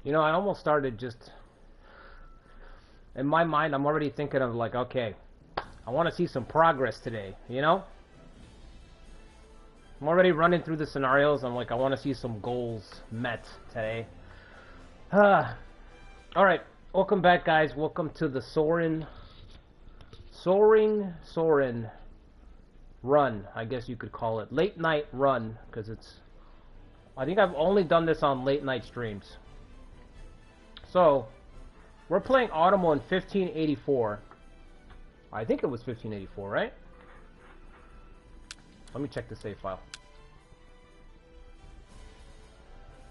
You know, I almost started just... In my mind, I'm already thinking of like, okay, I want to see some progress today, you know? I'm already running through the scenarios. I'm like, I want to see some goals met today. Alright, welcome back, guys. Welcome to the Sorin run, I guess you could call it. Late night run, because it's... I think I've only done this on late night streams. So, we're playing Otomo in 1584. I think it was 1584, right? Let me check the save file.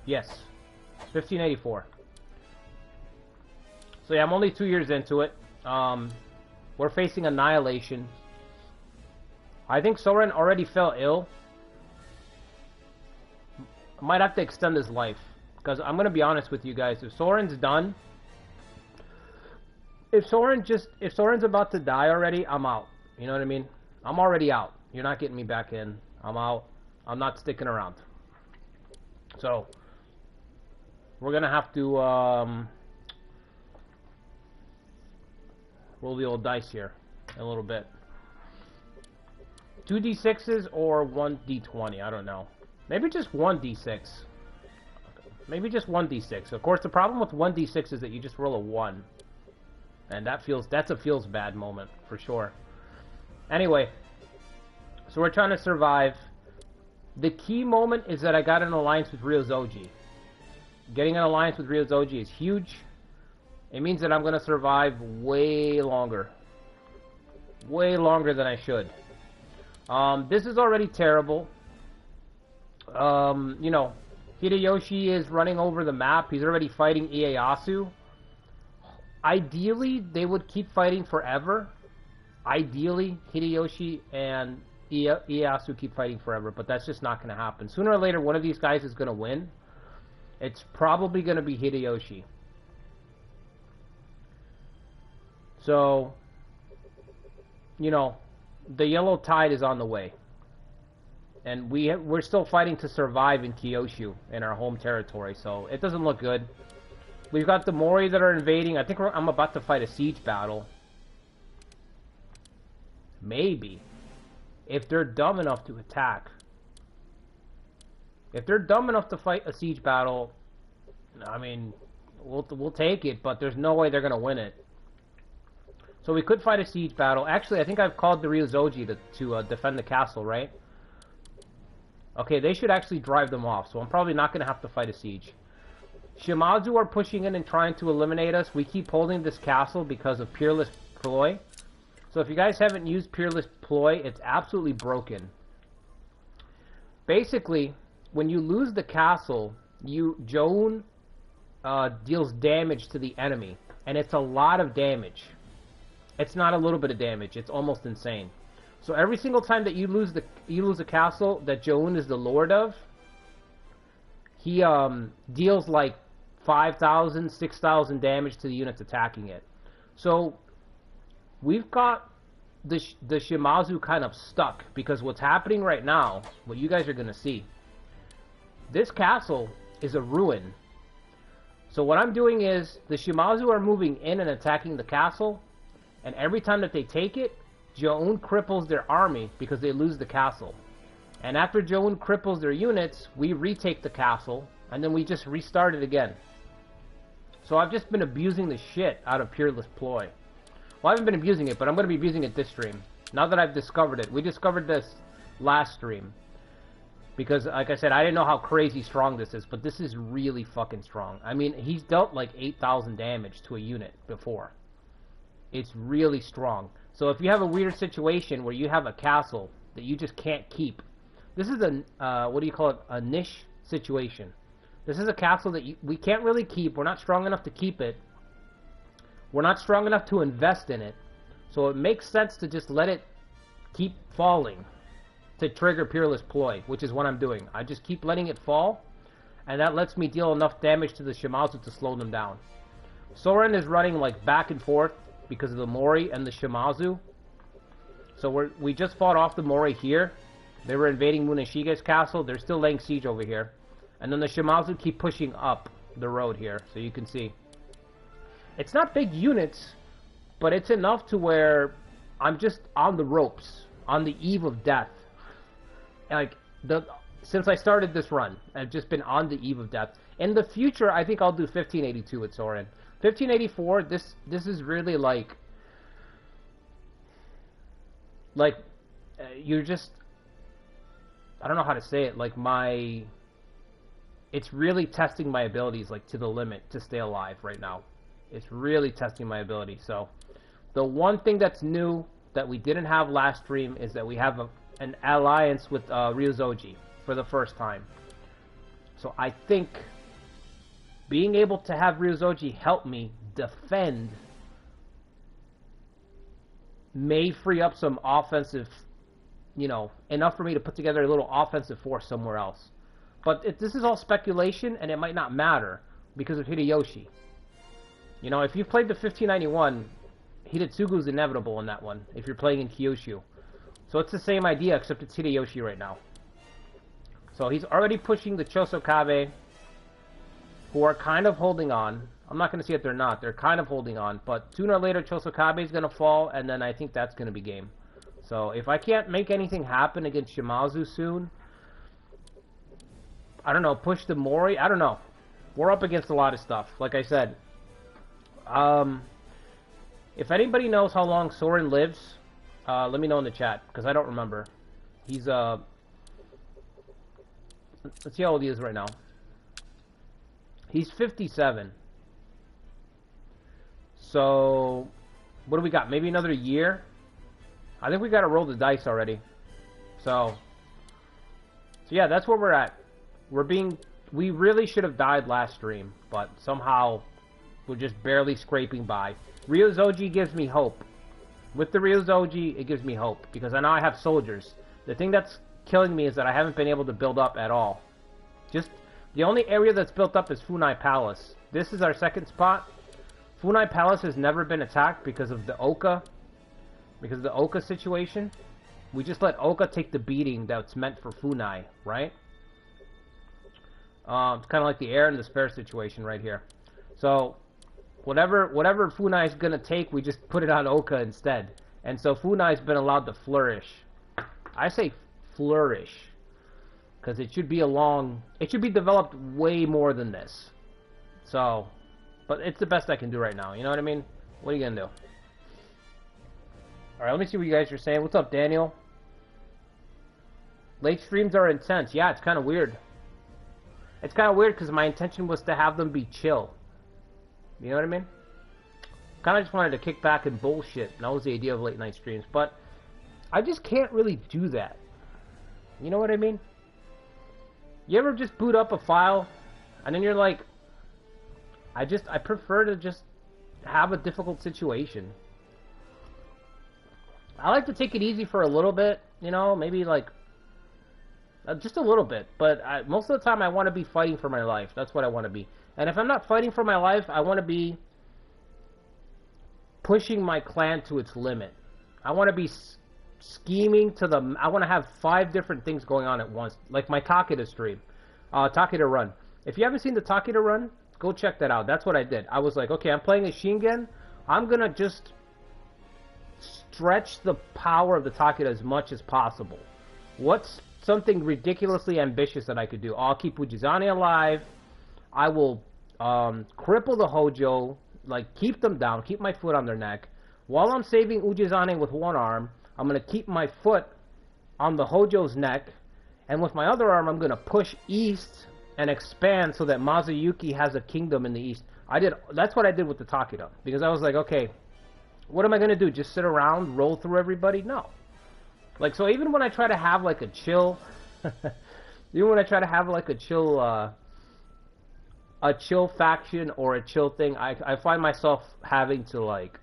Yes, 1584. So yeah, I'm only 2 years into it. We're facing Annihilation. I think Sorin already fell ill. I might have to extend his life. Because I'm going to be honest with you guys. If Sorin's done... If Sorin's about to die already, I'm out. You know what I mean? I'm already out. You're not getting me back in. I'm out. I'm not sticking around. So, we're going to have to roll the old dice here a little bit. 2d6s or 1d20, I don't know. Maybe just 1d6. Maybe just 1d6. Of course, the problem with 1d6 is that you just roll a 1. And that's a feels bad moment, for sure. Anyway, so we're trying to survive. The key moment is that I got an alliance with Ryozoji. Getting an alliance with Ryozoji is huge. It means that I'm going to survive way longer. Way longer than I should. This is already terrible. You know, Hideyoshi is running over the map. He's already fighting Ieyasu. Ideally, they would keep fighting forever. Ideally, Hideyoshi and Ieyasu keep fighting forever, but that's just not going to happen. Sooner or later, one of these guys is going to win. It's probably going to be Hideyoshi. So, you know, the yellow tide is on the way. And we're still fighting to survive in Kyushu, in our home territory, so it doesn't look good. We've got the Mori that are invading. I think I'm about to fight a siege battle. Maybe. If they're dumb enough to attack. If they're dumb enough to fight a siege battle, I mean, we'll take it, but there's no way they're going to win it. So we could fight a siege battle. Actually, I think I've called the Ryozoji to defend the castle, right? Okay, they should actually drive them off, so I'm probably not going to have to fight a siege. Shimazu are pushing in and trying to eliminate us. We keep holding this castle because of Peerless Ploy. So if you guys haven't used Peerless Ploy, it's absolutely broken. Basically, when you lose the castle, Joun deals damage to the enemy. And it's a lot of damage. It's not a little bit of damage. It's almost insane. So every single time that you lose a castle that Joun is the lord of, he deals like 5,000, 6,000 damage to the units attacking it. So we've got the Shimazu kind of stuck, because what's happening right now, what you guys are going to see, this castle is a ruin. So what I'm doing is, the Shimazu are moving in and attacking the castle, and every time that they take it, Joun cripples their army because they lose the castle. And after Joun cripples their units, we retake the castle, and then we just restart it again. So I've just been abusing the shit out of Peerless Ploy. Well, I haven't been abusing it, but I'm going to be abusing it this stream. Now that I've discovered it. We discovered this last stream. Because, like I said, I didn't know how crazy strong this is, but this is really fucking strong. I mean, he's dealt like 8,000 damage to a unit before. It's really strong. So if you have a weird situation where you have a castle that you just can't keep, this is a, what do you call it, a niche situation. This is a castle that we can't really keep. We're not strong enough to keep it. We're not strong enough to invest in it. So it makes sense to just let it keep falling to trigger Peerless Ploy, which is what I'm doing. I just keep letting it fall, and that lets me deal enough damage to the Shimazu to slow them down. Sorin is running like back and forth because of the Mori and the Shimazu. So we just fought off the Mori here. They were invading Munashige's castle. They're still laying siege over here. And then the Shimazu keep pushing up the road here, so you can see. It's not big units, but it's enough to where I'm just on the ropes, on the eve of death. Like, since I started this run, I've just been on the eve of death. In the future, I think I'll do 1582 with Sorin. 1584, this is really like you're just, I don't know how to say it, like it's really testing my abilities like to the limit to stay alive right now. It's really testing my ability. So the one thing that's new that we didn't have last stream is that we have an alliance with Ryozoji for the first time. So I think being able to have Ryozoji help me defend may free up some offensive, you know, enough for me to put together a little offensive force somewhere else. But this is all speculation, and it might not matter because of Hideyoshi. You know, if you've played the 1591, Hidetsugu's inevitable in that one, if you're playing in Kyushu. So it's the same idea, except it's Hideyoshi right now. So he's already pushing the Chosokabe, who are kind of holding on. I'm not going to say that they're not. They're kind of holding on. But sooner or later, Chosokabe is going to fall, and then I think that's going to be game. So if I can't make anything happen against Shimazu soon, I don't know, push the Mori, I don't know. We're up against a lot of stuff, like I said. If anybody knows how long Sorin lives, let me know in the chat, because I don't remember. He's, let's see how old he is right now. He's 57. So, what do we got? Maybe another year? I think we got to roll the dice already. So yeah, that's where we're at. We really should have died last stream, but somehow we're just barely scraping by. Ryozoji gives me hope. With the Ryozoji, it gives me hope, because I know I have soldiers. The thing that's killing me is that I haven't been able to build up at all. Just, the only area that's built up is Funai Palace. This is our second spot. Funai Palace has never been attacked because of the Oka. Because of the Oka situation. We just let Oka take the beating that's meant for Funai, right? It's kind of like the air and the spare situation right here. So, whatever Funai is going to take, we just put it on Oka instead. And so Funai's been allowed to flourish. I say flourish, because it should be it should be developed way more than this. So, but it's the best I can do right now, you know what I mean? What are you going to do? Alright, let me see what you guys are saying. What's up, Daniel? Late streams are intense. Yeah, it's kind of weird. It's kind of weird because my intention was to have them be chill. You know what I mean? Kind of just wanted to kick back and bullshit. And that was the idea of late night streams. But I just can't really do that. You know what I mean? You ever just boot up a file and then you're like, I prefer to just have a difficult situation. I like to take it easy for a little bit, you know, maybe like just a little bit, but most of the time I want to be fighting for my life. That's what I want to be. And if I'm not fighting for my life, I want to be pushing my clan to its limit. I want to be scheming to the... I want to have 5 different things going on at once, like my Takeda stream, Takeda run. If you haven't seen the Takeda run, go check that out. That's what I did. I was like, okay, I'm playing a Shingen. I'm going to just stretch the power of the Takeda as much as possible. What's something ridiculously ambitious that I could do? I'll keep Ujizane alive. I will cripple the Hojo, like keep them down, keep my foot on their neck. While I'm saving Ujizane with one arm, I'm going to keep my foot on the Hojo's neck, and with my other arm I'm going to push east and expand so that Mazuyuki has a kingdom in the east. That's what I did with the Takeda, because I was like, okay, what am I going to do? Just sit around, roll through everybody? No. Like, so even when I try to have like a chill, even when I try to have like a chill faction or a chill thing, I find myself having to like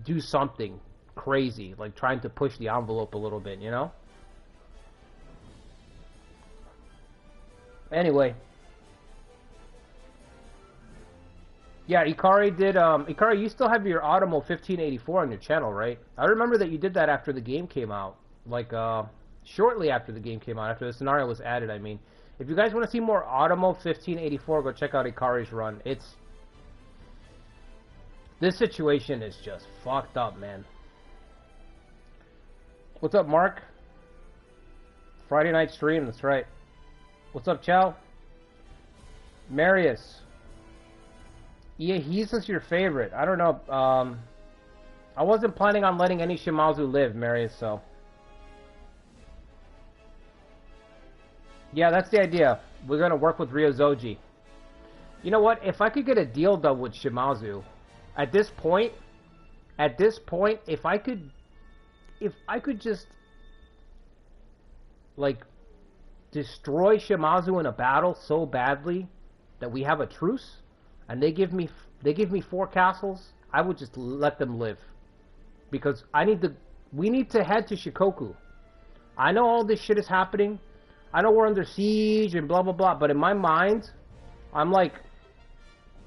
do something crazy, like trying to push the envelope a little bit, you know? Anyway. Yeah, Ikari did, Ikari, you still have your Otomo 1584 on your channel, right? I remember that you did that after the game came out. Like, shortly after the game came out, after the scenario was added, I mean. If you guys want to see more Otomo 1584, go check out Ikari's run. This situation is just fucked up, man. What's up, Mark? Friday night stream, that's right. What's up, Chow? Marius. Yeah, he's just your favorite. I don't know. I wasn't planning on letting any Shimazu live, Marius, so. Yeah, that's the idea. We're going to work with Ryozoji. You know what? If I could get a deal done with Shimazu, at this point, if I could just, like, destroy Shimazu in a battle so badly that we have a truce, and they give me 4 castles, I would just let them live. Because we need to head to Shikoku. I know all this shit is happening. I know we're under siege and blah blah blah, but in my mind, I'm like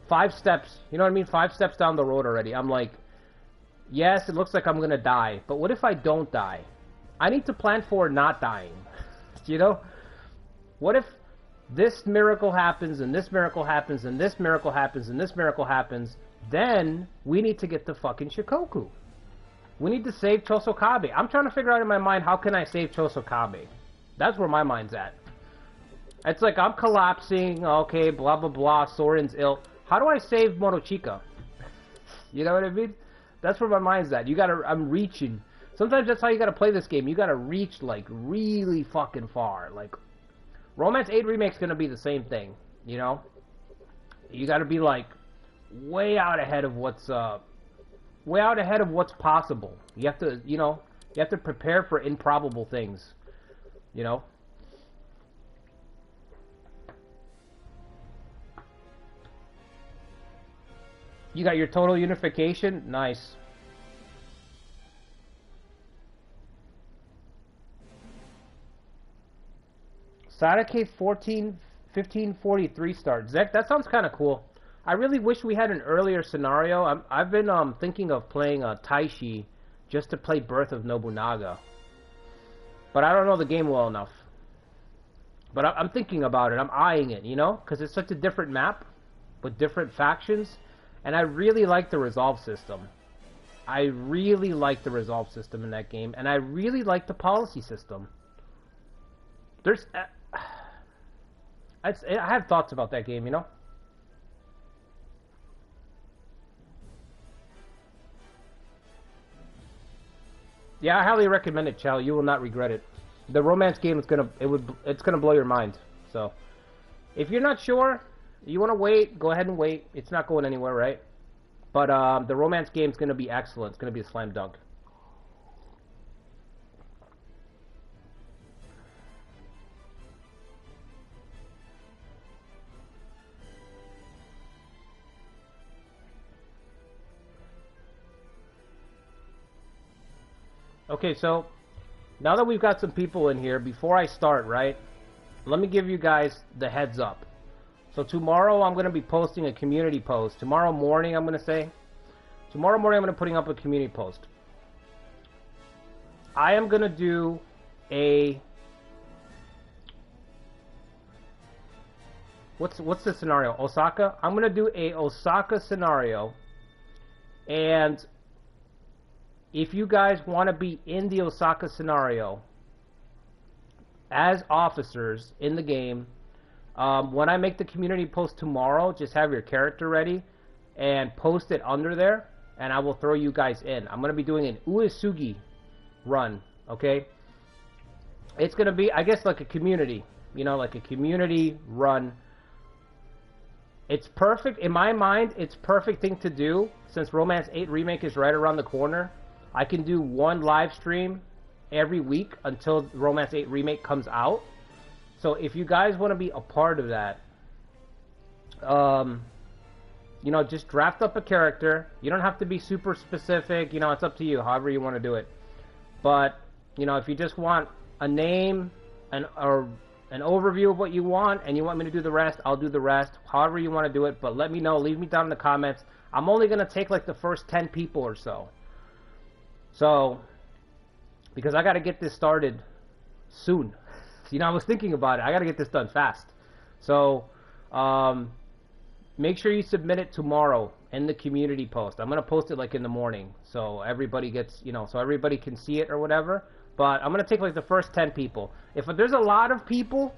5 steps, you know what I mean? 5 steps down the road already. I'm like, yes, it looks like I'm gonna die, but what if I don't die? I need to plan for not dying. You know? What if this miracle happens, and this miracle happens, and this miracle happens, and this miracle happens? Then we need to get to fucking Shikoku. We need to save Chosokabe. I'm trying to figure out in my mind, how can I save Chosokabe? That's where my mind's at. It's like I'm collapsing, okay, blah blah blah, Sorin's ill. How do I save Morochika? You know what I mean? That's where my mind's at. I'm reaching. Sometimes that's how you gotta play this game. You gotta reach, like, really fucking far. Like, Romance 8 Remake's gonna be the same thing, you know? You gotta be, like, way out ahead of what's possible. You have to, you know, you have to prepare for improbable things, you know? You got your total unification? Nice. Sadake 1543 start. Zek, that sounds kind of cool. I really wish we had an earlier scenario. I've been thinking of playing Taishi just to play Birth of Nobunaga. But I don't know the game well enough. But I'm thinking about it. I'm eyeing it, you know? Because it's such a different map with different factions. And I really like the resolve system. I really like the resolve system in that game. And I really like the policy system. I have thoughts about that game, you know? Yeah, I highly recommend it, Chow. You will not regret it. The romance game is it's gonna blow your mind. So, if you're not sure, you want to wait, go ahead and wait. It's not going anywhere, right? But the romance game is gonna be excellent. It's gonna be a slam dunk. Okay, so now that we've got some people in here, before I start, right, let me give you guys the heads up. So tomorrow I'm going to be posting a community post. Tomorrow morning I'm going to say. Tomorrow morning I'm going to be putting up a community post. I am going to do a... What's the scenario? Osaka? I'm going to do a Osaka scenario. And if you guys want to be in the Osaka scenario as officers in the game, when I make the community post tomorrow, just have your character ready and post it under there, and I will throw you guys in. I'm going to be doing an Uesugi run, okay? It's going to be, I guess, like a community, you know, like a community run. It's perfect, in my mind, it's perfect thing to do, since Romance 8 Remake is right around the corner. I can do one live stream every week until Romance 8 Remake comes out. So if you guys want to be a part of that, you know, just draft up a character. You don't have to be super specific. You know, it's up to you, however you want to do it. But, you know, if you just want a name or an overview of what you want, and you want me to do the rest, I'll do the rest. However you want to do it, but let me know. Leave me down in the comments. I'm only going to take like the first 10 people or so. So, because I got to get this started soon. You know, I was thinking about it. I got to get this done fast. So, make sure you submit it tomorrow in the community post. I'm going to post it like in the morning so everybody gets, you know, so everybody can see it or whatever. But I'm going to take like the first 10 people. If there's a lot of people,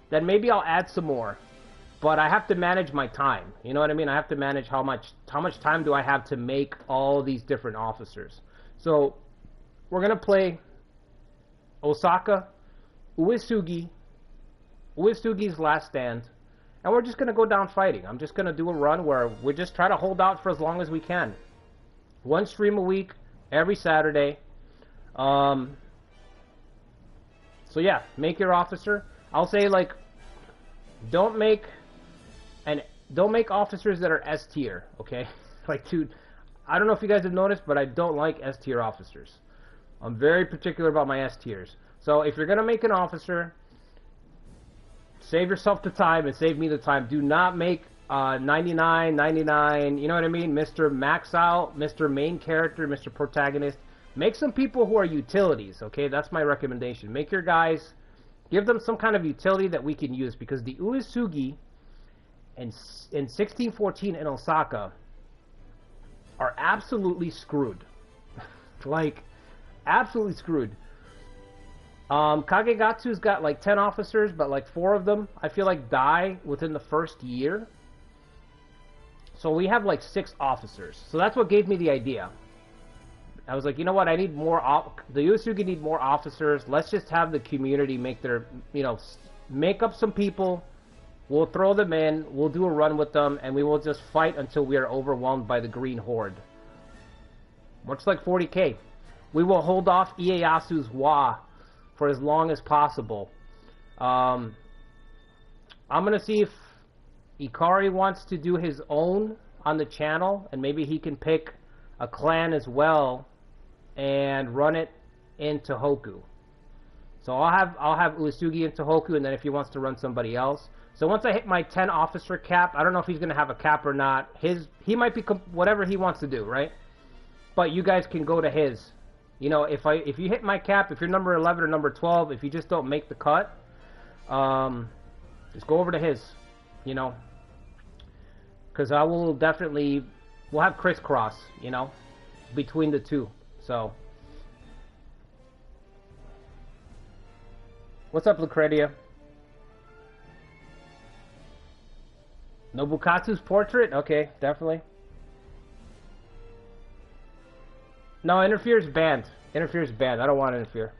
then maybe I'll add some more. But I have to manage my time. You know what I mean? I have to manage how much time do I have to make all these different officers. So we're going to play Osaka, Uesugi's Last Stand, and we're just going to go down fighting. I'm just going to do a run where we just try to hold out for as long as we can. One stream a week, every Saturday. So yeah, make your officer. I'll say, like, don't make officers that are S tier, okay? Like, dude, I don't know if you guys have noticed, but I don't like S tier officers. I'm very particular about my S tiers. So if you're gonna make an officer, save yourself the time and save me the time. Do not make 99, 99, you know what I mean? Mr. Max Out, Mr. Main Character, Mr. Protagonist. Make some people who are utilities, okay? That's my recommendation. Make your guys, give them some kind of utility that we can use, because the Uesugi in 1614 in Osaka are absolutely screwed. Like, absolutely screwed. Kagegatsu's got like 10 officers, but like 4 of them I feel like die within the first year. So we have like 6 officers. So that's what gave me the idea. I was like, you know what, I need more, the Uesugi need more officers. Let's just have the community make their, you know, make up some people. We'll throw them in, we'll do a run with them, and we will just fight until we are overwhelmed by the Green Horde. Much like 40k. We will hold off Ieyasu's Wa for as long as possible. I'm going to see if Ikari wants to do his own on the channel, and maybe he can pick a clan as well and run it in Tohoku. So I'll have Uesugi in Tohoku, and then if he wants to run somebody else. So once I hit my 10 officer cap, I don't know if he's going to have a cap or not. He might be whatever he wants to do, right? But you guys can go to his. You know, if you hit my cap, if you're number 11 or number 12, if you just don't make the cut, just go over to his, you know. Because I will definitely, we'll have crisscross, you know, between the two. So, what's up, Lucretia? Nobukatsu's portrait? Okay, definitely. No, interfere's banned. Interfere's banned. I don't want to interfere.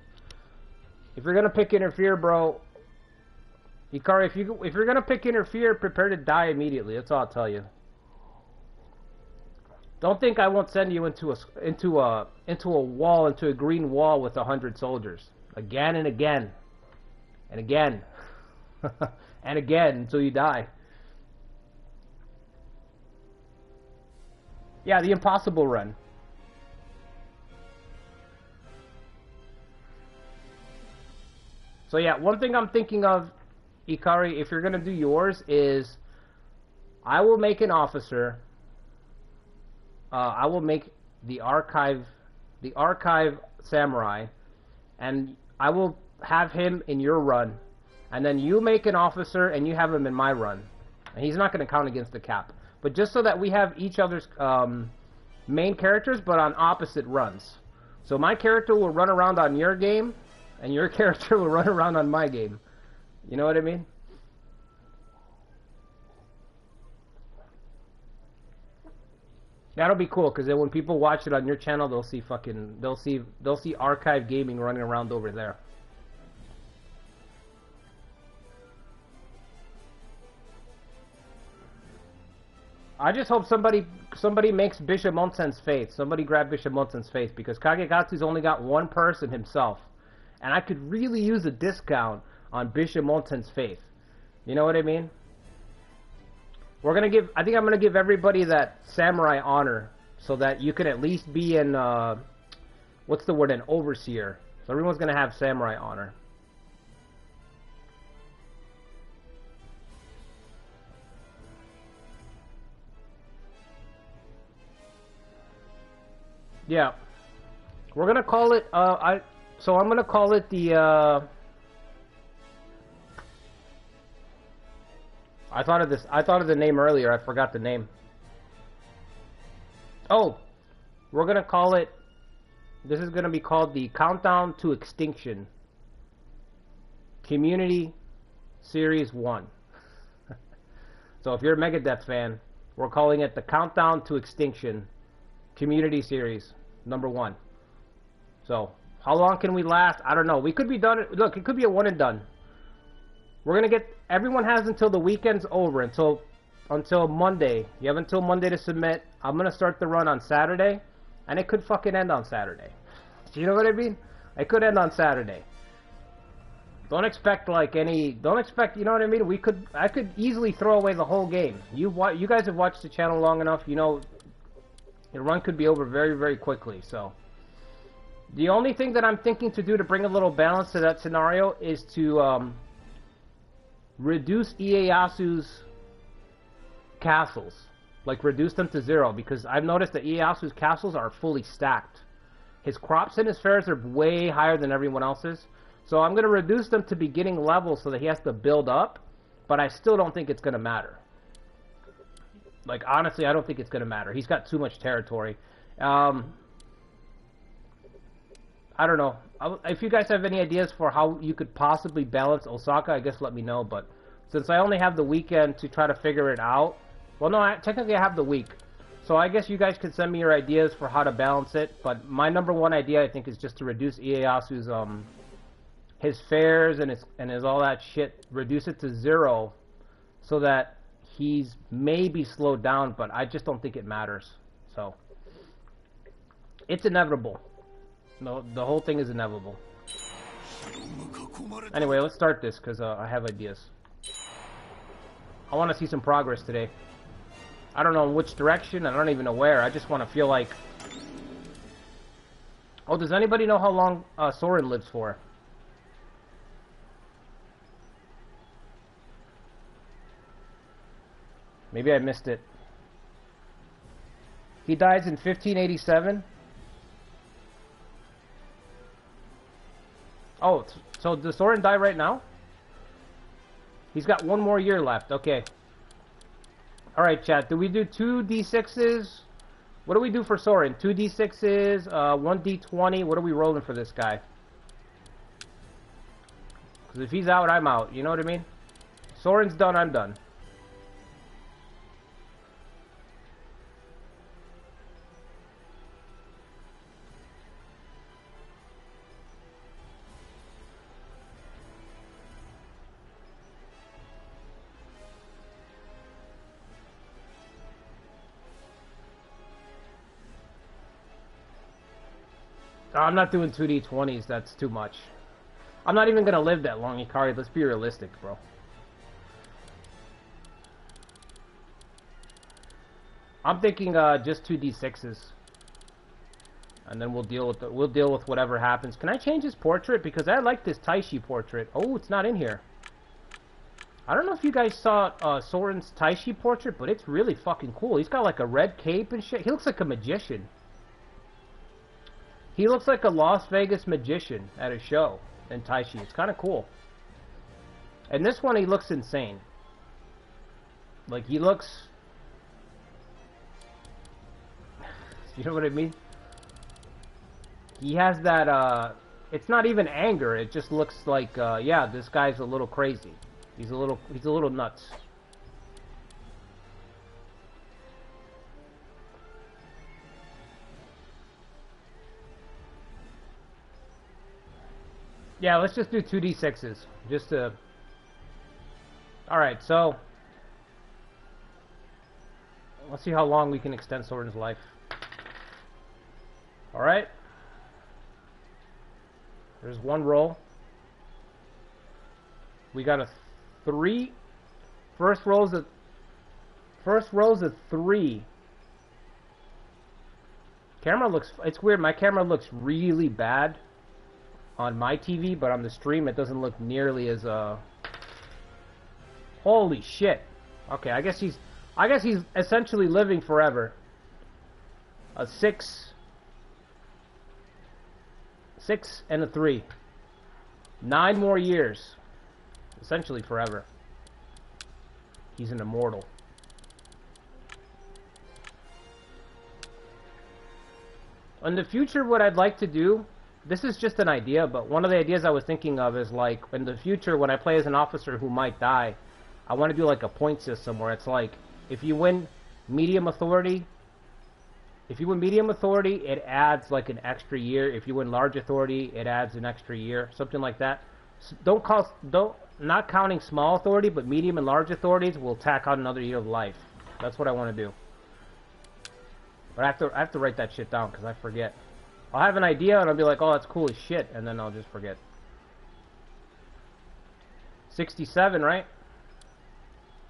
If you're gonna pick interfere, bro, Ikari, if you're gonna pick interfere, prepare to die immediately. That's all I'll tell you. Don't think I won't send you into a green wall with 100 soldiers again and again and again and again until you die. Yeah, the impossible run. So yeah, one thing I'm thinking of, Ikari, if you're gonna do yours, is I will make an officer. I will make the archive samurai, and I will have him in your run, and then you make an officer and you have him in my run, and he's not going to count against the cap. But just so that we have each other's main characters, but on opposite runs. So my character will run around on your game, and your character will run around on my game. You know what I mean? That'll be cool, because then when people watch it on your channel, they'll see archive gaming running around over there. I just hope somebody makes Bishop Monsen's faith. Somebody grab Bishop Monsen's faith, because Kagegatsu's only got one person himself, and I could really use a discount on Bishop Monsen's faith. You know what I mean? We're gonna give. I think I'm gonna give everybody that samurai honor, so that you can at least be in. What's the word? An overseer. So everyone's gonna have samurai honor. Yeah, we're gonna call it. So I'm gonna call it the, I thought of the name earlier, I forgot the name. Oh, we're gonna call it, this is gonna be called the Countdown to Extinction Community Series 1. So if you're a Megadeth fan, we're calling it the Countdown to Extinction Community Series number 1. So, how long can we last? I don't know. We could be done. Look, it could be a one and done. We're gonna get. Everyone has until the weekend's over. Until Monday. You have until Monday to submit. I'm gonna start the run on Saturday, and it could fucking end on Saturday. Do you know what I mean? It could end on Saturday. Don't expect like any. Don't expect. You know what I mean? I could easily throw away the whole game. You guys have watched the channel long enough. You know, the run could be over very, very quickly. So. The only thing that I'm thinking to do to bring a little balance to that scenario is to reduce Ieyasu's castles. Like, reduce them to 0, because I've noticed that Ieyasu's castles are fully stacked. His crops and his fairs are way higher than everyone else's. So I'm going to reduce them to beginning level so that he has to build up, but I still don't think it's going to matter. Like, honestly, I don't think it's going to matter. He's got too much territory. I don't know. If you guys have any ideas for how you could possibly balance Osaka, I guess let me know. But since I only have the weekend to try to figure it out, well, no, technically I have the week. So I guess you guys could send me your ideas for how to balance it. But my number one idea, I think, is just to reduce Ieyasu's his fairs and his all that shit. Reduce it to 0, so that he's maybe slowed down. But I just don't think it matters. So it's inevitable. No, the whole thing is inevitable. Anyway, let's start this, because I have ideas. I want to see some progress today. I don't know in which direction, I don't even know where. I just want to feel like... Oh, does anybody know how long Sorin lives for? Maybe I missed it. He dies in 1587? Oh, so does Sorin die right now? He's got 1 more year left. Okay. Alright, chat. Do we do 2 d6s? What do we do for Sorin? 2 d6s, 1 d20. What are we rolling for this guy? Because if he's out, I'm out. You know what I mean? Sorin's done, I'm done. I'm not doing 2d20s, that's too much. I'm not even gonna live that long, Ikari. Let's be realistic, bro. I'm thinking just 2d6s. And then we'll deal with whatever happens. Can I change his portrait? Because I like this Taishi portrait. Oh, it's not in here. I don't know if you guys saw Sorin's Taishi portrait, but it's really fucking cool. He's got like a red cape and shit. He looks like a magician. He looks like a Las Vegas magician at a show in Taishi. It's kind of cool. And this one, he looks insane. Like, he looks... You know what I mean? He has that, it's not even anger. It just looks like, yeah, this guy's a little crazy. He's a little nuts. Yeah, let's just do 2d6s. Just to... Alright, so... Let's see how long we can extend Sorin's life. Alright. There's 1 roll. We got a 3. First roll's a 3. Camera looks... It's weird, my camera looks really bad on my TV, but on the stream it doesn't look nearly as holy shit. Okay, I guess he's essentially living forever. A 6 6 and a 3. 9 more years. Essentially forever. He's an immortal. In the future, what I'd like to do, this is just an idea, but one of the ideas I was thinking of is like, in the future, when I play as an officer who might die, I want to do like a point system where it's like, if you win medium authority, it adds like an extra year. If you win large authority, it adds an extra year, something like that. So not counting small authority, but medium and large authorities will tack on another year of life. That's what I want to do. But I have to write that shit down because I forget. I'll have an idea and I'll be like, oh, that's cool as shit, and then I'll just forget. 67, right?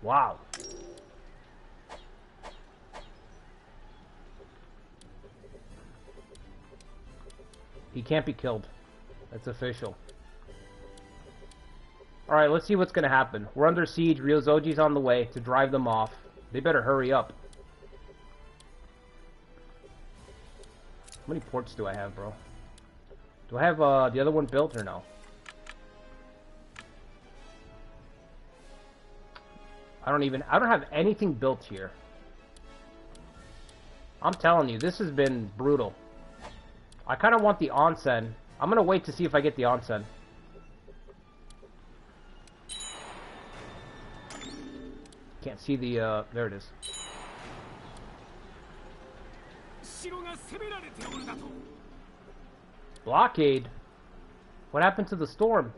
Wow. He can't be killed. That's official. Alright, let's see what's gonna happen. We're under siege. Ryozoji's on the way to drive them off. They better hurry up. How many ports do I have, bro? Do I have the other one built or no? I don't have anything built here. I'm telling you, this has been brutal. I kind of want the onsen. I'm gonna wait to see if I get the onsen. Can't see the, there it is. Blockade? What happened to the storm?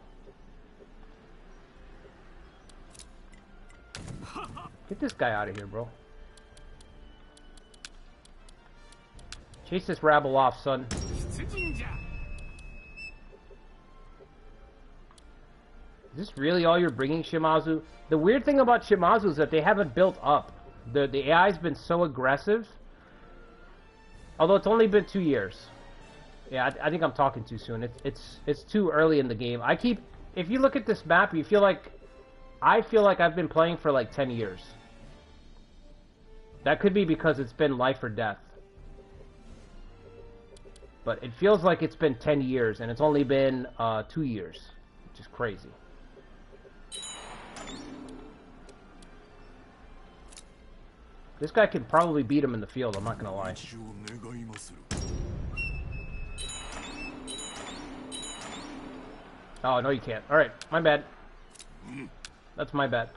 Get this guy out of here, bro. Chase this rabble off, son. Is this really all you're bringing, Shimazu? The weird thing about Shimazu is that they haven't built up. The AI's been so aggressive. Although it's only been 2 years. Yeah, I think I'm talking too soon. It's too early in the game. If you look at this map, I feel like I've been playing for like 10 years. That could be because it's been life or death. But it feels like it's been 10 years, and it's only been 2 years. Which is crazy. This guy could probably beat him in the field, I'm not gonna lie. Oh, no you can't. Alright, my bad. That's my bad.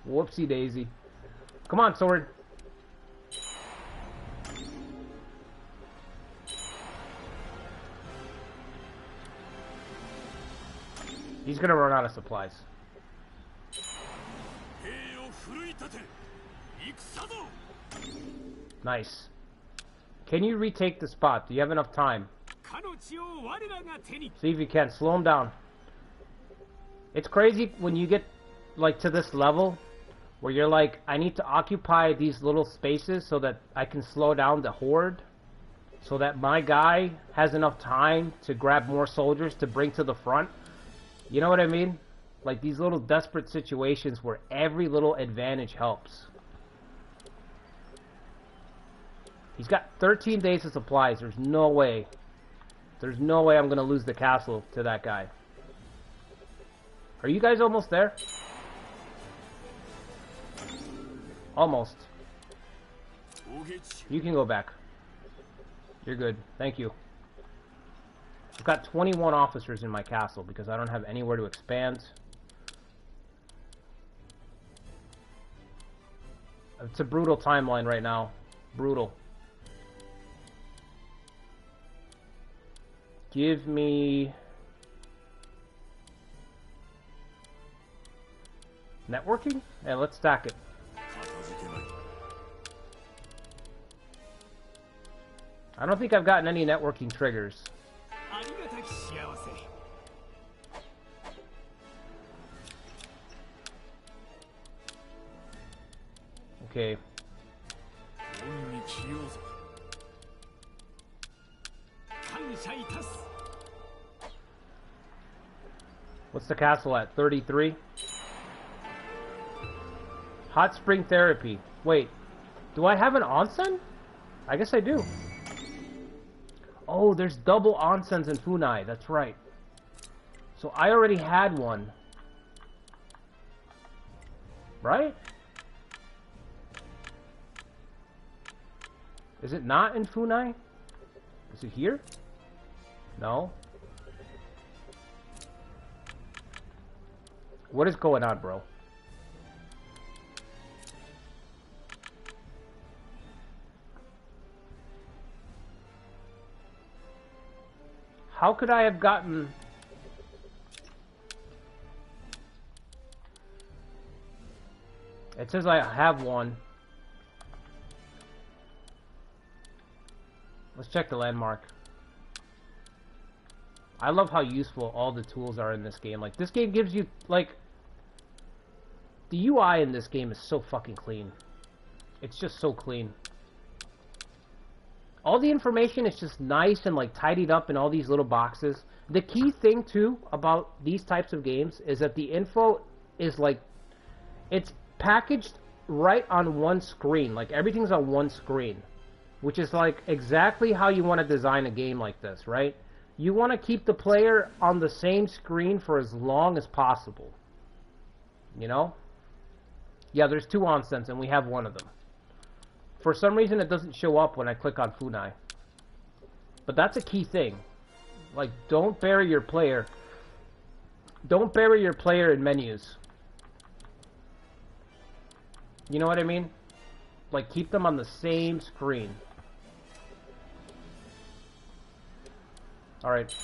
Whoopsie daisy. Come on, Sorin. He's gonna run out of supplies. Nice. Can you retake the spot? Do you have enough time? See if you can. Slow him down. It's crazy when you get like to this level where you're like, I need to occupy these little spaces so that I can slow down the horde, so that my guy has enough time to grab more soldiers to bring to the front. You know what I mean? Like these little desperate situations where every little advantage helps. He's got 13 days of supplies. There's no way I'm gonna lose the castle to that guy. Are you guys almost there? Almost. You can go back. You're good. Thank you. I've got 21 officers in my castle because I don't have anywhere to expand. It's a brutal timeline right now. Brutal. Give me... networking? Yeah, let's stack it. I don't think I've gotten any networking triggers. Okay. What's the castle at? 33? Hot spring therapy. Wait, do I have an onsen? I guess I do. Oh, there's double onsens in Funai. That's right. So I already had one. Right? Is it not in Funai? Is it here? No. What is going on, bro? How could I have gotten... It says I have one. Let's check the landmark. I love how useful all the tools are in this game. Like, this game gives you, like... The UI in this game is so fucking clean. It's just so clean. All the information is just nice and, like, tidied up in all these little boxes. The key thing, too, about these types of games is that the info is, like... It's packaged right on one screen. Like, everything's on one screen. Which is, like, exactly how you want to design a game like this, right? You want to keep the player on the same screen for as long as possible. You know? Yeah, there's 2 onsens, and we have one of them. For some reason, it doesn't show up when I click on Funai. But that's a key thing. Like, don't bury your player. Don't bury your player in menus. You know what I mean? Like, keep them on the same screen. Alright.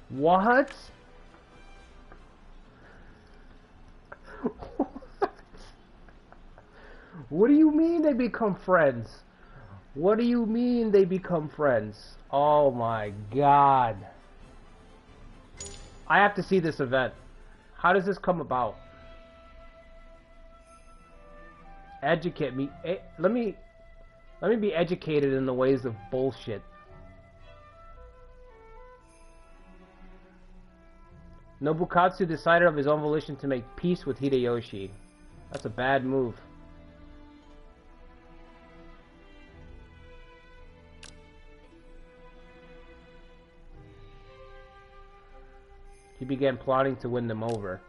What? What do you mean they become friends? What do you mean they become friends? Oh my god. I have to see this event. How does this come about? Educate me. Let me be educated in the ways of bullshit. Nobukatsu decided of his own volition to make peace with Hideyoshi. That's a bad move. He began plotting to win them over.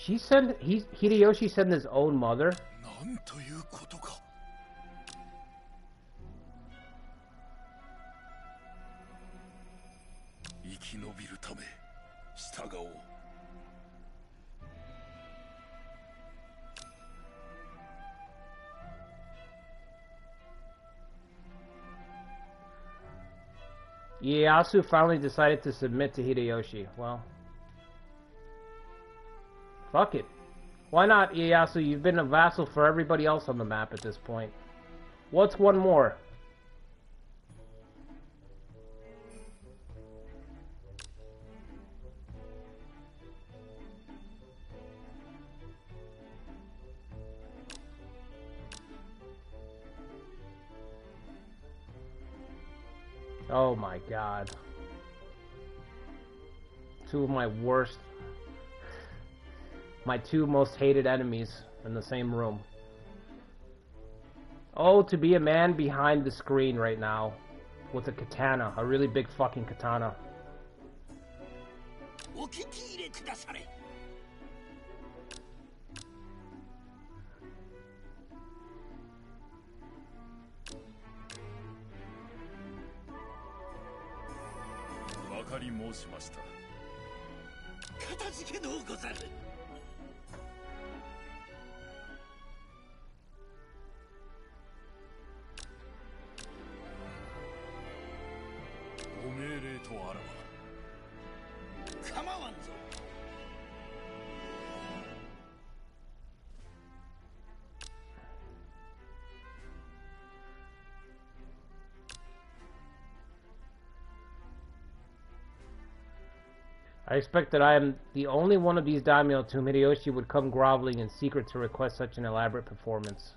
Hideyoshi sent his own mother? Ieyasu finally decided to submit to Hideyoshi. Well, fuck it. Why not, Ieyasu? You've been a vassal for everybody else on the map at this point. What's one more? Oh my god. 2 of my worst... My 2 most hated enemies in the same room. Oh, to be a man behind the screen right now. With a katana. A really big fucking katana. I expect that I am the only one of these daimyo to whom Hideyoshi would come groveling in secret to request such an elaborate performance.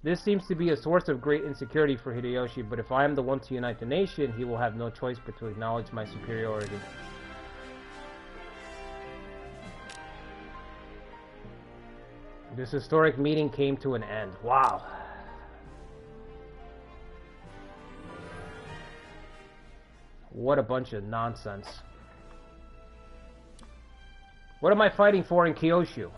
This seems to be a source of great insecurity for Hideyoshi, but if I am the one to unite the nation, he will have no choice but to acknowledge my superiority. This historic meeting came to an end. Wow. What a bunch of nonsense. What am I fighting for in Kyushu?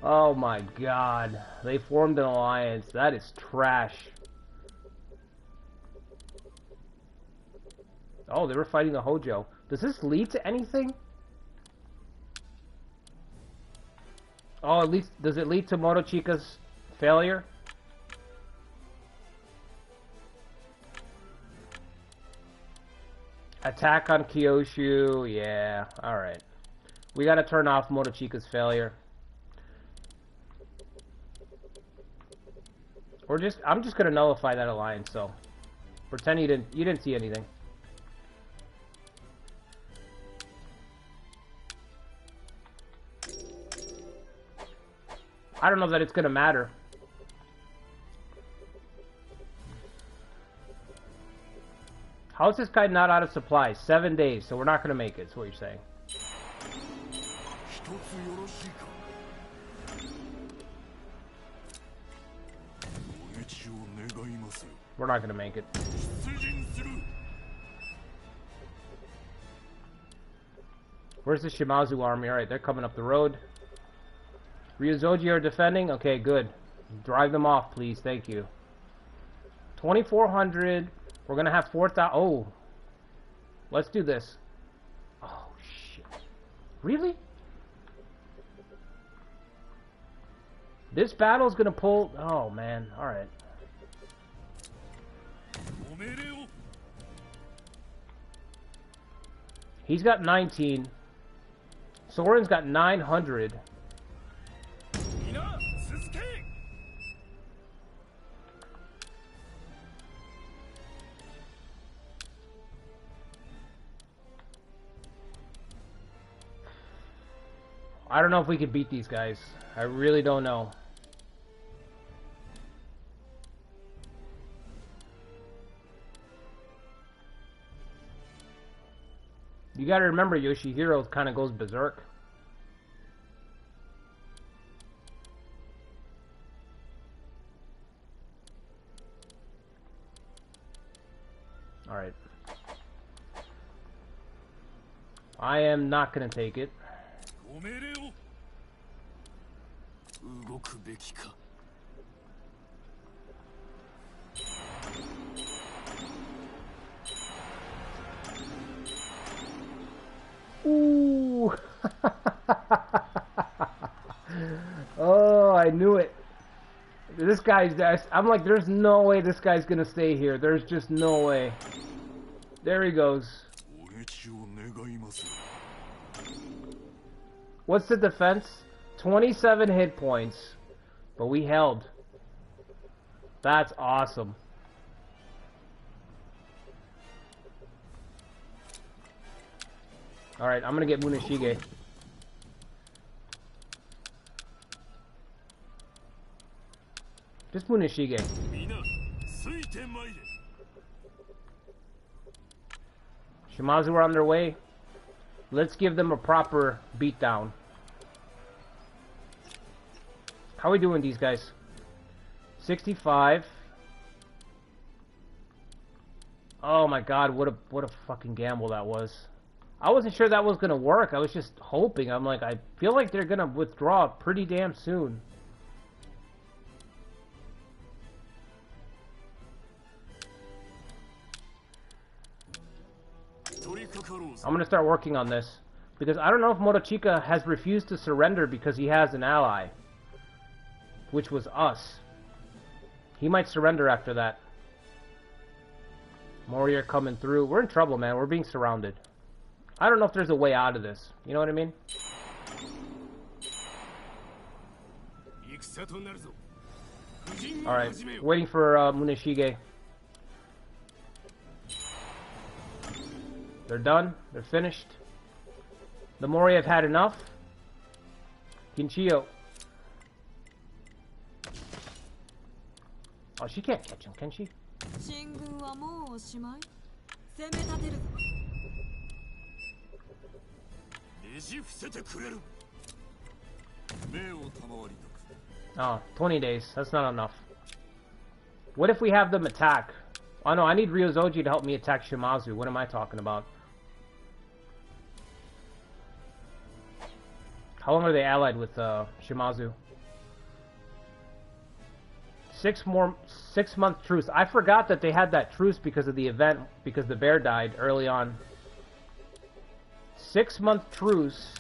Oh my god. They formed an alliance. That is trash. Oh, they were fighting the Hojo. Does this lead to anything? Oh, at least does it lead to Motochika's failure? Attack on Kyushu, yeah, alright. We gotta turn off Motochika's failure. I'm just gonna nullify that alliance, so. Pretend you didn't see anything. I don't know that it's gonna matter. How is this guy not out of supplies? 7 days, so we're not going to make it, is what you're saying. We're not going to make it. Where's the Shimazu army? Alright, they're coming up the road. Ryuzoji are defending? Okay, good. Drive them off, please. Thank you. 2,400... We're gonna have 4,000. Oh, let's do this. Oh shit! Really? This battle's gonna pull. Oh man! All right. He's got 19. Sorin's got 900. I don't know if we can beat these guys. I really don't know. You gotta remember, Yoshihiro kind of goes berserk. Alright. I am not gonna take it. Ooh. Oh, I knew it. This guy's... I'm like, there's no way this guy's gonna stay here. There's just no way. There he goes. What's the defense? 27 hit points. But we held. That's awesome. Alright, I'm gonna get Muneshige. Just Muneshige. Shimazu are on their way. Let's give them a proper beatdown. How are we doing, these guys? 65. Oh my god, what a fucking gamble that was. I wasn't sure that was gonna work. I was just hoping. I'm like, I feel like they're gonna withdraw pretty damn soon. I'm gonna start working on this. Because I don't know if Motochika has refused to surrender because he has an ally. Which was us. He might surrender after that. Mori are coming through. We're in trouble, man. We're being surrounded. I don't know if there's a way out of this. You know what I mean? Alright. Waiting for Muneshige. They're done. They're finished. The Mori have had enough. Kinchiyo. Oh, she can't catch him, can she? Oh, 20 days. That's not enough. What if we have them attack? Oh no, I need Ryozoji to help me attack Shimazu. What am I talking about? How long are they allied with Shimazu? 6-month truce. I forgot that they had that truce because of the event, because the bear died early on. 6-month truce.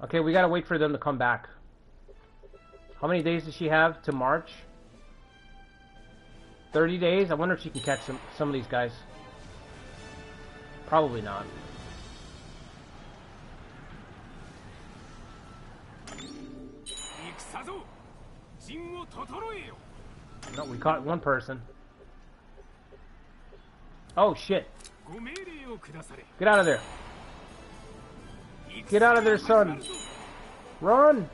Okay, we gotta wait for them to come back. How many days does she have to march? 30 days? I wonder if she can catch some of these guys. Probably not. No, we caught one person. Oh shit. Get out of there. Get out of there, son. Run!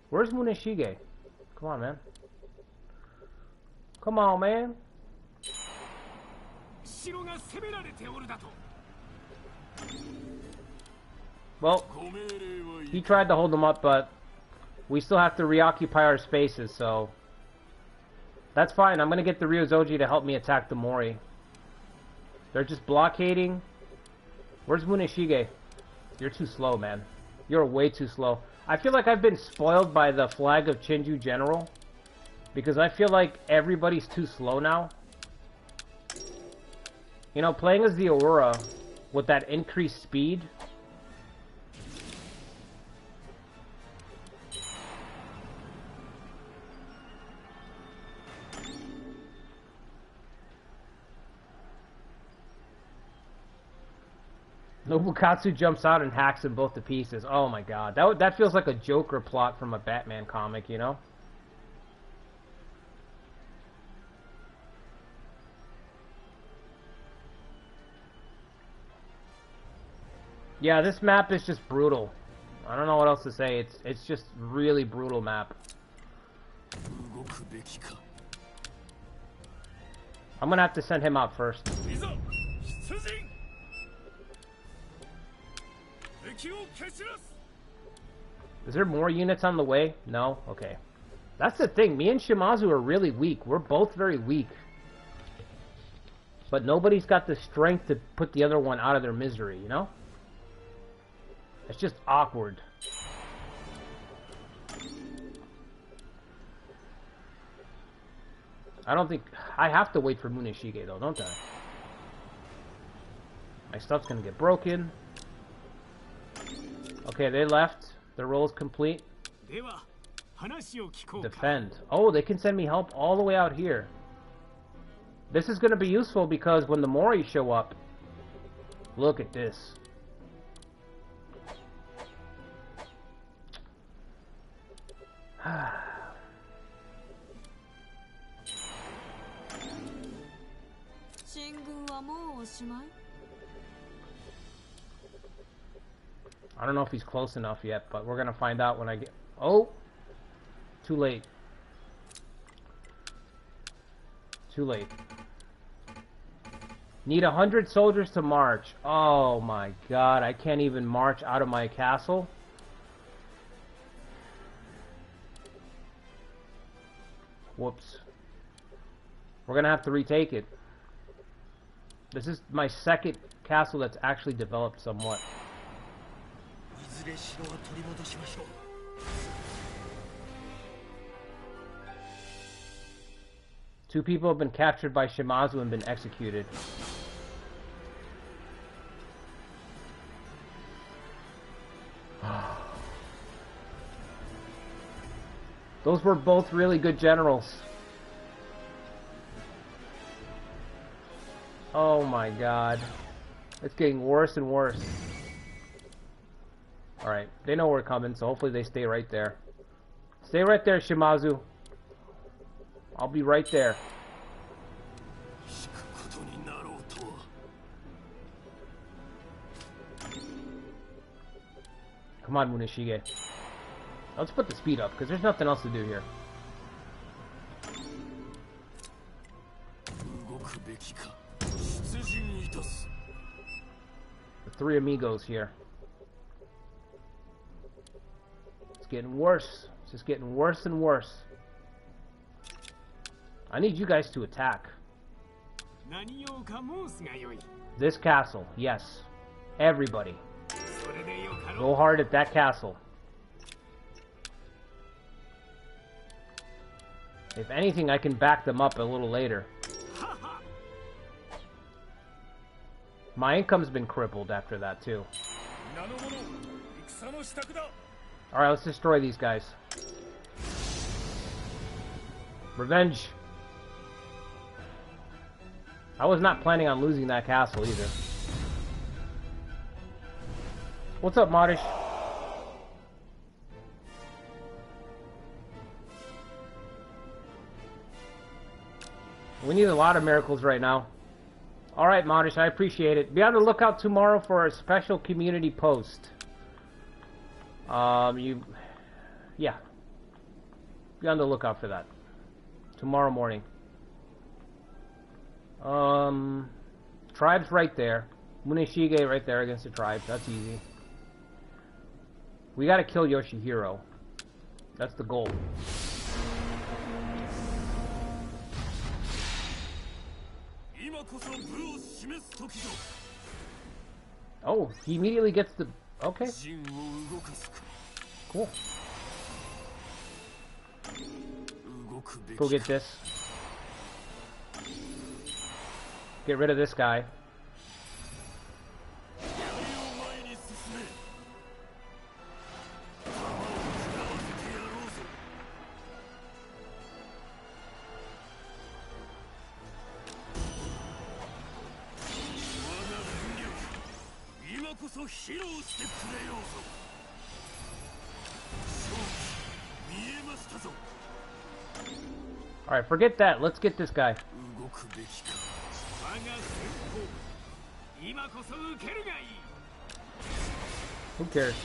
Where's Muneshige? Come on, man. Come on, man. Well, he tried to hold them up, but we still have to reoccupy our spaces, so that's fine. I'm going to get the Ryozoji to help me attack the Mori. They're just blockading. Where's Muneshige? You're too slow, man. You're way too slow. I feel like I've been spoiled by the flag of Chinju General, because I feel like everybody's too slow now. You know, playing as the Aurora with that increased speed. Nobukatsu jumps out and hacks them both to pieces. Oh my god. That feels like a Joker plot from a Batman comic, you know? Yeah, this map is just brutal. I don't know what else to say. It's just really brutal map. I'm gonna have to send him out first. Is there more units on the way? No? Okay. That's the thing. Me and Shimazu are really weak. We're both very weak. But nobody's got the strength to put the other one out of their misery, you know? It's just awkward. I don't think... I have to wait for Muneshige, though, don't I? My stuff's gonna get broken. Okay, they left. Their role is complete. Defend. Oh, they can send me help all the way out here. This is going to be useful because when the Mori show up... Look at this. I don't know if he's close enough yet, but we're gonna find out when I get... Oh! Too late. Too late. Need 100 soldiers to march. Oh my god, I can't even march out of my castle. Whoops. We're gonna have to retake it. This is my second castle that's actually developed somewhat. Two people have been captured by Shimazu and been executed. Those were both really good generals. Oh my god. It's getting worse and worse. Alright, they know we're coming, so hopefully they stay right there. Stay right there, Shimazu. I'll be right there. Come on, Muneshige. Let's put the speed up, because there's nothing else to do here. The three amigos here. It's getting worse. It's just getting worse and worse. I need you guys to attack. This castle, yes. Everybody. Go hard at that castle. If anything, I can back them up a little later. My income's been crippled after that, too. Alright, let's destroy these guys. Revenge. I was not planning on losing that castle either. What's up, Modish? We need a lot of miracles right now. Alright, Modish, I appreciate it. Be on the lookout tomorrow for a special community post. Yeah. Be on the lookout for that. Tomorrow morning. Tribe's right there. Muneshige right there against the tribe. That's easy. We gotta kill Yoshihiro. That's the goal. Oh, he immediately gets the... Okay. Cool. Go get this. Get rid of this guy. Alright, forget that. Let's get this guy. Who cares?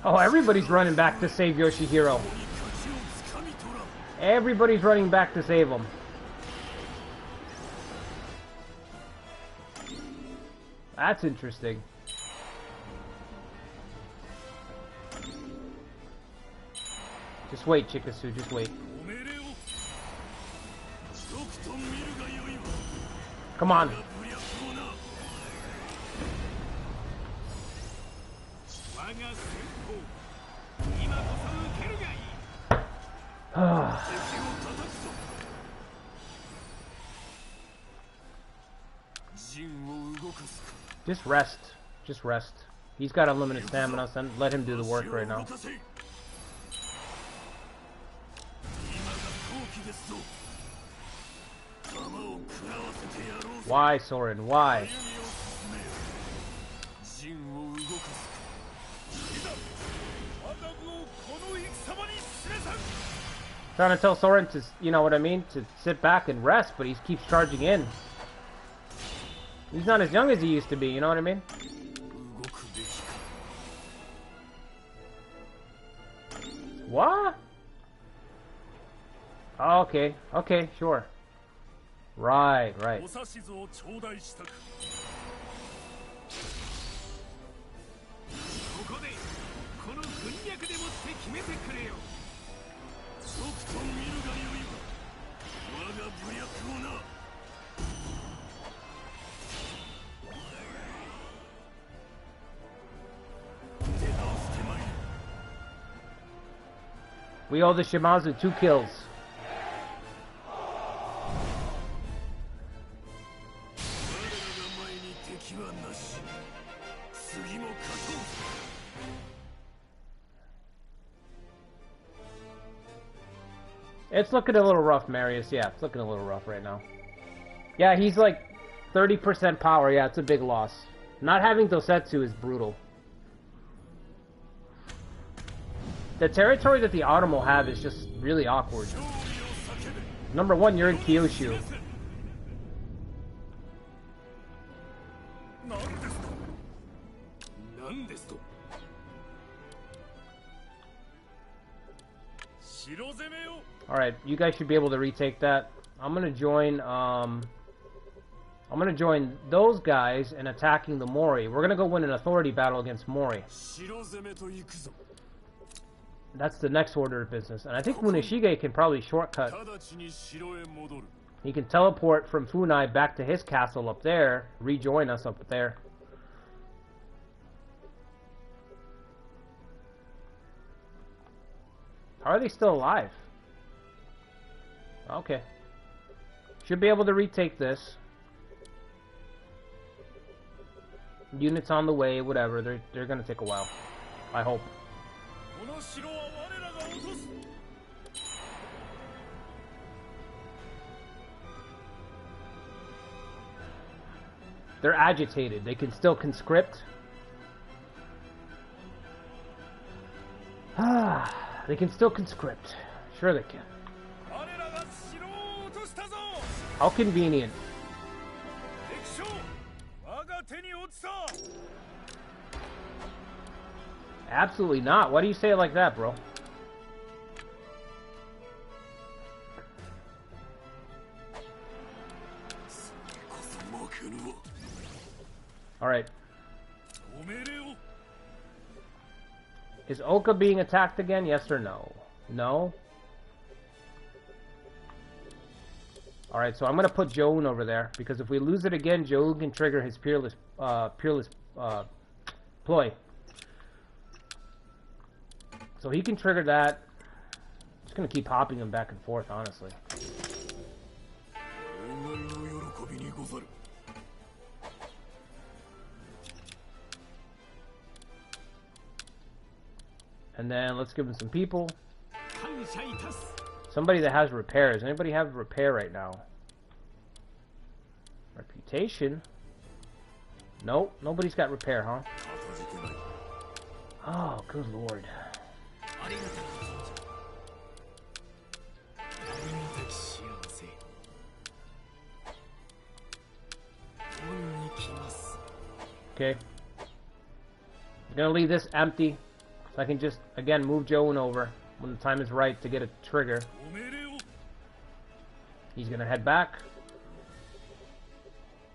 Oh, everybody's running back to save Yoshihiro. Everybody's running back to save him. That's interesting. Just wait, Chikasu, just wait. Come on. Just rest. Just rest. He's got unlimited stamina, so let him do the work right now. Why, Sorin? Why? Trying to tell Sorin to, you know what I mean, to sit back and rest, but he keeps charging in. He's not as young as he used to be, you know what I mean? What? Oh, okay, okay, sure. Right, right. We owe the Shimazu 2 kills. It's looking a little rough, Marius. Yeah, it's looking a little rough right now. Yeah, he's like 30% power. Yeah, it's a big loss. Not having Dosetsu is brutal. The territory that the Otomo have is just really awkward. Number one, you're in Kyushu. Alright, you guys should be able to retake that. I'm gonna join those guys in attacking the Mori. We're gonna go win an authority battle against Mori. That's the next order of business. And I think Muneshige can probably shortcut. He can teleport from Funai back to his castle up there, rejoin us up there. How are they still alive? Okay. Should be able to retake this. Units on the way, whatever. They're gonna take a while. I hope. They're agitated. They can still conscript. They can still conscript. Sure they can. How convenient. Absolutely not. Why do you say it like that, bro? Alright. Is Oka being attacked again? Yes or no? No? Alright, so I'm gonna put Joun over there, because if we lose it again, Joun can trigger his peerless ploy. So he can trigger that. Just gonna keep hopping him back and forth, honestly. And then let's give him some people. Somebody that has repairs. Anybody have repair right now? Reputation? Nope, nobody's got repair, huh? Oh, good lord. Okay. I'm gonna leave this empty, so I can just, again, move Joan over when the time is right to get a trigger. He's gonna head back.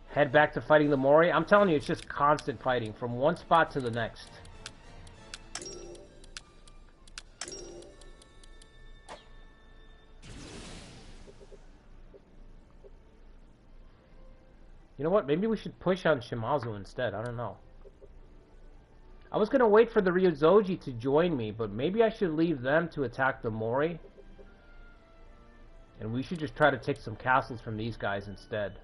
Head back to fighting the Mori. I'm telling you, it's just constant fighting from one spot to the next. You know what? Maybe we should push on Shimazu instead. I don't know. I was going to wait for the Ryozoji to join me, but maybe I should leave them to attack the Mori. And we should just try to take some castles from these guys instead.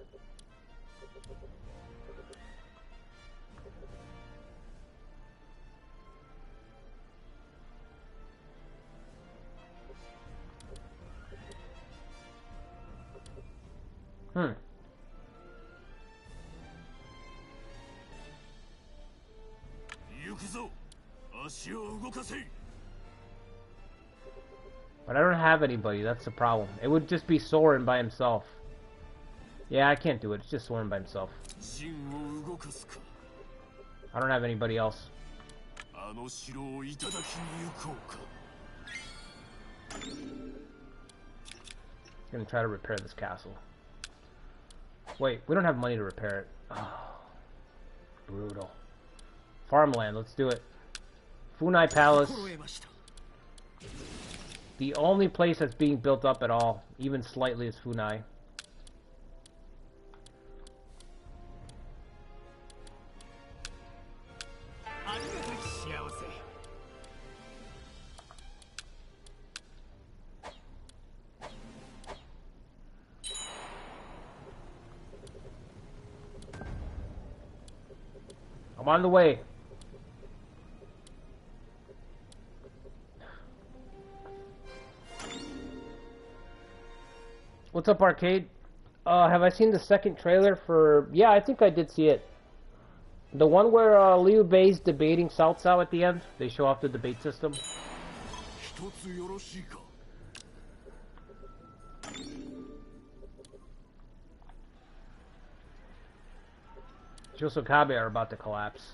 But I don't have anybody, that's the problem. It would just be Sorin by himself. Yeah, I can't do it, it's just Sorin by himself. I don't have anybody else. Gonna try to repair this castle. Wait, we don't have money to repair it. Oh, brutal. Farmland, let's do it. Funai Palace. The only place that's being built up at all, even slightly, is Funai. I'm on the way. What's up, Arcade? Have I seen the second trailer for... Yeah, I think I did see it. The one where Liu Bei's debating Cao Cao at the end. They show off the debate system. Josokabe are about to collapse.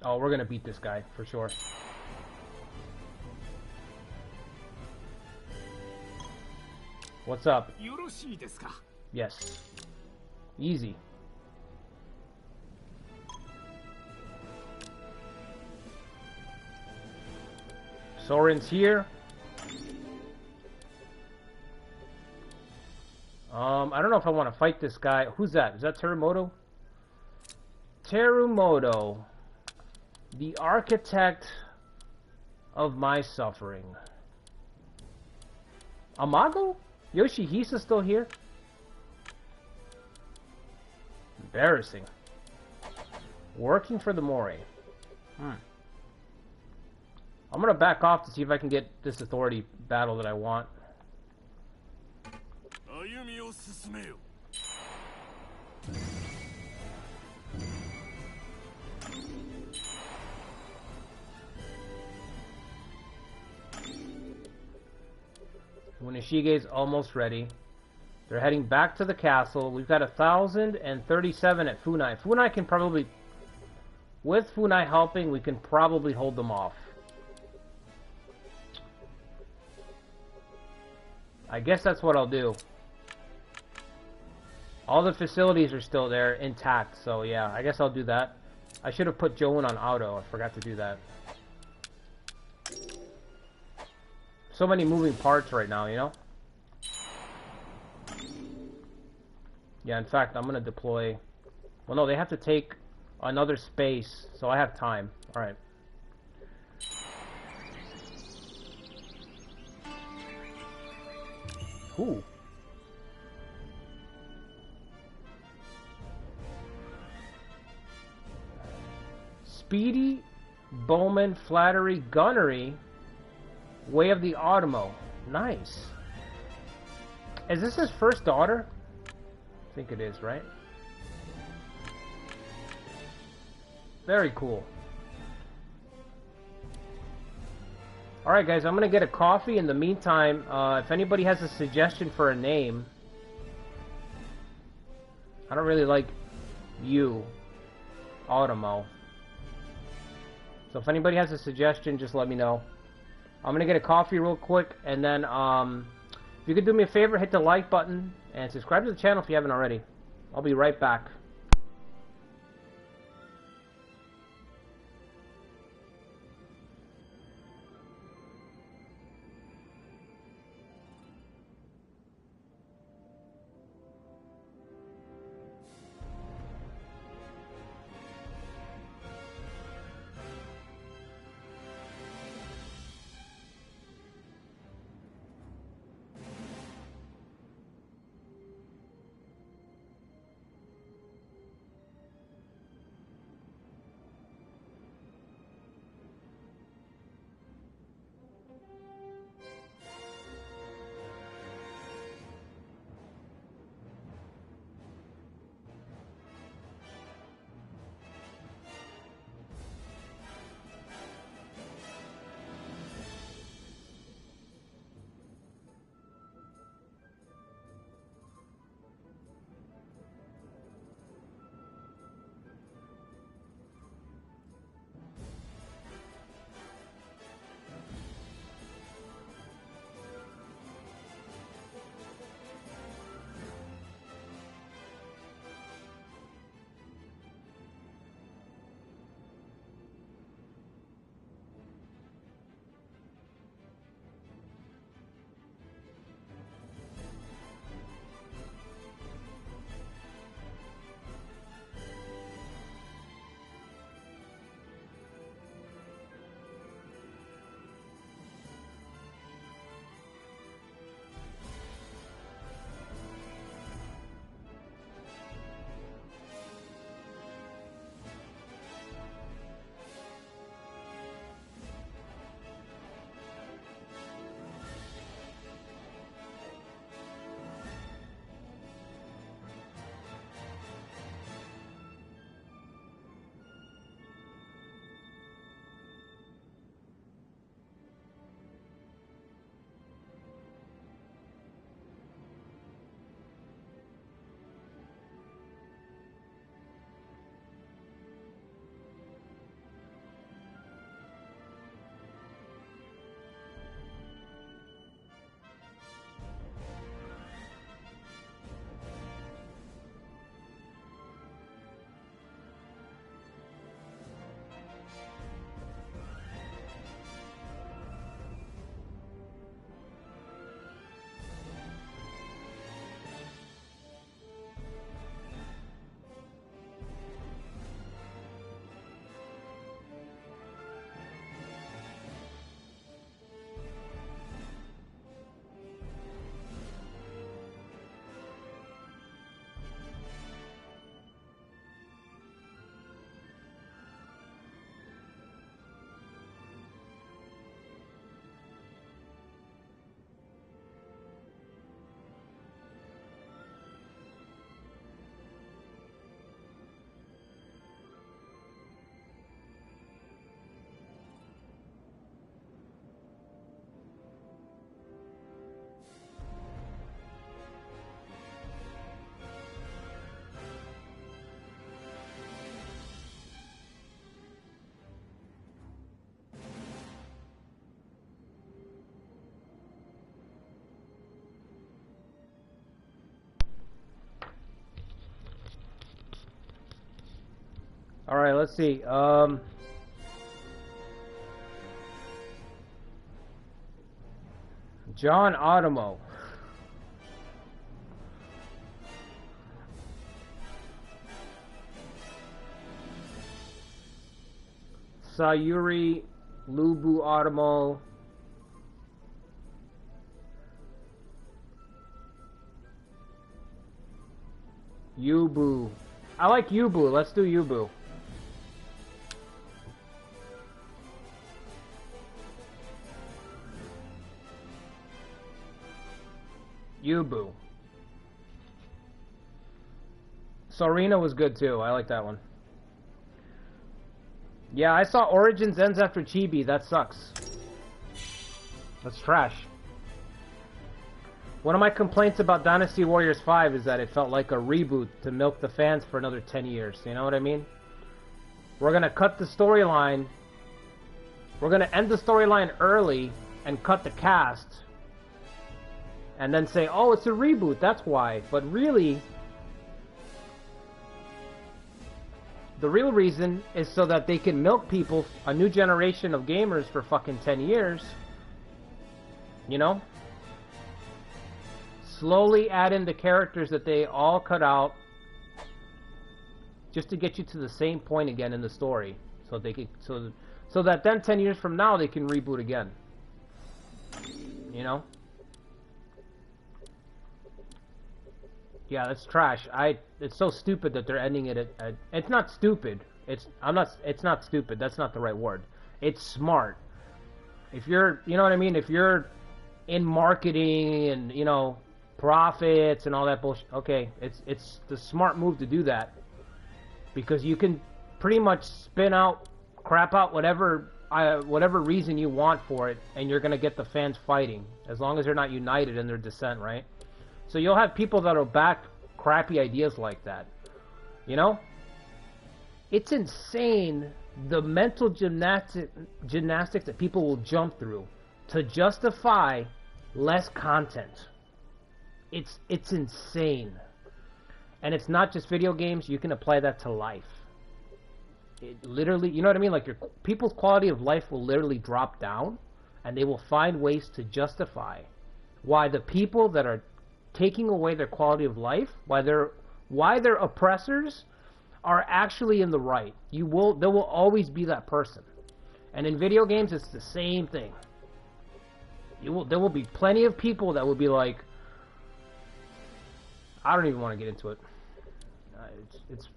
Oh, we're gonna beat this guy, for sure. What's up? Yes. Easy. Sorin's here. I don't know if I want to fight this guy. Who's that? Is that Terumoto? Terumoto, the architect of my suffering. Amago? Yoshihisa still here? Embarrassing. Working for the Mori. I'm gonna back off to see if I can get this authority battle that I want. Unishige's almost ready. They're heading back to the castle. We've got 1,037 at Funai. Funai can probably... With Funai helping, we can probably hold them off. I guess that's what I'll do. All the facilities are still there, intact, so yeah, I guess I'll do that. I should have put Joan on auto. I forgot to do that. So many moving parts right now, you know? Yeah, in fact, I'm gonna deploy... Well, no, they have to take another space, so I have time. Alright. Ooh. Speedy, Bowman, Flattery, Gunnery, Way of the Otomo. Nice. Is this his first daughter? I think it is, right? Very cool. Alright guys, I'm gonna get a coffee. In the meantime, if anybody has a suggestion for a name... I don't really like you, Otomo. So if anybody has a suggestion, just let me know. I'm gonna get a coffee real quick, and then if you could do me a favor, hit the like button and subscribe to the channel if you haven't already. I'll be right back. Alright, let's see. John Otomo. Sayuri Lubu Otomo. Yubu. I like Yubu. Let's do Yubu. Yubu. Sorina was good too. I like that one. Yeah, I saw Origins ends after Chibi. That sucks. That's trash. One of my complaints about Dynasty Warriors 5 is that it felt like a reboot to milk the fans for another 10 years. You know what I mean? We're going to cut the storyline. We're going to end the storyline early and cut the cast. And then say, oh, it's a reboot, that's why. But really, the real reason is so that they can milk people, a new generation of gamers, for fucking 10 years. You know? Slowly add in the characters that they all cut out just to get you to the same point again in the story. So they could, so that then 10 years from now they can reboot again. You know? Yeah, that's trash. It's so stupid that they're ending it at it's not stupid. It's not stupid. That's not the right word. It's smart. If you're, you know what I mean? If you're in marketing and, you know, profits and all that bullshit, okay, it's the smart move to do that. Because you can pretty much spin out, crap out whatever reason you want for it, and you're going to get the fans fighting. As long as they're not united in their dissent, right? So you'll have people that'll back crappy ideas like that. You know? It's insane the mental gymnastics that people will jump through to justify less content. It's insane. And it's not just video games, you can apply that to life. It literally, you know what I mean? Like people's quality of life will literally drop down, and they will find ways to justify why the people that are taking away their quality of life, why their oppressors are actually in the right. There will always be that person. And in video games, it's the same thing. There will be plenty of people that will be like, I don't even want to get into it.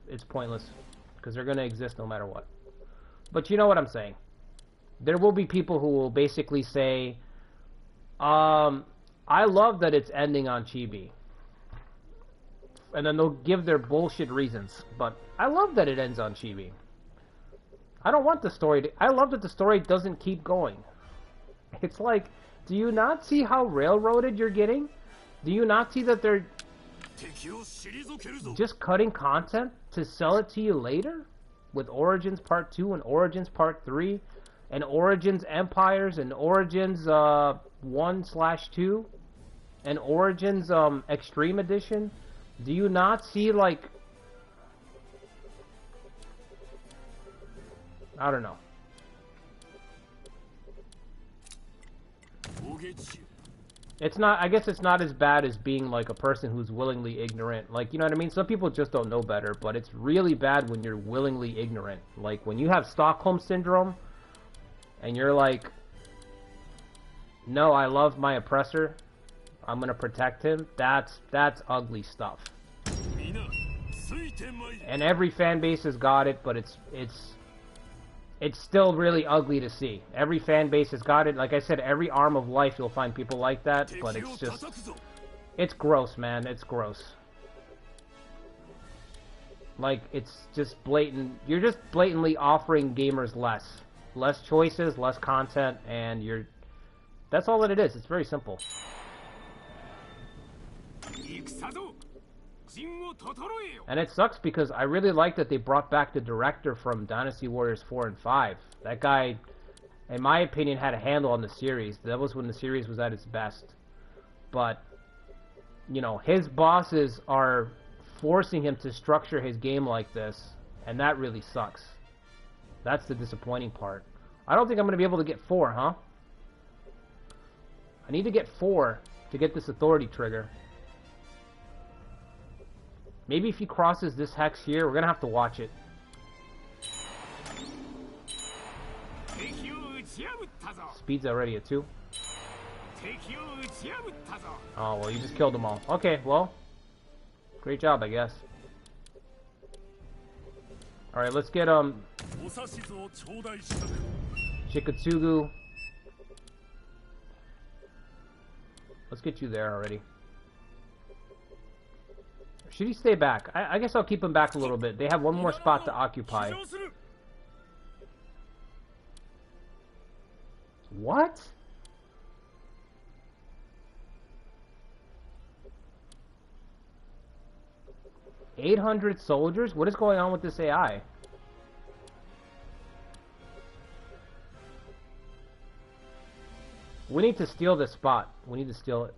It's pointless, because they're going to exist no matter what. But you know what I'm saying. There will be people who will basically say, I love that it's ending on Chibi. And then they'll give their bullshit reasons. But I love that it ends on Chibi. I don't want the story to... I love that the story doesn't keep going. It's like, do you not see how railroaded you're getting? Do you not see that they're just cutting content to sell it to you later? With Origins Part 2 and Origins Part 3 and Origins Empires and Origins 1/2 and Origins Extreme Edition. Do you not see, like, I don't know. It's not, I guess it's not as bad as being like a person who's willingly ignorant. Like, you know what I mean? Some people just don't know better, but it's really bad when you're willingly ignorant. Like, when you have Stockholm Syndrome, and you're like, no, I love my oppressor, I'm gonna protect him, that's ugly stuff. And every fan base has got it, but it's still really ugly to see. Every fan base has got it. Like I said, every arm of life you'll find people like that, but it's just... It's gross, man. It's gross. Like, it's just blatant... You're just blatantly offering gamers less. Less choices, less content, and you're... That's all that it is. It's very simple. And it sucks because I really like that they brought back the director from Dynasty Warriors 4 and 5. That guy, in my opinion, had a handle on the series. That was when the series was at its best. But, you know, his bosses are forcing him to structure his game like this. And that really sucks. That's the disappointing part. I don't think I'm going to be able to get 4, huh? I need to get 4 to get this authority trigger. Maybe if he crosses this hex here, we're going to have to watch it. Speed's already at 2. Oh, well, you just killed them all. Okay, well. Great job, I guess. Alright, let's get, Shikatsugu. Let's get you there already. Should he stay back? I guess I'll keep him back a little bit. They have one more spot to occupy. What? $800 soldiers? What is going on with this AI? We need to steal this spot. We need to steal it.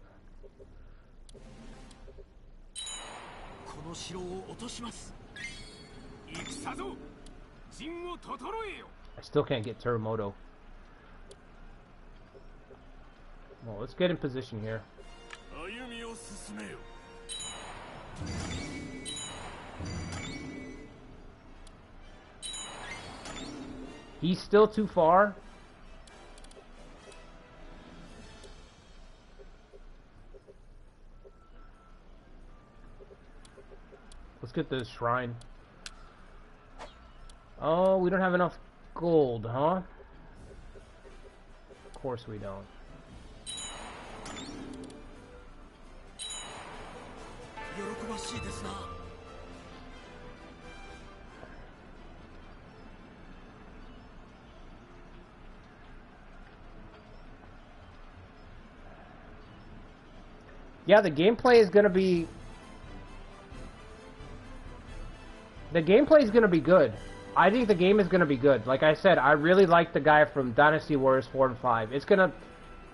I still can't get Teramoto. Well, let's get in position here. He's still too far. Let's get this shrine. Oh, we don't have enough gold, huh? Of course we don't. Yeah, the gameplay is gonna be... The gameplay is gonna be good. I think the game is gonna be good. Like I said, I really like the guy from Dynasty Warriors 4 and 5. It's gonna...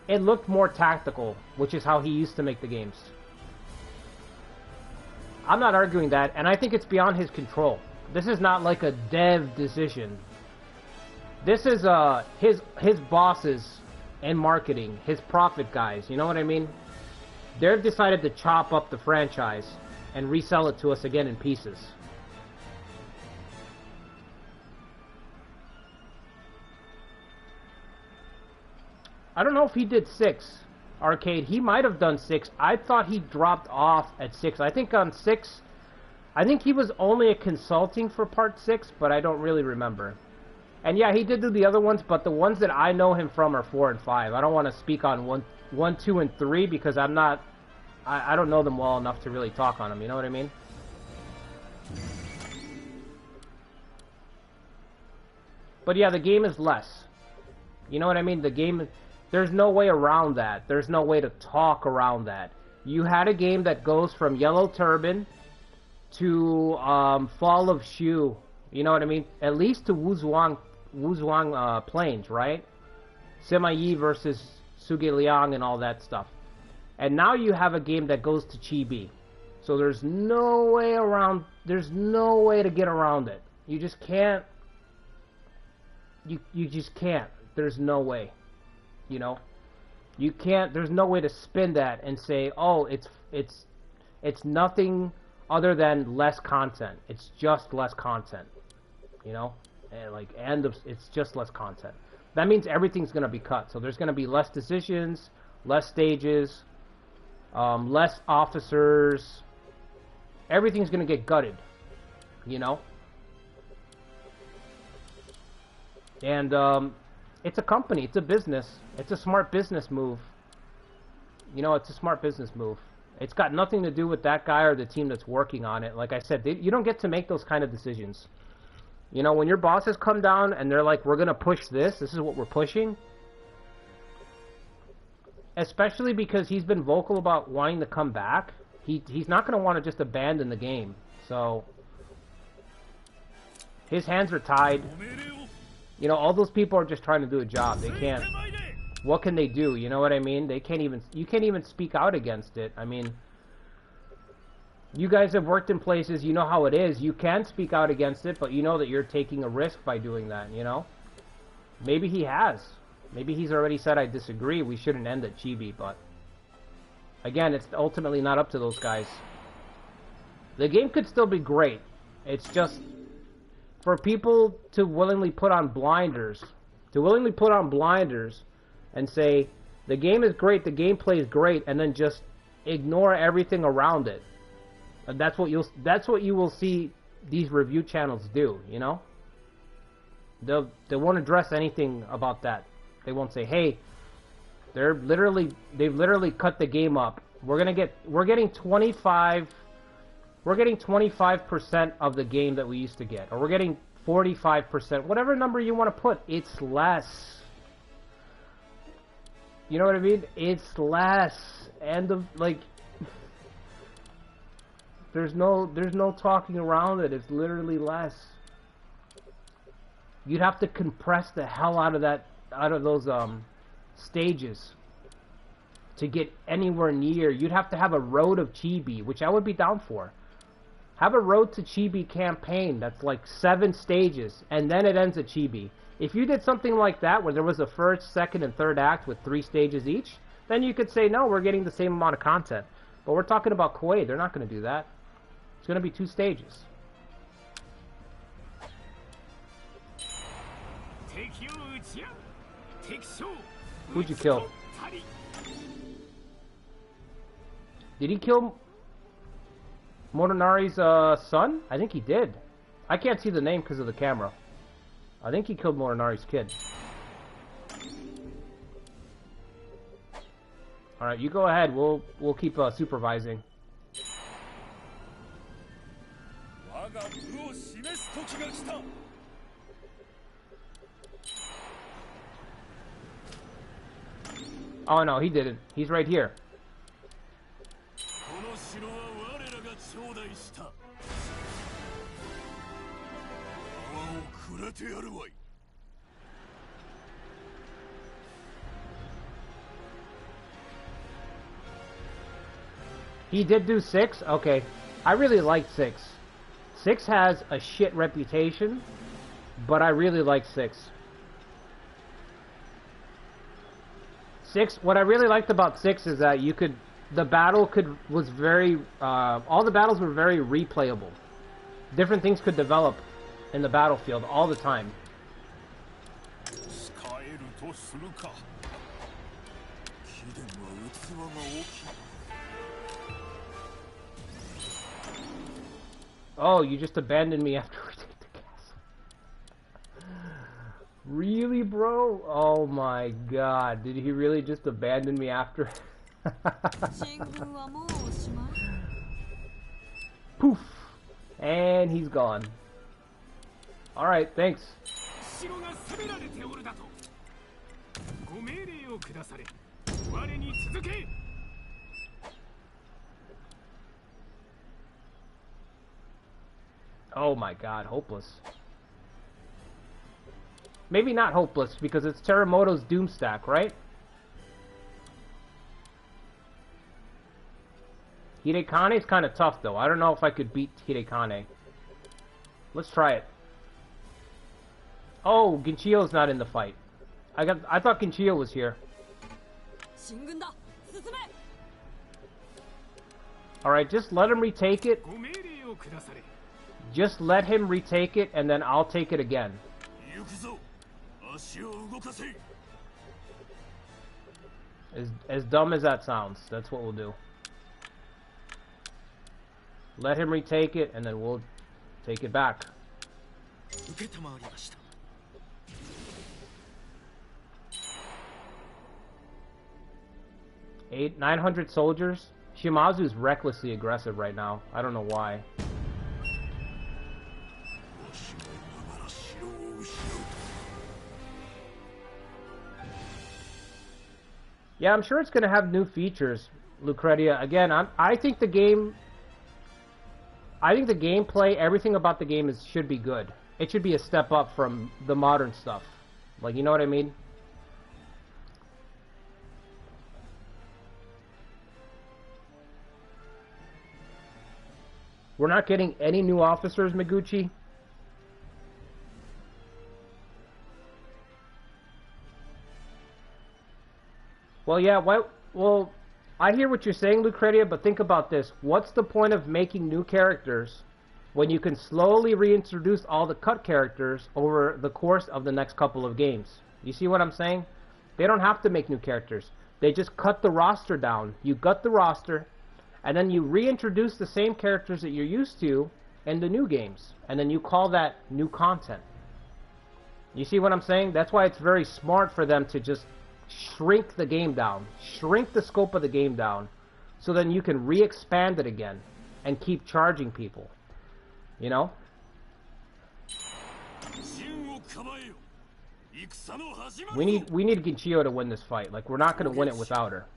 It looked more tactical, which is how he used to make the games. I'm not arguing that, and I think it's beyond his control. This is not like a dev decision. This is his bosses and marketing, his profit guys, you know what I mean? They've decided to chop up the franchise and resell it to us again in pieces. I don't know if he did 6, Arcade. He might have done 6. I thought he dropped off at 6. I think on 6, I think he was only a consulting for part 6, but I don't really remember. And yeah, he did do the other ones, but the ones that I know him from are 4 and 5. I don't want to speak on 1, 2, and 3 because I'm not... I don't know them well enough to really talk on them, you know what I mean? But yeah, the game is less. You know what I mean? The game... There's no way around that. There's no way to talk around that. You had a game that goes from Yellow Turban to Fall of Shu. You know what I mean? At least to Wuzhuang Plains, right? Sima Yi versus Suge Liang and all that stuff. And now you have a game that goes to Chibi. So there's no way around... There's no way to get around it. You just can't... You just can't. There's no way. You know? You can't... There's no way to spin that and say, oh, it's nothing other than less content. It's just less content. You know? And it's just less content. That means everything's going to be cut. So there's going to be less decisions, less stages, less officers. Everything's going to get gutted. You know? And it's a company. It's a business. It's a smart business move. You know, it's a smart business move. It's got nothing to do with that guy or the team that's working on it. Like I said, you don't get to make those kind of decisions. You know, when your bosses come down and they're like, we're going to push this. This is what we're pushing. Especially because he's been vocal about wanting to come back. He's not going to want to just abandon the game. So, his hands are tied. You know, all those people are just trying to do a job. They can't... What can they do? You know what I mean? They can't even... You can't even speak out against it. I mean... You guys have worked in places, you know how it is. You can speak out against it, but you know that you're taking a risk by doing that, you know? Maybe he has. Maybe he's already said, I disagree, we shouldn't end at Chibi, but... Again, it's ultimately not up to those guys. The game could still be great. It's just... For people to willingly put on blinders... and say, the game is great, the gameplay is great, and then just ignore everything around it. And that's what you will see these review channels do, you know? They won't address anything about that. They won't say, hey, they've literally cut the game up. We're getting 25% of the game that we used to get, or we're getting 45%, whatever number you want to put. It's less. You know what I mean? It's less. And like, there's no talking around it. It's literally less. You'd have to compress the hell out of those stages to get anywhere near. You'd have to have a Road of Chibi, which I would be down for. Have a Road to Chibi campaign that's like 7 stages, and then it ends at Chibi. If you did something like that, where there was a first, second, and third act with 3 stages each, then you could say, no, we're getting the same amount of content. But we're talking about Koei. They're not going to do that. It's going to be 2 stages. Who'd you kill? Did he kill Motonari's son? I think he did. I can't see the name because of the camera. I think he killed Motonari's kid. Alright, you go ahead. We'll keep supervising. Oh no, he didn't. He's right here. He did do 6? Okay. I really liked 6. 6 has a shit reputation, but I really like 6. 6, what I really liked about 6 is that the battle was very, all the battles were very replayable. Different things could develop in the battlefield all the time. Oh, you just abandoned me after we take the castle. Really, bro? Oh my god. Did he really just abandon me after? Poof. And he's gone. Alright, thanks. Oh my god, hopeless. Maybe not hopeless, because it's Teramoto's Doom Stack, right? Hidekane's kind of tough, though. I don't know if I could beat Hidekane. Let's try it. Oh, Ginchio's not in the fight. I thought Ginchio was here. Alright, just let him retake it. Just let him retake it, and then I'll take it again. As dumb as that sounds, that's what we'll do. Let him retake it, and then we'll take it back. 900 soldiers. Shimazu's recklessly aggressive right now. I don't know why. Yeah, I'm sure it's going to have new features, Lucretia. Again, I think the game... I think the gameplay, everything about the game should be good. It should be a step up from the modern stuff. Like, you know what I mean? We're not getting any new officers, Miguchi? Well, yeah, well, I hear what you're saying, Lucretia, but think about this. What's the point of making new characters when you can slowly reintroduce all the cut characters over the course of the next couple of games? You see what I'm saying? They don't have to make new characters. They just cut the roster down. You gut the roster, and then you reintroduce the same characters that you're used to in the new games, and then you call that new content. You see what I'm saying? That's why it's very smart for them to just shrink the game down, shrink the scope of the game down, so then you can re-expand it again and keep charging people. You know? We need Ginchio to win this fight. Like, we're not going to win it without her.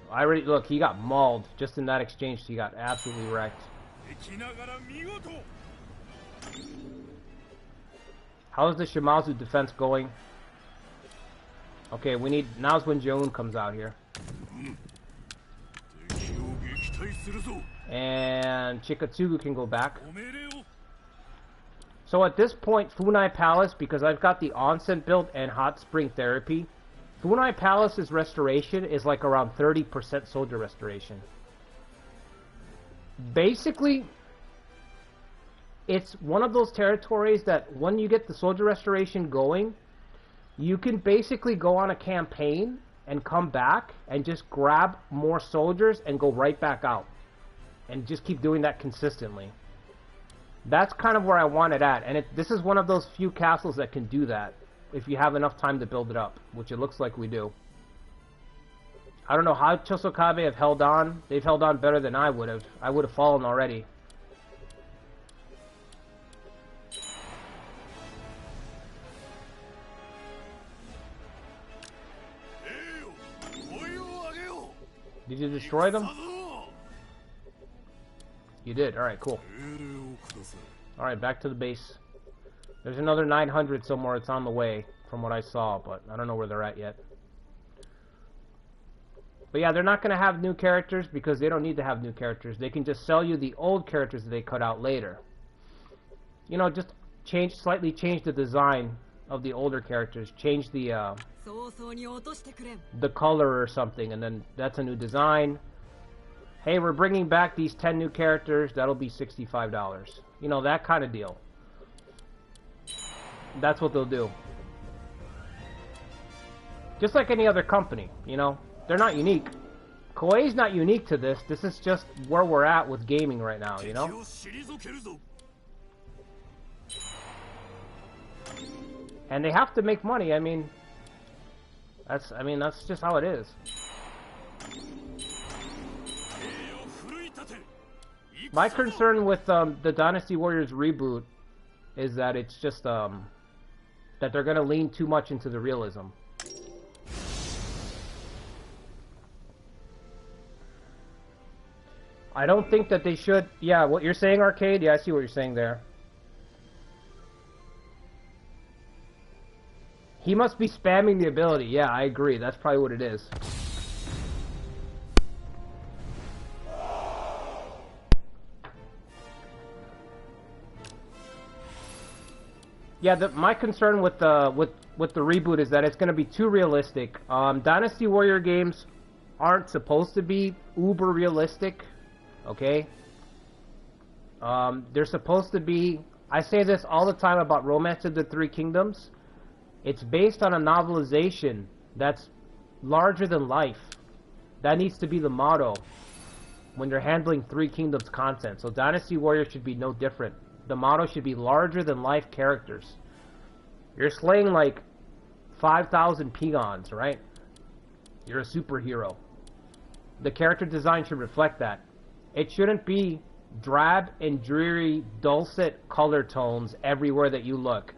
I already look. He got mauled just in that exchange. He got absolutely wrecked. How's the Shimazu defense going? Okay, we need... Now's when Joon comes out here. And Chikatsugu can go back. So at this point, Funai Palace, because I've got the Onsen built and Hot Spring Therapy, Funai Palace's restoration is like around 30% soldier restoration. Basically, it's one of those territories that when you get the soldier restoration going, you can basically go on a campaign and come back and just grab more soldiers and go right back out. And just keep doing that consistently. That's kind of where I want it at. And this is one of those few castles that can do that if you have enough time to build it up, which it looks like we do. I don't know how Chosokabe have held on. They've held on better than I would have. I would have fallen already. Did you destroy them? You did. Alright, cool. Alright, back to the base. There's another 900 somewhere. It's on the way, from what I saw, but I don't know where they're at yet. But yeah, they're not going to have new characters because they don't need to have new characters. They can just sell you the old characters that they cut out later. You know, just slightly change the design of the older characters. Change the color or something, and then that's a new design. Hey, we're bringing back these 10 new characters. That'll be $65. You know, that kind of deal. That's what they'll do. Just like any other company, you know. They're not unique. Koei's not unique to this. This is just where we're at with gaming right now, you know. And they have to make money. I mean, that's just how it is. My concern with the Dynasty Warriors reboot is that it's just that they're going to lean too much into the realism. I don't think that they should. Yeah, what you're saying, Arcade? Yeah, I see what you're saying there. He must be spamming the ability. Yeah, I agree. That's probably what it is. Yeah, my concern with the reboot is that it's going to be too realistic. Dynasty Warrior games aren't supposed to be uber realistic, okay? They're supposed to be. I say this all the time about Romance of the Three Kingdoms. It's based on a novelization that's larger than life. That needs to be the motto when you're handling Three Kingdoms content. So Dynasty Warrior should be no different. The motto should be larger than life characters. You're slaying like 5,000 Pegons, right? You're a superhero. The character design should reflect that. It shouldn't be drab and dreary, dulcet color tones everywhere that you look.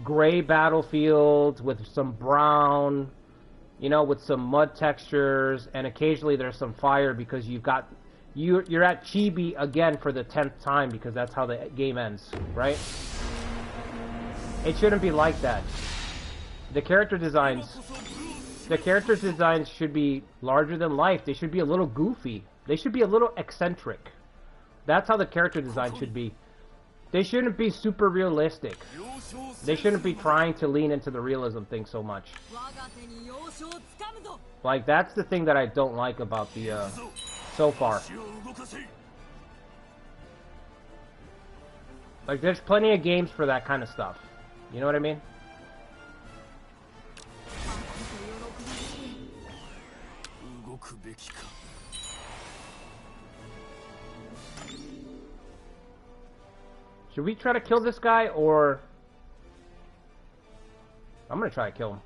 Gray battlefields with some brown, you know, with some mud textures, and occasionally there's some fire because you're at Chibi again for the 10th time because that's how the game ends, right? It shouldn't be like that. The character designs should be larger than life. They should be a little goofy. They should be a little eccentric. That's how the character design should be. They shouldn't be super realistic. They shouldn't be trying to lean into the realism thing so much. Like, that's the thing that I don't like about the, so far. Like, there's plenty of games for that kind of stuff. You know what I mean? Should we try to kill this guy, or... I'm gonna try to kill him.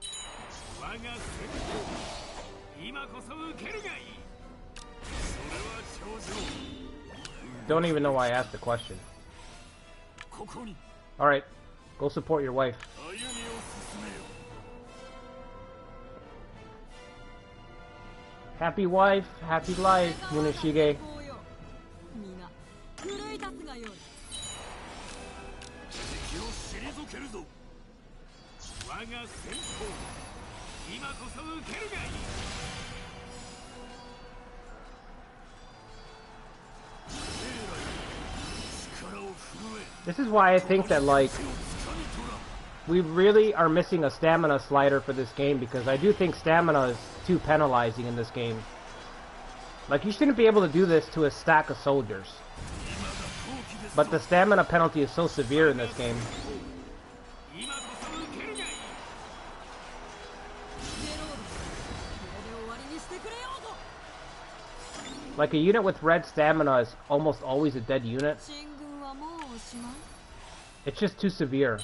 Don't even know why I asked the question. Alright, go support your wife. Happy wife, happy life, Muneshige. This is why I think that, like, we really are missing a stamina slider for this game, because I do think stamina is too penalizing in this game. Like, you shouldn't be able to do this to a stack of soldiers. But the stamina penalty is so severe in this game. Like, a unit with red stamina is almost always a dead unit. It's just too severe.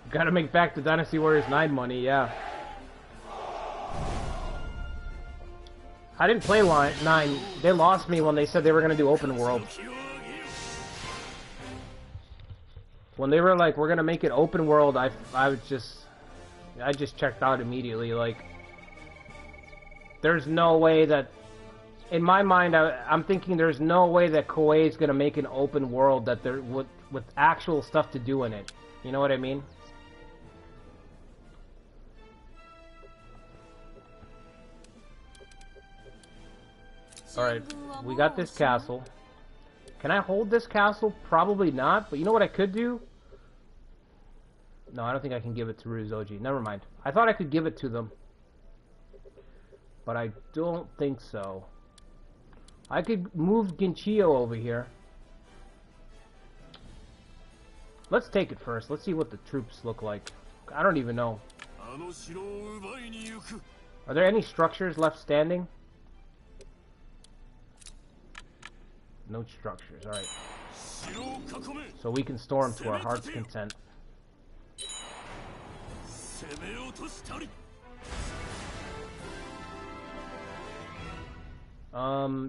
Gotta make back the Dynasty Warriors 9 money, yeah. I didn't play 9. They lost me when they said they were gonna do open world. When they were like, we're gonna make it open world, I just checked out immediately. Like, there's no way that, in my mind, I'm thinking there's no way that Koei is gonna make an open world that there with actual stuff to do in it. You know what I mean? Alright, we got this castle. Can I hold this castle? Probably not, but you know what I could do? No, I don't think I can give it to Ryuzoji. Never mind. I thought I could give it to them, but I don't think so. I could move Ginchiyo over here. Let's take it first. Let's see what the troops look like. I don't even know. Are there any structures left standing? No structures, alright. So we can storm to our heart's content.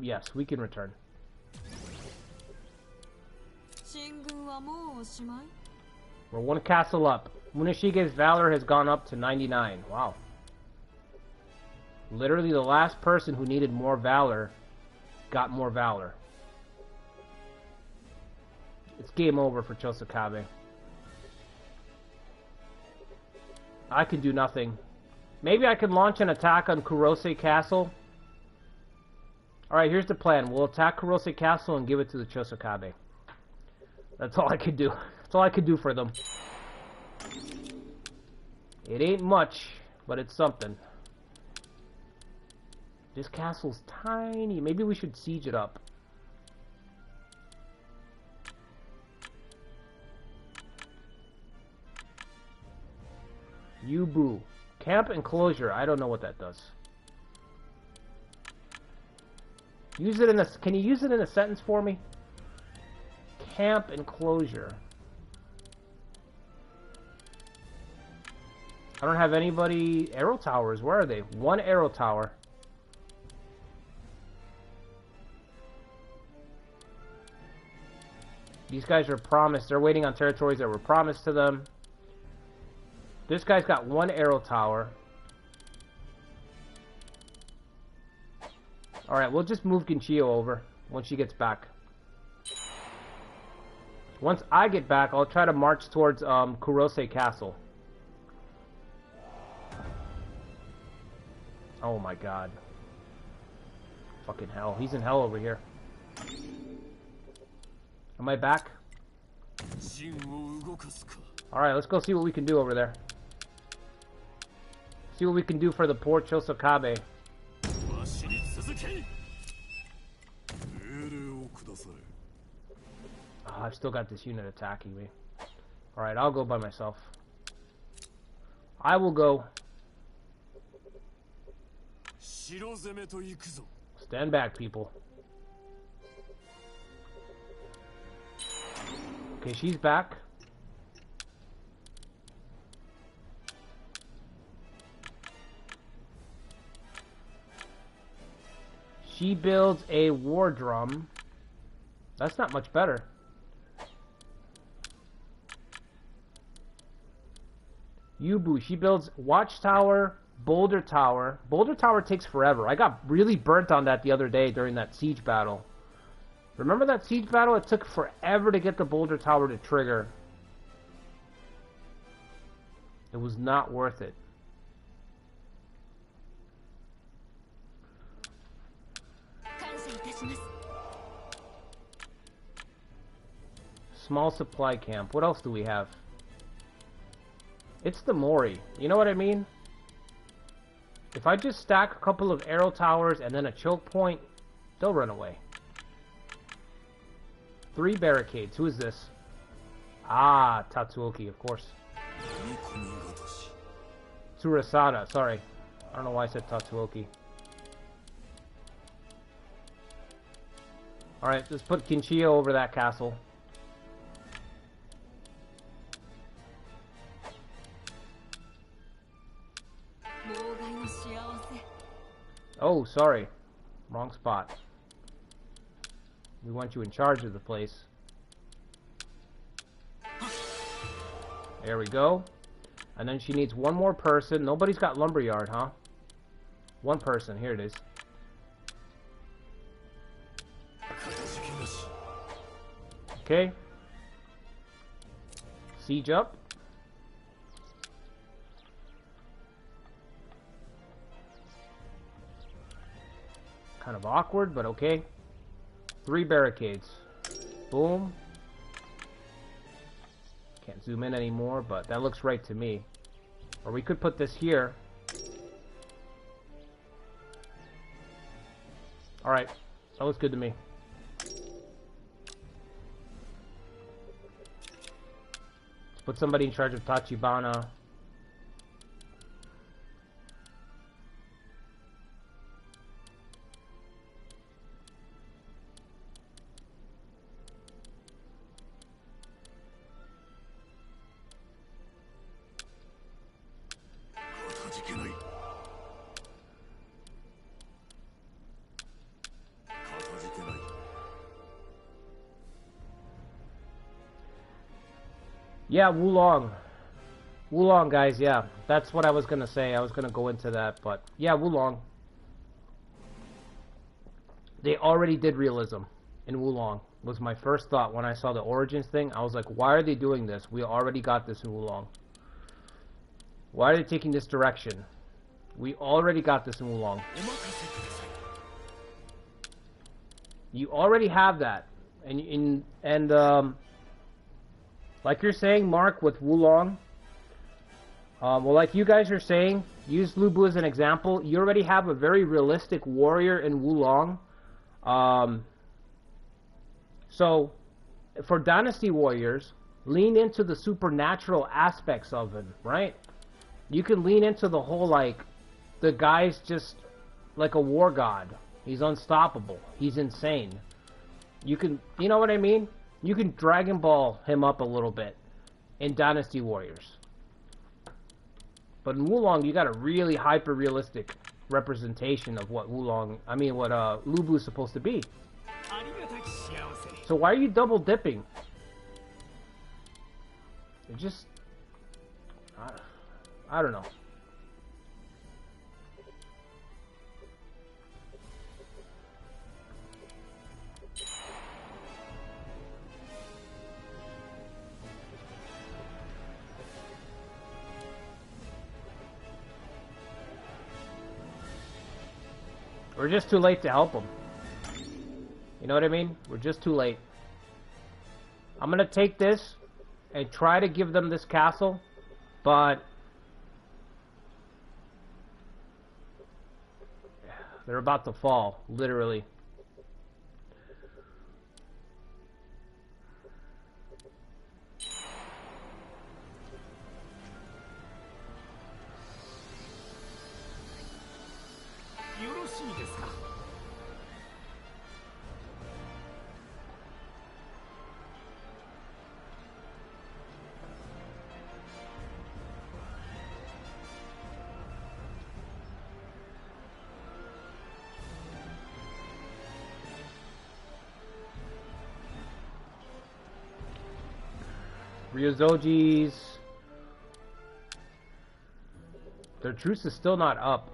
Yes, we can return. We're one castle up. Muneshige's valor has gone up to 99. Wow. Literally the last person who needed more valor got more valor. It's game over for Chosokabe. I can do nothing. Maybe I can launch an attack on Kurose Castle. Alright, here's the plan. We'll attack Kurose Castle and give it to the Chosokabe. That's all I could do. That's all I could do for them. It ain't much, but it's something. This castle's tiny. Maybe we should siege it up. Yubu. Camp enclosure. I don't know what that does. Use it in a... Can you use it in a sentence for me? Camp enclosure. I don't have anybody... Arrow towers. Where are they? One arrow tower. These guys are promised. They're waiting on territories that were promised to them. This guy's got one arrow tower. Alright, we'll just move Ginchio over once she gets back. Once I get back, I'll try to march towards Kurose Castle. Oh my god. Fucking hell. He's in hell over here. Am I back? Alright, let's go see what we can do over there. See what we can do for the poor Chosokabe. Oh, I've still got this unit attacking me. Alright, I'll go by myself. I will go. Stand back, people. Okay, she's back. She builds a war drum. That's not much better. Yubu, she builds watchtower, boulder tower. Boulder tower takes forever. I got really burnt on that the other day during that siege battle. Remember that siege battle? It took forever to get the boulder tower to trigger. It was not worth it. Small supply camp. What else do we have? It's the Mori. You know what I mean? If I just stack a couple of arrow towers and then a choke point, they'll run away. 3 barricades. Who is this? Ah, Tatsuoki, of course. Tsurasada, sorry. I don't know why I said Tatsuoki. Alright, let's put Ginchio over that castle. Oh, sorry. Wrong spot. We want you in charge of the place. There we go. And then she needs one more person. Nobody's got lumberyard, huh? One person. Here it is. Okay. Siege up. Kind of awkward, but okay. 3 barricades. Boom. Can't zoom in anymore, but that looks right to me. Or we could put this here. Alright. That looks good to me. Let's put somebody in charge of Tachibana. Yeah, Wulong. Wulong, guys, yeah. That's what I was going to say. I was going to go into that, but yeah, Wulong. They already did realism in Wulong, was my first thought when I saw the Origins thing. I was like, why are they doing this? We already got this in Wulong. Why are they taking this direction? We already got this in Wulong. You already have that. And like you're saying, Mark, with Wulong, well, like you guys are saying, use Lu Bu as an example. You already have a very realistic warrior in Wulong. So, for Dynasty Warriors, lean into the supernatural aspects of him, right? You can lean into the whole, like, the guy's just like a war god. He's unstoppable. He's insane. You can, you know what I mean? You can Dragon Ball him up a little bit in Dynasty Warriors. But in Wulong, you got a really hyper-realistic representation of what Lu Bu is supposed to be. So why are you double dipping? It just... I don't know. We're just too late to help them. You know what I mean? We're just too late. I'm gonna take this and try to give them this castle, but they're about to fall, literally. Ryozoji's... Their truce is still not up.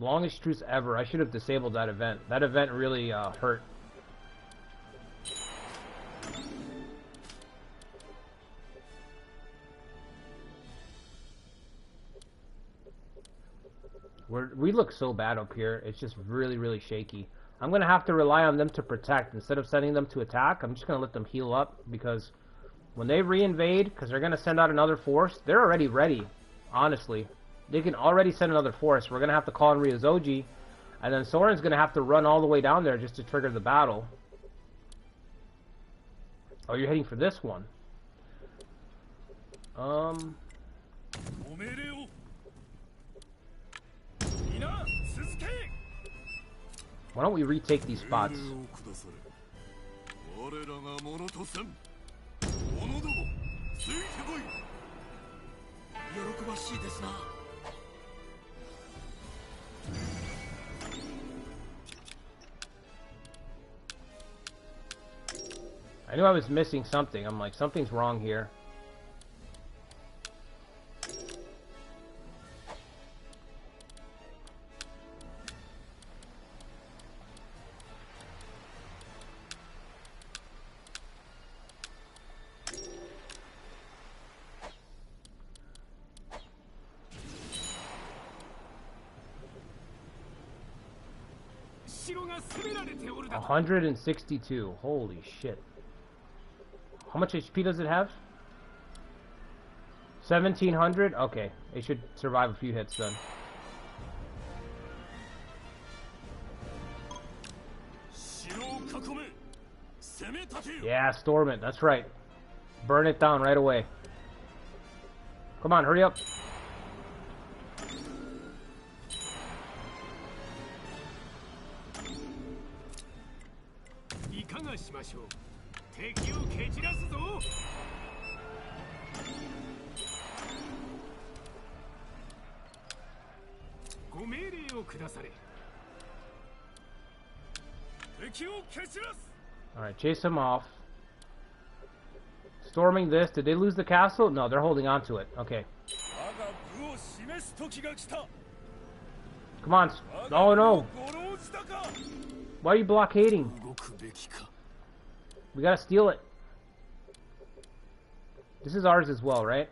Longest truce ever. I should have disabled that event. That event really hurt. We look so bad up here. It's just really, really shaky. I'm going to have to rely on them to protect. Instead of sending them to attack, I'm just going to let them heal up. Because when they reinvade, because they're going to send out another force, they're already ready, honestly. They can already send another force. We're going to have to call in Ryozoji. And then Sorin's going to have to run all the way down there just to trigger the battle. Oh, you're heading for this one. Why don't we retake these spots? I knew I was missing something. I'm like, something's wrong here. $162. Holy shit. How much HP does it have? 1700? Okay. It should survive a few hits then. Yeah, storm it. That's right. Burn it down right away. Come on, hurry up. Alright, chase him off. Storming this. Did they lose the castle? No, they're holding on to it. Okay. Come on. Oh no. Why are you blockading? We gotta steal it. This is ours as well, right?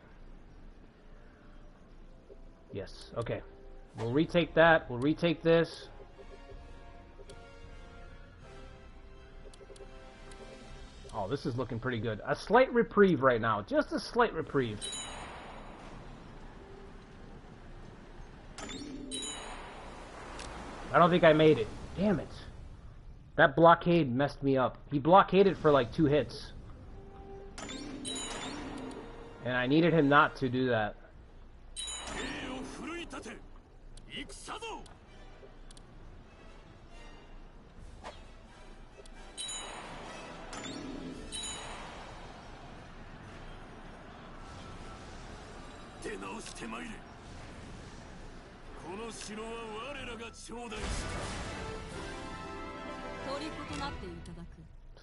Yes. Okay. We'll retake that. We'll retake this. Oh, this is looking pretty good. A slight reprieve right now. Just a slight reprieve. I don't think I made it. Damn it. That blockade messed me up. He blockaded for like 2 hits. And I needed him not to do that.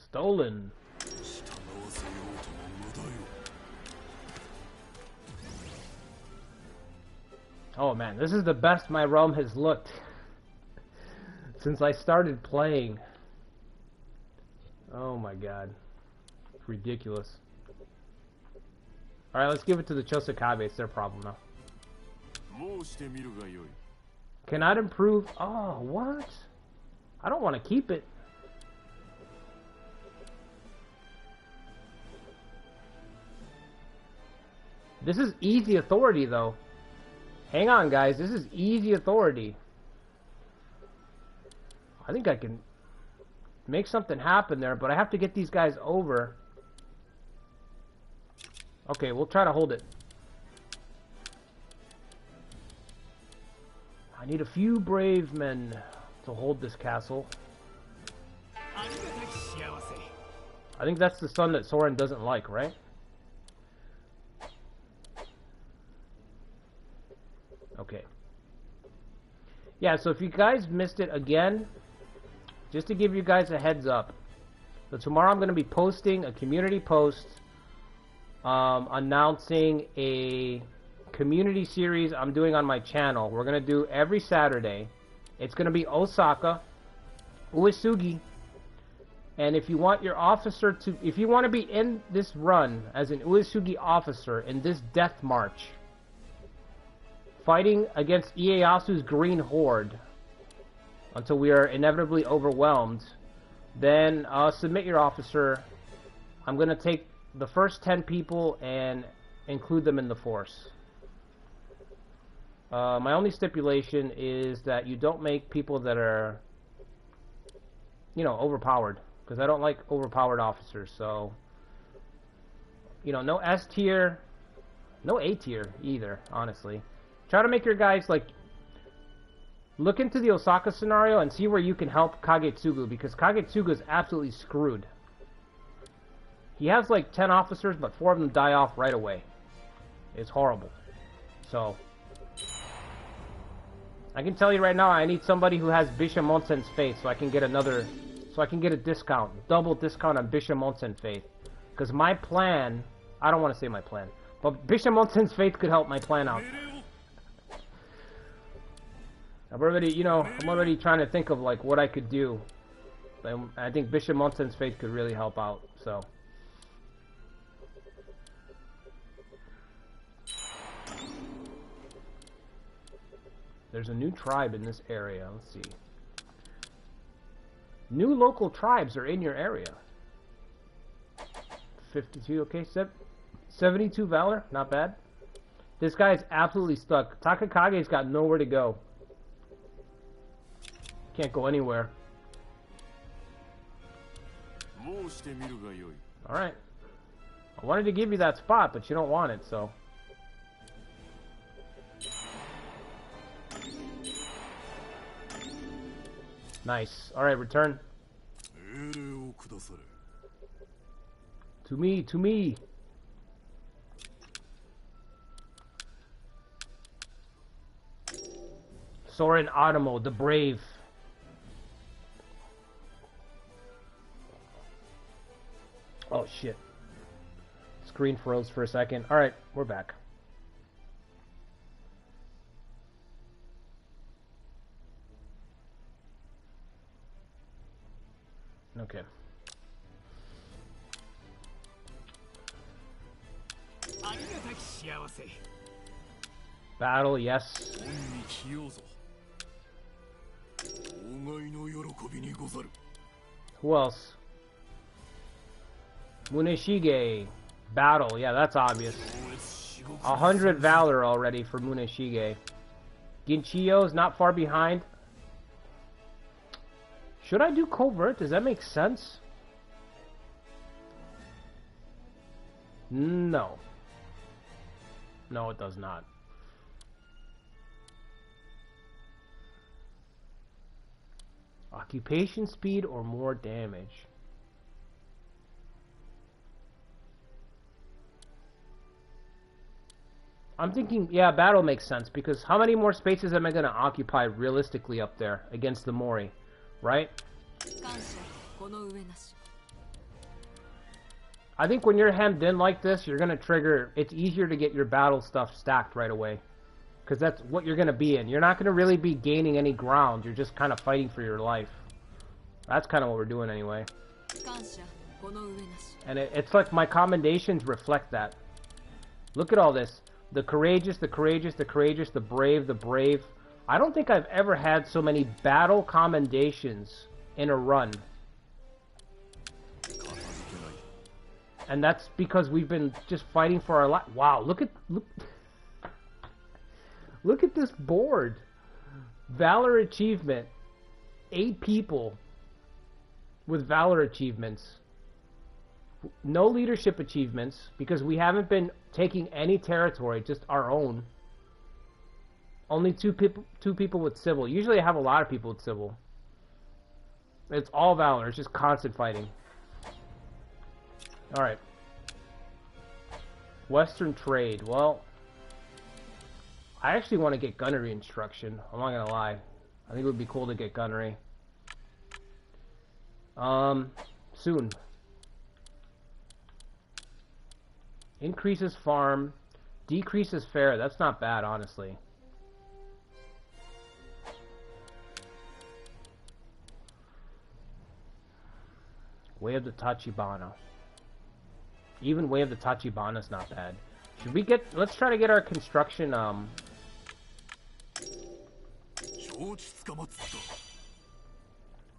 Stolen. Oh man, this is the best my realm has looked since I started playing. Oh my god. It's ridiculous. Alright, let's give it to the Chosakabe. It's their problem now. Cannot improve. Oh, what? I don't want to keep it. This is easy authority, though. Hang on, guys. This is easy authority. I think I can make something happen there, but I have to get these guys over. Okay, we'll try to hold it. I need a few brave men to hold this castle. I think that's the son that Sorin doesn't like, right? Okay. Yeah, so if you guys missed it again, just to give you guys a heads up, so tomorrow I'm going to be posting a community post announcing a community series I'm doing on my channel. We're going to do every Saturday. It's going to be Osaka, Uesugi, and if you want your officer to, if you want to be in this run as an Uesugi officer in this death march, fighting against Ieyasu's Green Horde until we are inevitably overwhelmed, then submit your officer. I'm going to take the first 10 people and include them in the force. My only stipulation is that you don't make people that are, you know, overpowered, because I don't like overpowered officers. So, you know, no S tier, no A tier either, honestly. Try to make your guys, like, look into the Osaka scenario and see where you can help Kagetsugu, because Kagetsugu is absolutely screwed. He has like 10 officers, but 4 of them die off right away. It's horrible. So, I can tell you right now, I need somebody who has Bishamonsen's Faith so I can get another, so I can get a discount, double discount on Bishamonsen Faith. Because my plan, I don't want to say my plan, but Bishamonsen's Faith could help my plan out. I'm already, you know, I'm already trying to think of like what I could do. I think Bishamonsen's Faith could really help out, so. There's a new tribe in this area. Let's see. New local tribes are in your area. 52, okay. 72 valor, not bad. This guy's absolutely stuck. Takakage's got nowhere to go. Can't go anywhere. Alright. I wanted to give you that spot, but you don't want it, so. Nice. Alright, return. To me, to me. Sorin Otomo, the brave. Oh shit. Screen froze for a second. Alright, we're back. Okay. Battle, yes. Who else? Muneshige. Battle, yeah, that's obvious. 100 valor already for Muneshige. Ginchiyo's not far behind. Should I do covert? Does that make sense? No. No, it does not. Occupation speed or more damage? I'm thinking, yeah, battle makes sense, because how many more spaces am I going to occupy realistically up there against the Mori? Right? I think when you're hemmed in like this, you're going to trigger... It's easier to get your battle stuff stacked right away. Because that's what you're going to be in. You're not going to really be gaining any ground. You're just kind of fighting for your life. That's kind of what we're doing anyway. And it's like my commendations reflect that. Look at all this. The courageous, the courageous, the courageous, the brave, the brave. I don't think I've ever had so many battle commendations in a run. And that's because we've been just fighting for our life. Wow, look at this board. Valor achievement. 8 people with valor achievements. No leadership achievements because we haven't been taking any territory, just our own. Only two people with civil. Usually I have a lot of people with civil. It's all valor. It's just constant fighting. Alright. Western trade. Well, I actually want to get gunnery instruction. I'm not gonna lie. I think it would be cool to get gunnery. Soon. Increases farm. Decreases fare. That's not bad, honestly. Way of the Tachibana. Even Way of the Tachibana is not bad. Should we get... Let's try to get our construction, No,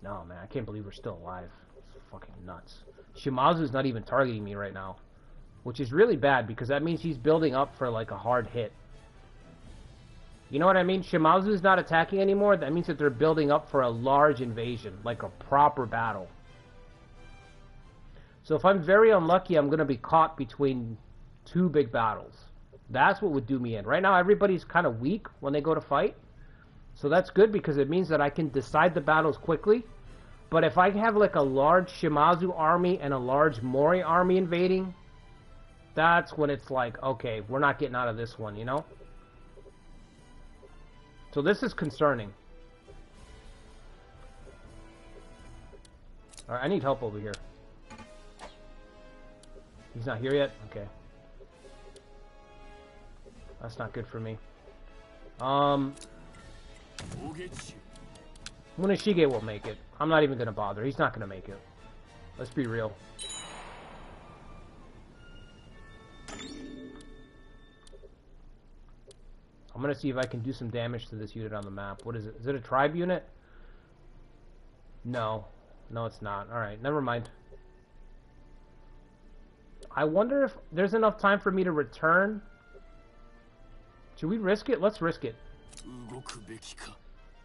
man, I can't believe we're still alive. It's fucking nuts. Shimazu's not even targeting me right now. Which is really bad, because that means he's building up for, like, a hard hit. You know what I mean? Shimazu's not attacking anymore. That means that they're building up for a large invasion. Like a proper battle. So if I'm very unlucky, I'm going to be caught between 2 big battles. That's what would do me in. Right now, everybody's kind of weak when they go to fight. So that's good because it means that I can decide the battles quickly. But if I have like a large Shimazu army and a large Mori army invading, that's when it's like, okay, we're not getting out of this one, you know? So this is concerning. Alright, I need help over here. He's not here yet? Okay. That's not good for me. Muneshige will make it. I'm not even gonna bother. He's not gonna make it. Let's be real. I'm gonna see if I can do some damage to this unit on the map. What is it? Is it a tribe unit? No. No, it's not. Alright, never mind. I wonder if there's enough time for me to return. Should we risk it? Let's risk it.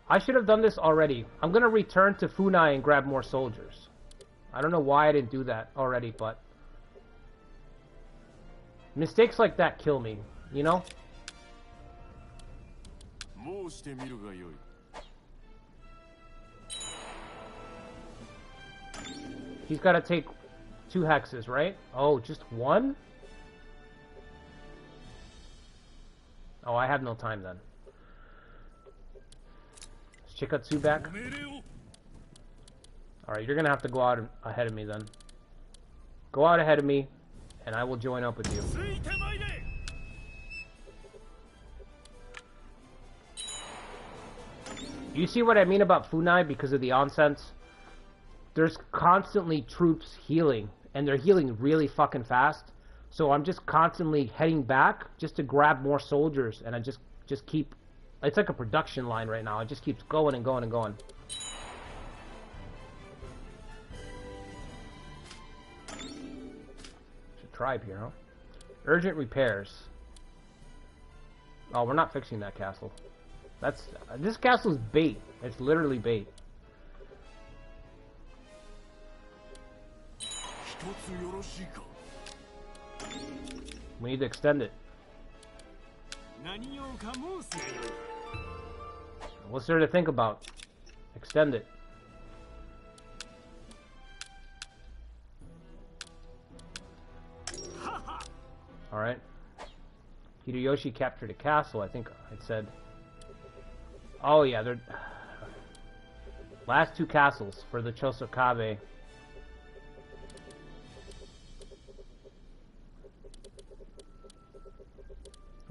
I should have done this already. I'm going to return to Funai and grab more soldiers. I don't know why I didn't do that already, but... mistakes like that kill me, you know? He's got to take 2 hexes, right? Oh, just 1? Oh, I have no time then. Is Chikatsu back? Alright, you're gonna have to go out ahead of me then. Go out ahead of me, and I will join up with you. You see what I mean about Funai because of the onsens? There's constantly troops healing, and they're healing really fucking fast. So I'm just constantly heading back just to grab more soldiers, and I just keep... It's like a production line right now. It just keeps going and going and going. There's a tribe here, huh? Urgent repairs. Oh, we're not fixing that castle. This castle's bait. It's literally bait. We need to extend it. What's there to think about? Extend it. Alright. Hideyoshi captured a castle, I think it said. Oh yeah, they're... Last 2 castles for the Chosokabe.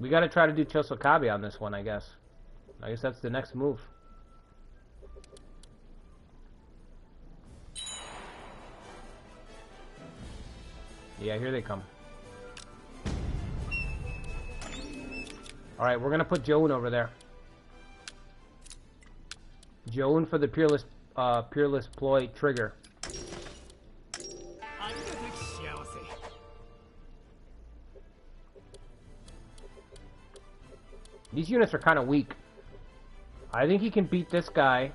We gotta try to do Chosokabe on this one, I guess. I guess that's the next move. Yeah, here they come. Alright, we're gonna put Joan over there. Joan for the Peerless Ploy trigger. These units are kind of weak. I think he can beat this guy.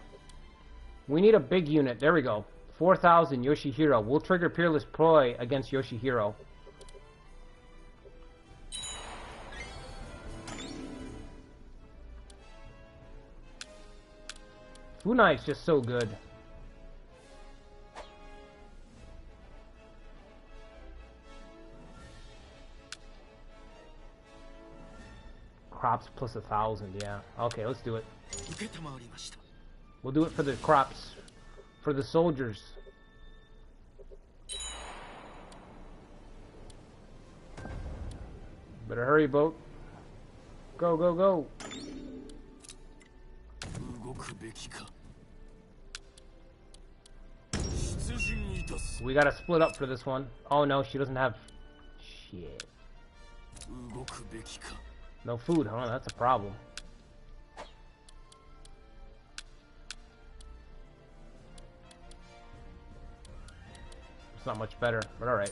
We need a big unit. There we go. 4,000 Yoshihiro. We'll trigger Peerless Ploy against Yoshihiro. Funai is just so good. Crops plus 1,000, yeah. Okay, let's do it. We'll do it for the crops. For the soldiers. Better hurry, boat. Go, go, go. We gotta split up for this one. Oh no, she doesn't have... Shit. No food, huh? That's a problem. It's not much better, but alright.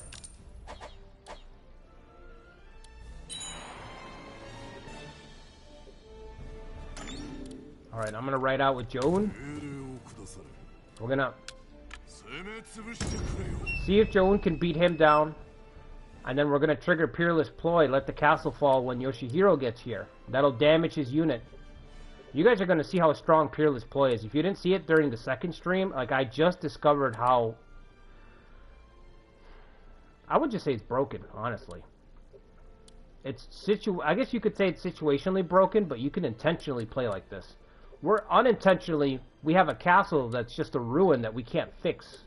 Alright, I'm gonna ride out with Joan. We're gonna see if Joan can beat him down. And then we're gonna trigger Peerless Ploy, let the castle fall when Yoshihiro gets here. That'll damage his unit. You guys are gonna see how strong Peerless Ploy is. If you didn't see it during the second stream, like I just discovered how... I would just say it's broken, honestly. It's I guess you could say it's situationally broken, but you can intentionally play like this. We're unintentionally, we have a castle that's just a ruin that we can't fix.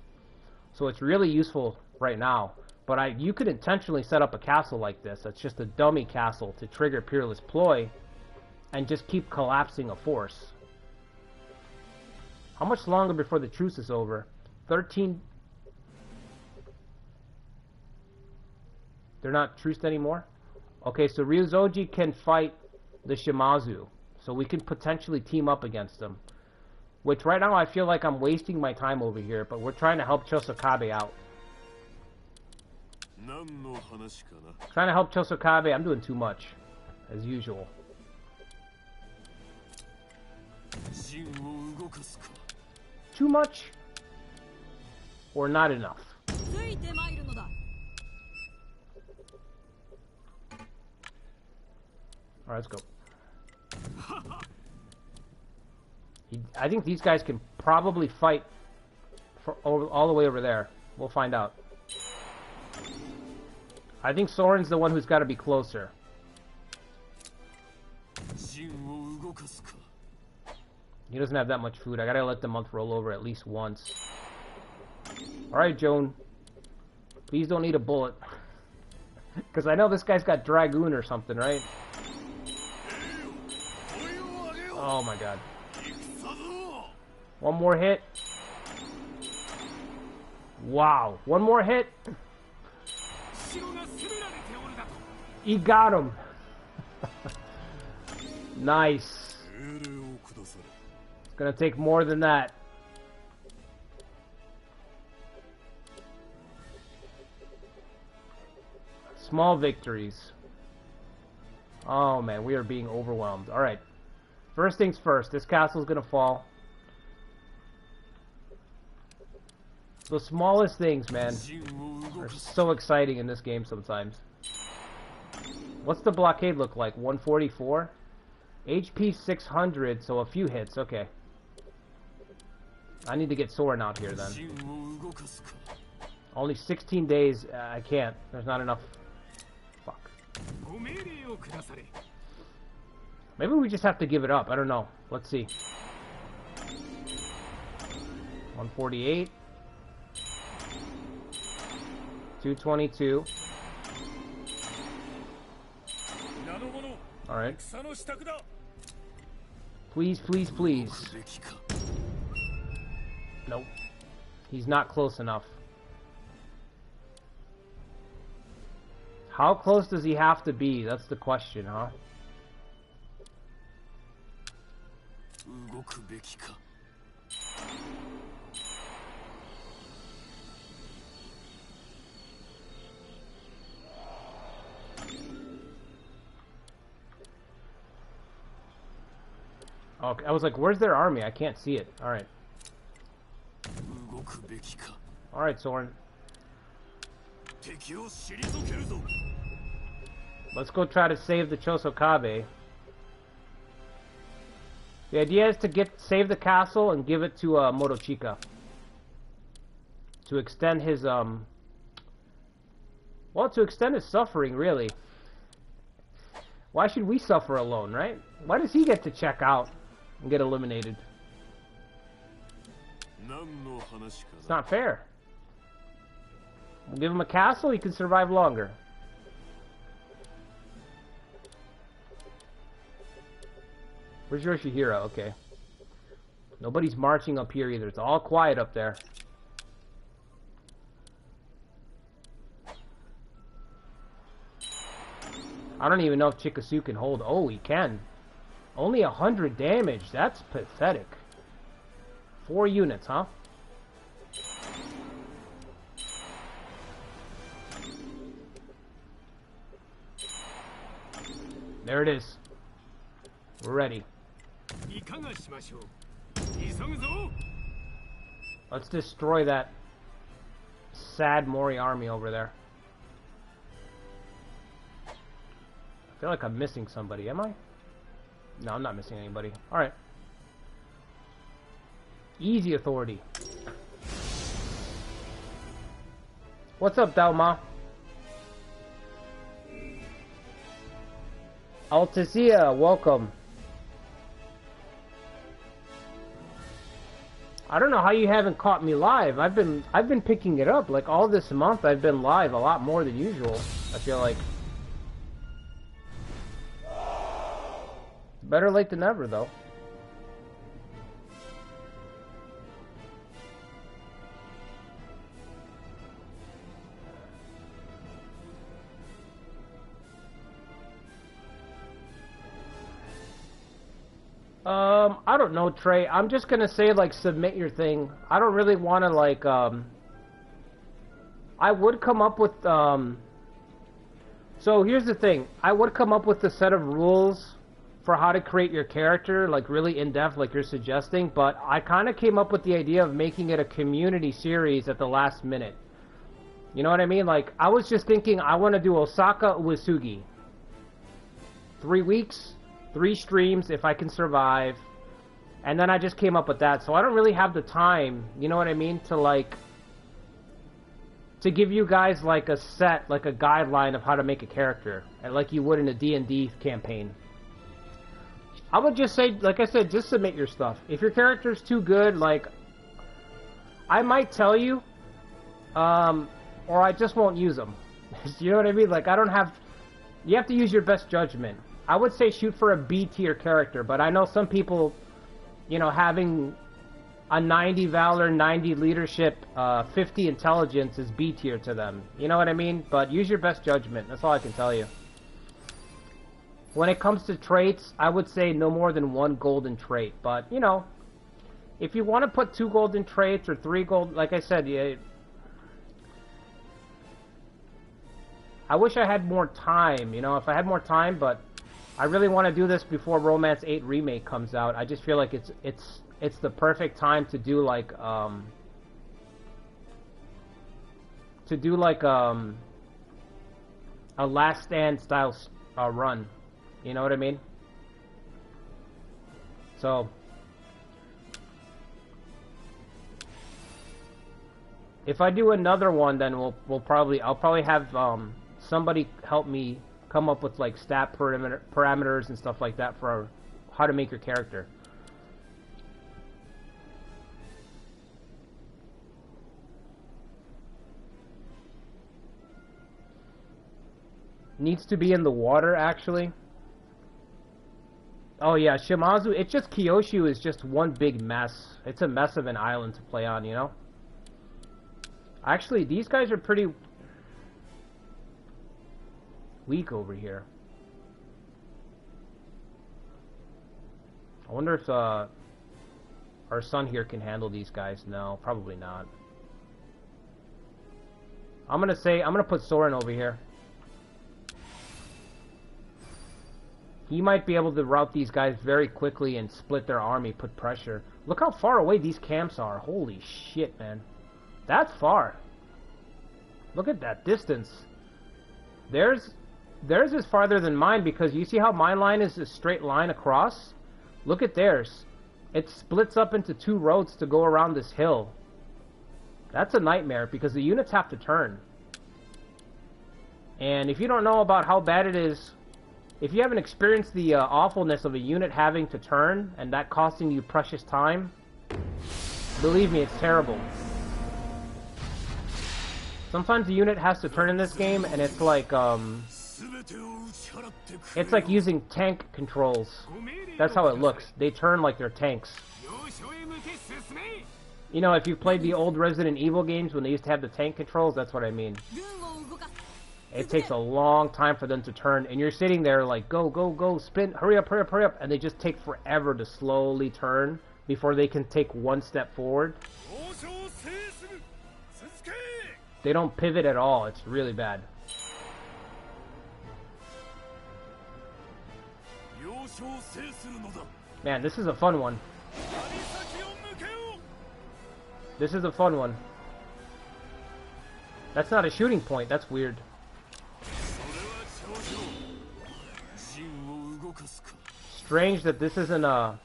So it's really useful right now. But you could intentionally set up a castle like this. That's just a dummy castle to trigger Peerless Ploy and just keep collapsing a force. How much longer before the truce is over? 13... They're not truced anymore? Okay, so Ryuzoji can fight the Shimazu. So we can potentially team up against them. Which right now I feel like I'm wasting my time over here, but we're trying to help Chosokabe out. Trying to help Chosokabe, I'm doing too much, as usual. Too much? Or not enough? Alright, let's go. I think these guys can probably fight for all the way over there. We'll find out. I think Sorin's the one who's got to be closer. He doesn't have that much food. I gotta let the month roll over at least once. Alright, Joan. Please don't eat a bullet. Because I know this guy's got Dragoon or something, right? Oh my god. One more hit. Wow. One more hit. He got him. Nice. It's gonna take more than that. Small victories. Oh man, we are being overwhelmed. Alright. First things first, this castle's gonna fall. The smallest things, man, are so exciting in this game sometimes. What's the blockade look like? 144? HP 600, so a few hits, okay. I need to get Sorin out here then. Only 16 days, I can't. There's not enough. Fuck. Maybe we just have to give it up, I don't know. Let's see. 148. 222. Alright. Please, please, please. Nope. He's not close enough. How close does he have to be? That's the question, huh? Okay, I was like, where's their army? I can't see it. Alright. Alright, Sorin. Let's go try to save the Chosokabe. The idea is to save the castle and give it to Motochika. To extend his, well, to extend his suffering, really. Why should we suffer alone, right? Why does he get to check out and get eliminated? It's not fair. We'll give him a castle, he can survive longer. Where's Yoshihiro? Okay. Nobody's marching up here either. It's all quiet up there. I don't even know if Chikasu can hold. Oh, he can. Only 100 damage. That's pathetic. 4 units, huh? There it is. We're ready. Let's destroy that sad Mori army over there. I feel like I'm missing somebody, am I? No, I'm not missing anybody. Alright. Easy authority. What's up, Dalma? Altasia, welcome. I don't know how you haven't caught me live. I've been picking it up. Like all this month I've been live a lot more than usual, I feel like. Better late than never, though. I don't know, Trey. I'm just gonna say, like, submit your thing. I don't really want to, like, I would come up with, so here's the thing. I would come up with a set of rules for how to create your character, like, really in-depth, like you're suggesting, but I kind of came up with the idea of making it a community series at the last minute. You know what I mean? Like, I was just thinking, I want to do Osaka Uesugi. 3 weeks, 3 streams, if I can survive. And then I just came up with that. So I don't really have the time, you know what I mean, to, like, to give you guys, like, a set, like, a guideline of how to make a character, like you would in a D&D campaign. I would just say, like I said, just submit your stuff. If your character's too good, like, I might tell you, or I just won't use them. You know what I mean? Like, I don't have... You have to use your best judgment. I would say shoot for a B-tier character, but I know some people, you know, having a 90 Valor, 90 Leadership, 50 Intelligence is B-tier to them. You know what I mean? But use your best judgment. That's all I can tell you. When it comes to traits, I would say no more than 1 golden trait. But, you know, if you want to put 2 golden traits or 3 gold... Like I said, yeah, I wish I had more time, you know, if I had more time, but I really want to do this before Romance 8 Remake comes out. I just feel like it's the perfect time to do like a Last Stand style run. You know what I mean? So if I do another one, then I'll probably have somebody help me come up with like stat parameters and stuff like that for how to make your character. Needs to be in the water, actually. Oh yeah, Shimazu, it's just Kyushu is just one big mess. It's a mess of an island to play on, you know? Actually, these guys are pretty weak over here. I wonder if our son here can handle these guys. No, probably not. I'm gonna put Sorin over here. He might be able to rout these guys very quickly and split their army, put pressure. Look how far away these camps are. Holy shit, man. That's far. Look at that distance. Theirs is farther than mine because you see how my line is a straight line across? Look at theirs. It splits up into two roads to go around this hill. That's a nightmare because the units have to turn. And if you don't know about how bad it is, if you haven't experienced the awfulness of a unit having to turn and that costing you precious time, believe me, it's terrible. Sometimes the unit has to turn in this game and it's like using tank controls. That's how it looks. They turn like they're tanks. You know, if you've played the old Resident Evil games when they used to have the tank controls, that's what I mean. It takes a long time for them to turn, and you're sitting there like, go, go, go, spin, hurry up, hurry up, hurry up, and they just take forever to slowly turn before they can take one step forward. They don't pivot at all. It's really bad. Man, this is a fun one. This is a fun one. That's not a shooting point. That's weird. Strange that this isn't a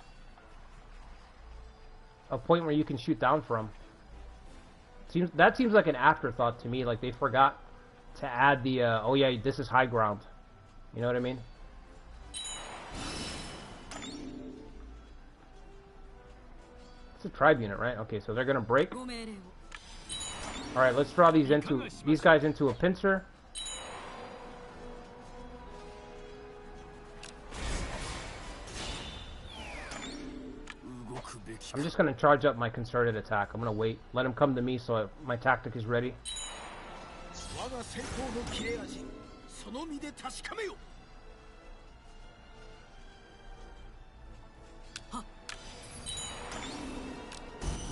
point where you can shoot down from. That seems like an afterthought to me. Like they forgot to add the oh yeah, this is high ground. You know what I mean? It's a tribe unit, right? Okay, so they're gonna break. All right, let's draw these guys into a pincer. I'm just going to charge up my concerted attack. I'm going to wait. Let him come to me so my tactic is ready.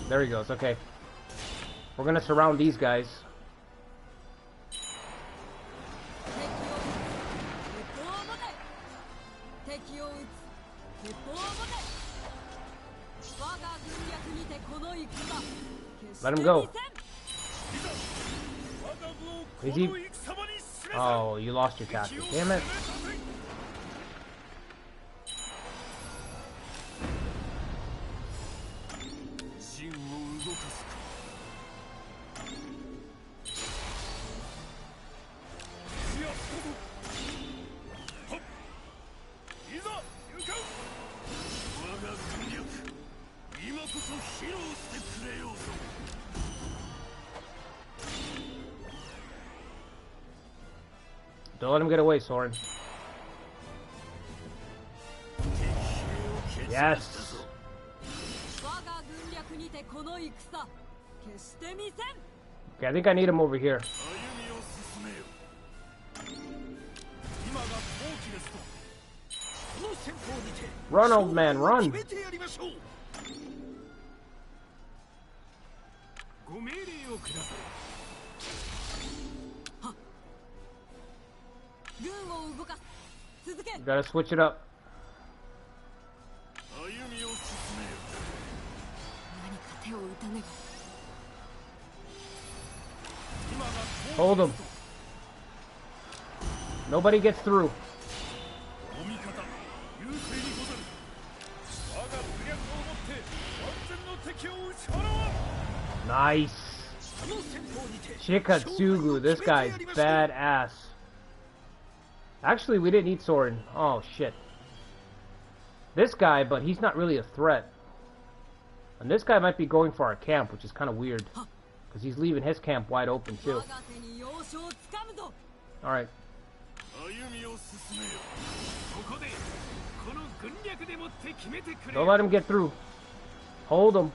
There he goes. Okay. We're going to surround these guys. Let him go. Is he? Oh, you lost your tactic. Damn it. Don't let him get away, Sorin. Yes. Okay, I think I need him over here. Run, old man, run. Gotta switch it up. Hold him. Nobody gets through. Nice. Shikatsugu, this guy's badass. Actually, we didn't need Sorin. Oh, shit. This guy, but he's not really a threat. And this guy might be going for our camp, which is kind of weird. Because he's leaving his camp wide open, too. Alright. Don't let him get through. Hold him.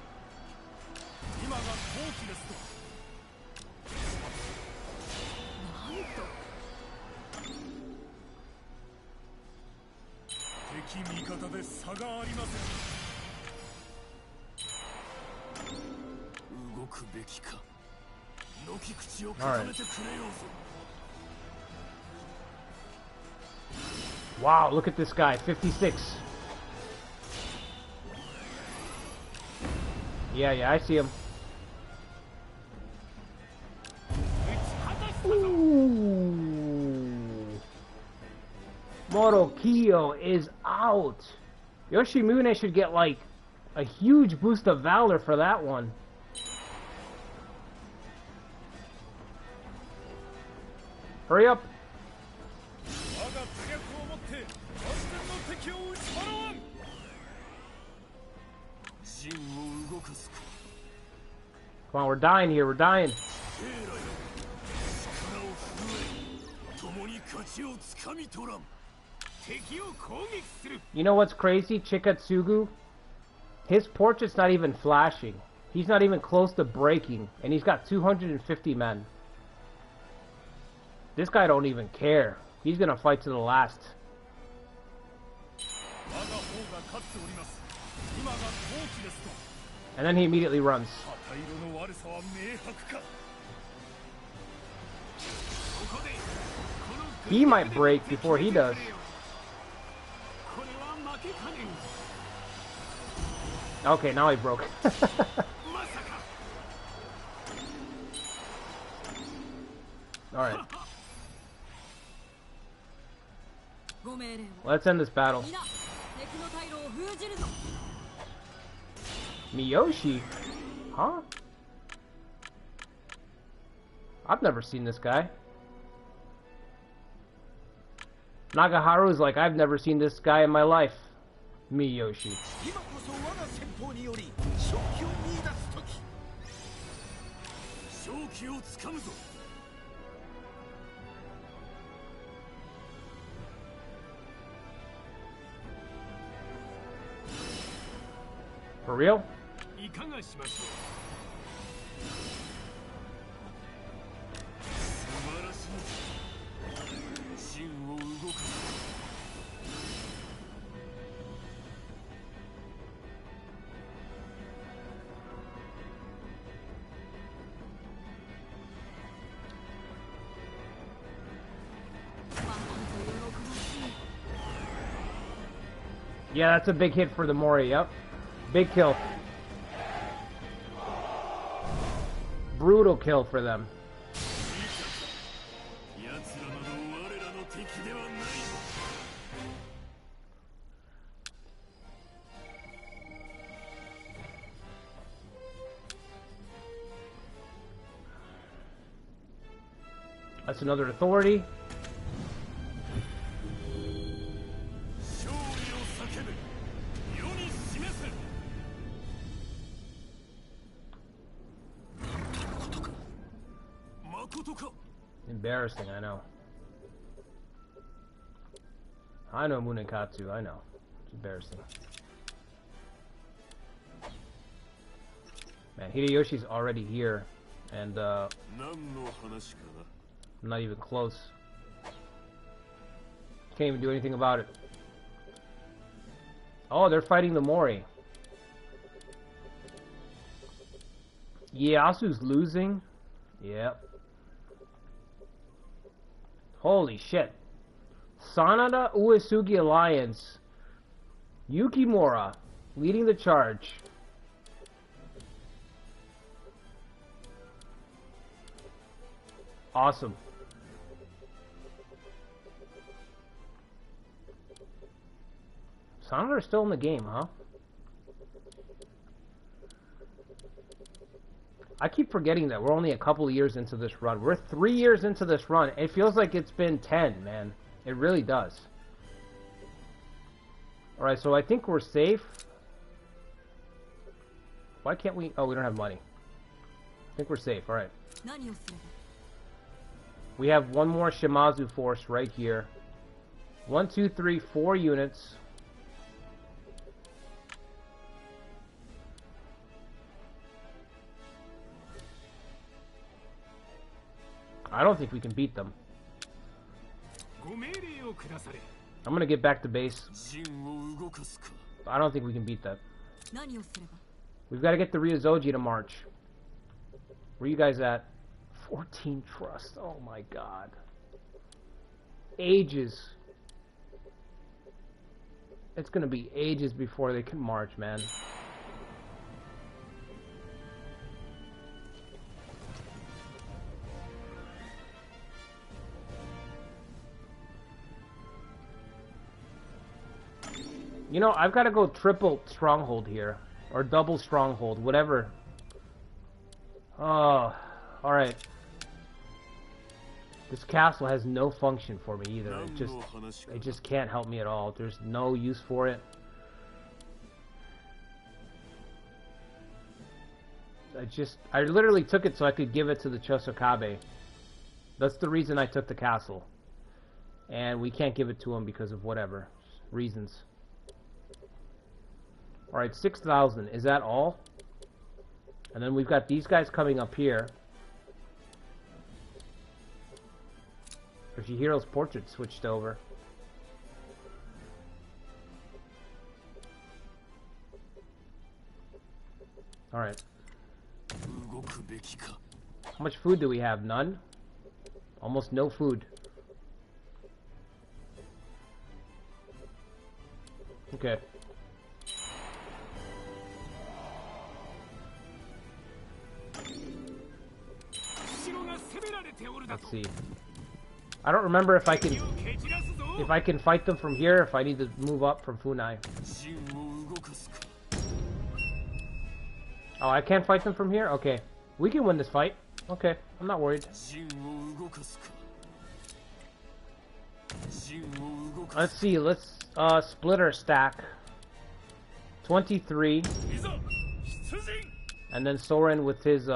Alright. Wow, look at this guy, 56. Yeah, I see him. Ooh. Morokiyo is out. Yoshimune should get like a huge boost of valor for that one. Hurry up. Come on, we're dying here, we're dying. You know what's crazy, Chikatsugu? His portrait's not even flashing. He's not even close to breaking, and he's got 250 men. This guy don't even care. He's gonna fight to the last. And then he immediately runs. He might break before he does. Okay, now he broke. Alright. Let's end this battle. Miyoshi? Huh? I've never seen this guy. Nagaharu's like, I've never seen this guy in my life. Miyoshi. For real? Yeah, that's a big hit for the Mori, yep. Big kill. Brutal kill for them. That's another authority. Embarrassing, I know. I know Munekatsu, I know. It's embarrassing. Man, Hideyoshi's already here, and I'm not even close. Can't even do anything about it. Oh, they're fighting the Mori. Ieyasu's losing. Yep. Holy shit. Sanada Uesugi Alliance. Yukimura leading the charge. Awesome. Sanada are still in the game, huh? I keep forgetting that we're only a couple of years into this run. We're 3 years into this run. It feels like it's been 10, man. It really does. Alright, so I think we're safe. Why can't we... Oh, we don't have money. I think we're safe, alright. We have one more Shimazu force right here. 1, 2, 3, 4 units. I don't think we can beat them. I'm gonna get back to base. I don't think we can beat that. We've got to get the Ryozoji to march. Where you guys at? 14 trust. Oh my god. Ages. It's gonna be ages before they can march, man. You know, I've got to go triple stronghold here. Or double stronghold, whatever. Oh, alright. This castle has no function for me either. It just can't help me at all. There's no use for it. I literally took it so I could give it to the Chosokabe. That's the reason I took the castle. And we can't give it to him because of whatever reasons. Alright, 6,000. Is that all? And then we've got these guys coming up here. Yoshihiro's portrait switched over. Alright. How much food do we have? None? Almost no food. Okay. Let's see. I don't remember if I can fight them from here, if I need to move up from Funai. Oh, I can't fight them from here? Okay. We can win this fight. Okay, I'm not worried. Let's see, let's split our stack. 23. And then Sorin with his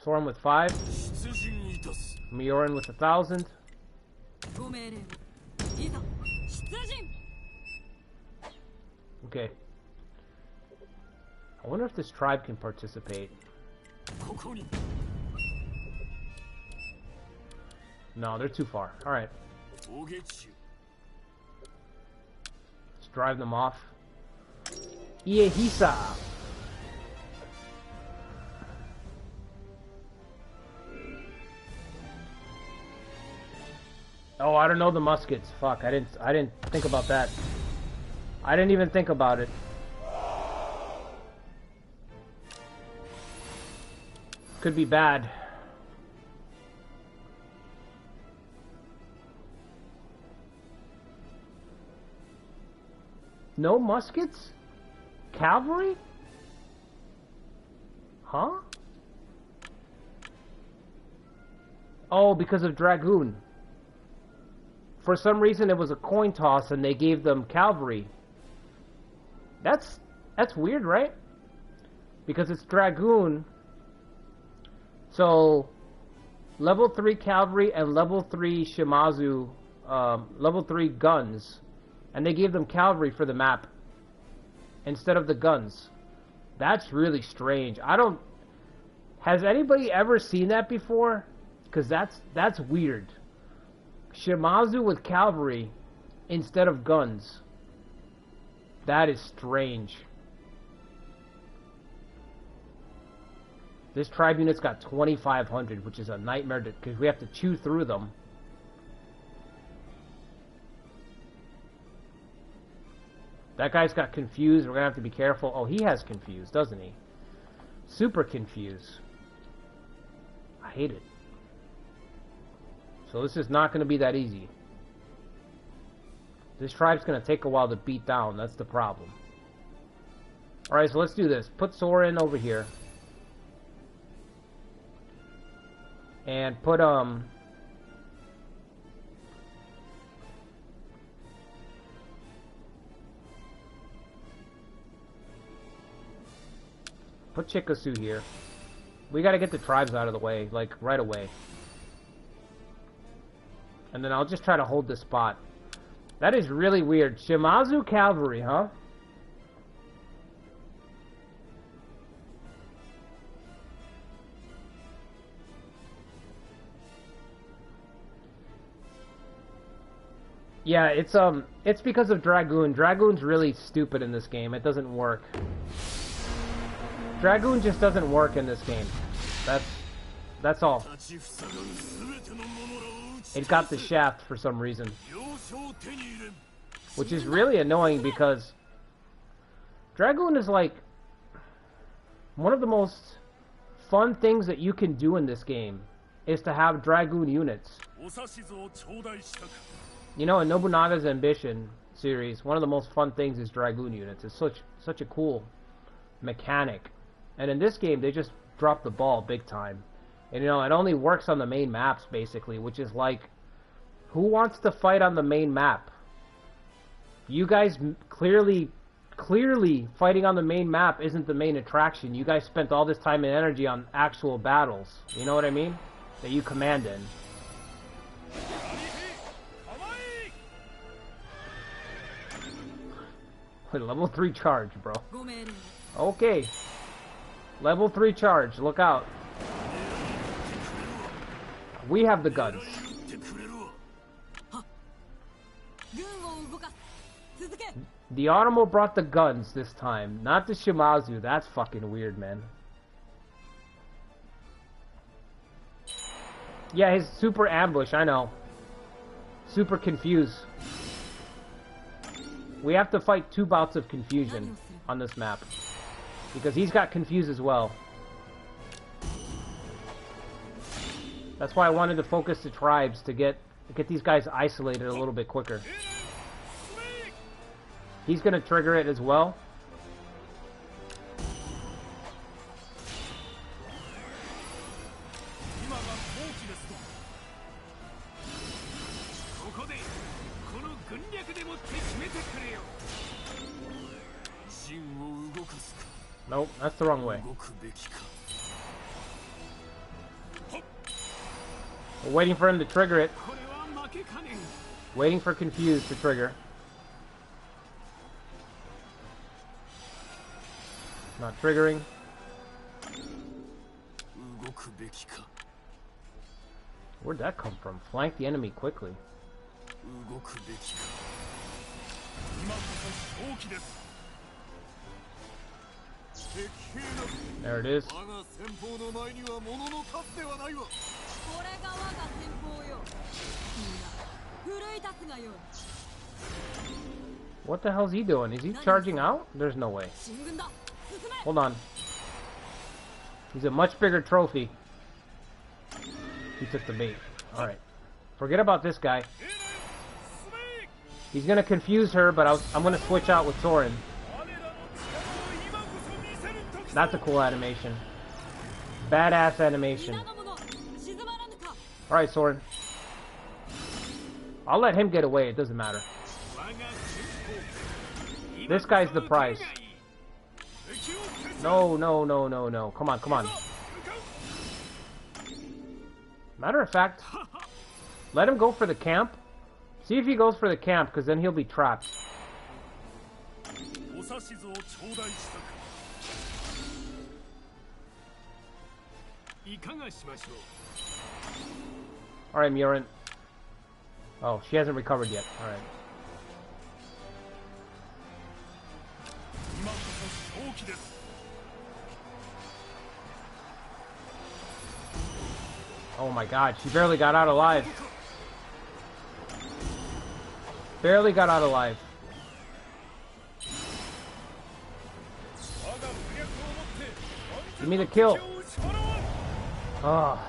Sorin with 5. Miorin with 1,000. Okay. I wonder if this tribe can participate. No, they're too far. Alright. Let's drive them off. Iehisa! Oh, I don't know the muskets. Fuck, I didn't think about that. I didn't even think about it. Could be bad. No muskets? Cavalry? Huh? Oh, because of Dragoon. For some reason it was a coin toss and they gave them cavalry. That's weird, right? Because it's Dragoon. So level 3 cavalry and level 3 Shimazu, level 3 guns. And they gave them cavalry for the map instead of the guns. That's really strange. Has anybody ever seen that before? Because that's weird. Shimazu with cavalry instead of guns. That is strange. This tribe unit's got 2,500, which is a nightmare because we have to chew through them. That guy's got confused. We're gonna have to be careful. Oh, he has confused, doesn't he? Super confused. I hate it. So this is not going to be that easy. This tribe's going to take a while to beat down. That's the problem. Alright, so let's do this. Put Sorin over here. And put, put Chikasu here. We got to get the tribes out of the way, like, right away. And then I'll just try to hold this spot. That is really weird. Shimazu Cavalry, huh? Yeah, it's because of Dragoon. Dragoon's really stupid in this game. It doesn't work. Dragoon just doesn't work in this game. That's all. It got the shaft for some reason. Which is really annoying because Dragoon is like one of the most fun things that you can do in this game is to have Dragoon units. You know, in Nobunaga's Ambition series, one of the most fun things is Dragoon units. It's such a cool mechanic. And in this game, they just drop the ball big time. And you know, it only works on the main maps, basically, which is like, who wants to fight on the main map? You guys clearly fighting on the main map isn't the main attraction. You guys spent all this time and energy on actual battles. You know what I mean? That you command in. Wait, level 3 charge, bro. Okay. Level 3 charge. Look out. We have the guns. The Otomo brought the guns this time, not the Shimazu. That's fucking weird, man. Yeah, his super ambush, I know. Super confuse. We have to fight 2 bouts of confusion on this map. Because he's got confuse as well. That's why I wanted to focus the tribes to get these guys isolated a little bit quicker. He's gonna trigger it as well. Nope, that's the wrong way. We're waiting for him to trigger it. Waiting for confuse to trigger. Not triggering. Where'd that come from? Flank the enemy quickly. There it is. What the hell's he doing? Is he charging out? There's no way. Hold on. He's a much bigger trophy. He took the bait. Alright. Forget about this guy. He's gonna confuse her, but I'm gonna switch out with Sorin. That's a cool animation. Badass animation. Alright, Sorin. I'll let him get away, it doesn't matter. This guy's the prize. No, no, no, no, no. Come on, come on. Matter of fact, let him go for the camp. See if he goes for the camp, because then he'll be trapped. Alright, Murin. Oh, she hasn't recovered yet. Alright. Oh my god, she barely got out alive. Barely got out alive. Give me the kill. Oh.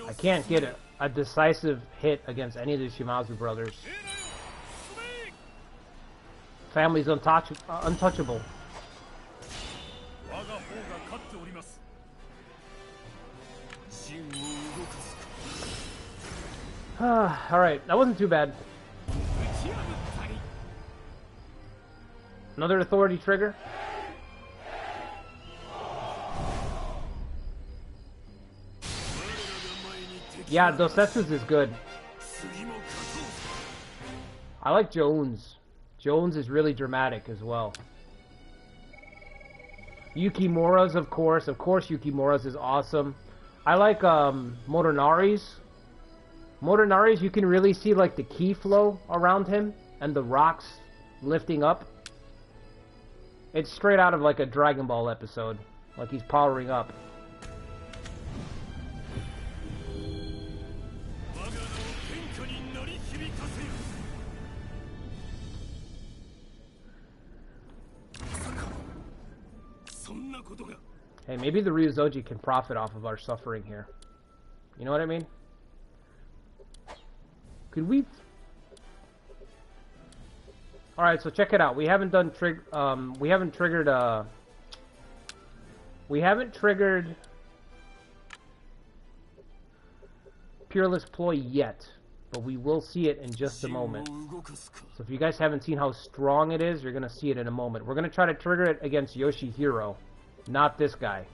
I can't get a decisive hit against any of the Shimazu brothers. Family's untouchable. Alright, that wasn't too bad. Another authority trigger. Yeah, Dosetsu's is good. I like Jones. Jones is really dramatic as well. Yukimura's, of course. Of course Yukimura's is awesome. I like Motonari's. Motonari's, you can really see like the ki flow around him and the rocks lifting up. It's straight out of like a Dragon Ball episode, like he's powering up. Hey, maybe the Ryuzoji can profit off of our suffering here. You know what I mean? Could we... Alright, so check it out. We haven't done we haven't triggered Peerless Ploy yet, but we will see it in just a moment. So if you guys haven't seen how strong it is, you're gonna see it in a moment. We're gonna try to trigger it against Yoshihiro, not this guy.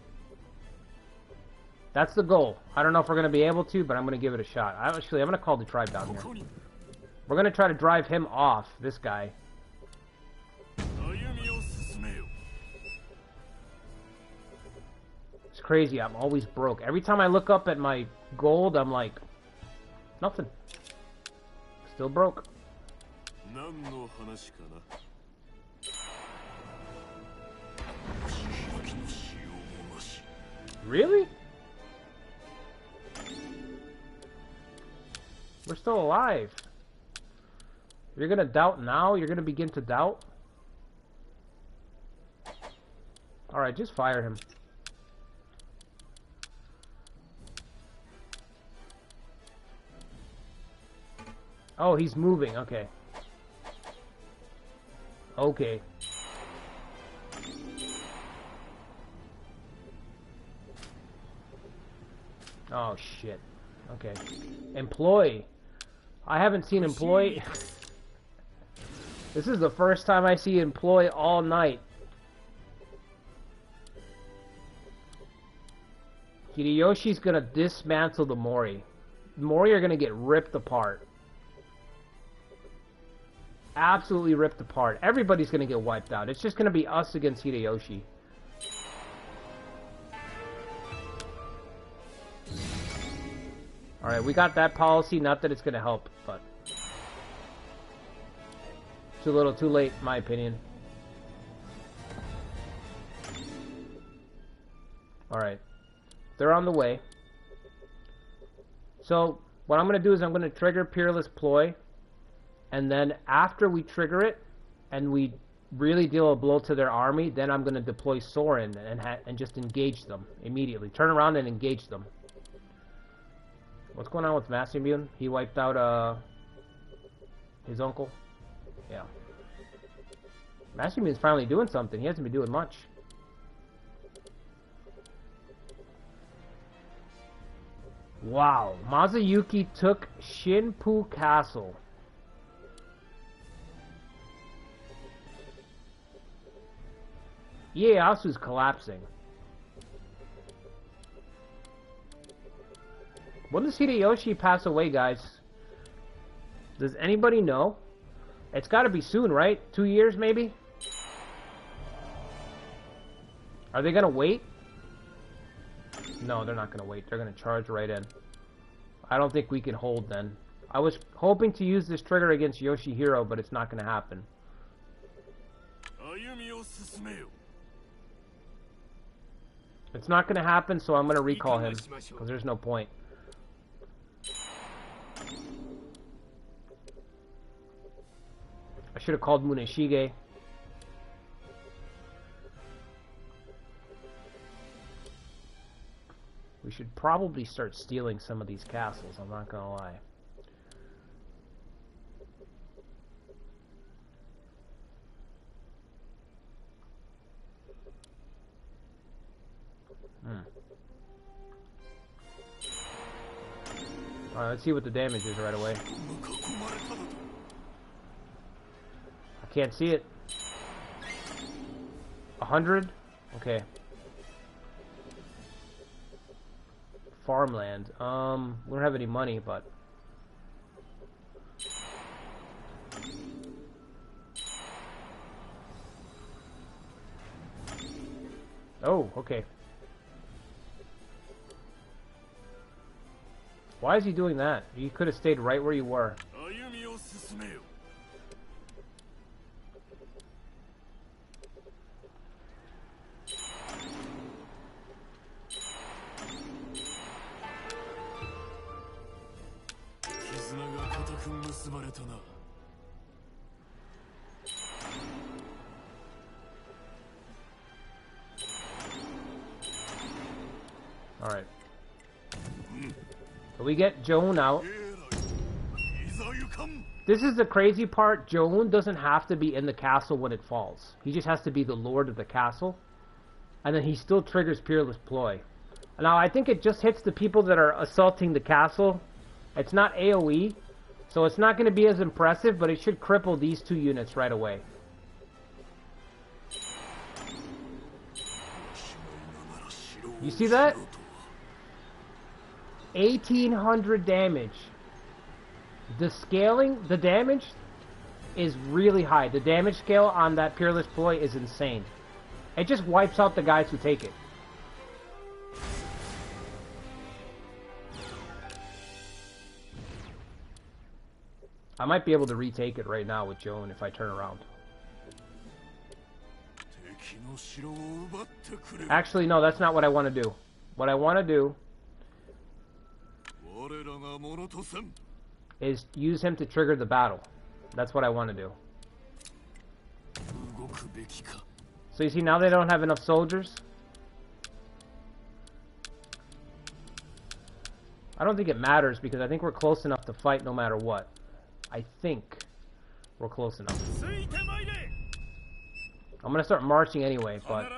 That's the goal. I don't know if we're gonna be able to, but I'm gonna give it a shot. I'm gonna call the tribe down here. We're gonna try to drive him off, this guy. It's crazy, I'm always broke. Every time I look up at my gold, I'm like, nothing. Still broke. Really? We're still alive. You're gonna doubt now? You're gonna begin to doubt? Alright, just fire him. Oh, he's moving. Okay. Okay. Oh, shit. Okay. Employ. I haven't seen Employ. This is the first time I see Employ all night. Hideyoshi's gonna dismantle the Mori. Mori are gonna get ripped apart. Absolutely ripped apart. Everybody's gonna get wiped out. It's just gonna be us against Hideyoshi. Alright, we got that policy. Not that it's gonna help, but it's a little too late, in my opinion. Alright. They're on the way. So, what I'm gonna do is I'm gonna trigger Peerless Ploy. And then after we trigger it, and we really deal a blow to their army, then I'm going to deploy Sorin and just engage them immediately. Turn around and engage them. What's going on with Masamune? He wiped out his uncle? Yeah. Masamune's finally doing something. He hasn't been doing much. Wow. Mazayuki took Shinpu Castle. Ieyasu's collapsing. When does Hideyoshi pass away, guys? Does anybody know? It's gotta be soon, right? 2 years, maybe? Are they gonna wait? No, they're not gonna wait. They're gonna charge right in. I don't think we can hold then. I was hoping to use this trigger against Yoshihiro, but it's not gonna happen. It's not going to happen, so I'm going to recall him, because there's no point. I should have called Muneshige. We should probably start stealing some of these castles, I'm not going to lie. Alright, let's see what the damage is right away. I can't see it. 100? Okay. Farmland. We don't have any money, but... Oh, okay. Why is he doing that? You could have stayed right where you were. Alright. So we get Joan out. This is the crazy part. Joan doesn't have to be in the castle when it falls. He just has to be the lord of the castle. And then he still triggers Peerless Ploy. Now, I think it just hits the people that are assaulting the castle. It's not AoE, so it's not going to be as impressive, but it should cripple these two units right away. You see that? 1800 damage. The scaling, the damage is really high. The damage scale on that Peerless Ploy is insane. It just wipes out the guys who take it. I might be able to retake it right now with Joan if I turn around. Actually, no, that's not what I want to do. What I want to do is use him to trigger the battle. That's what I want to do. So you see, now they don't have enough soldiers. I don't think it matters because I think we're close enough to fight no matter what. I think we're close enough. I'm gonna start marching anyway, but...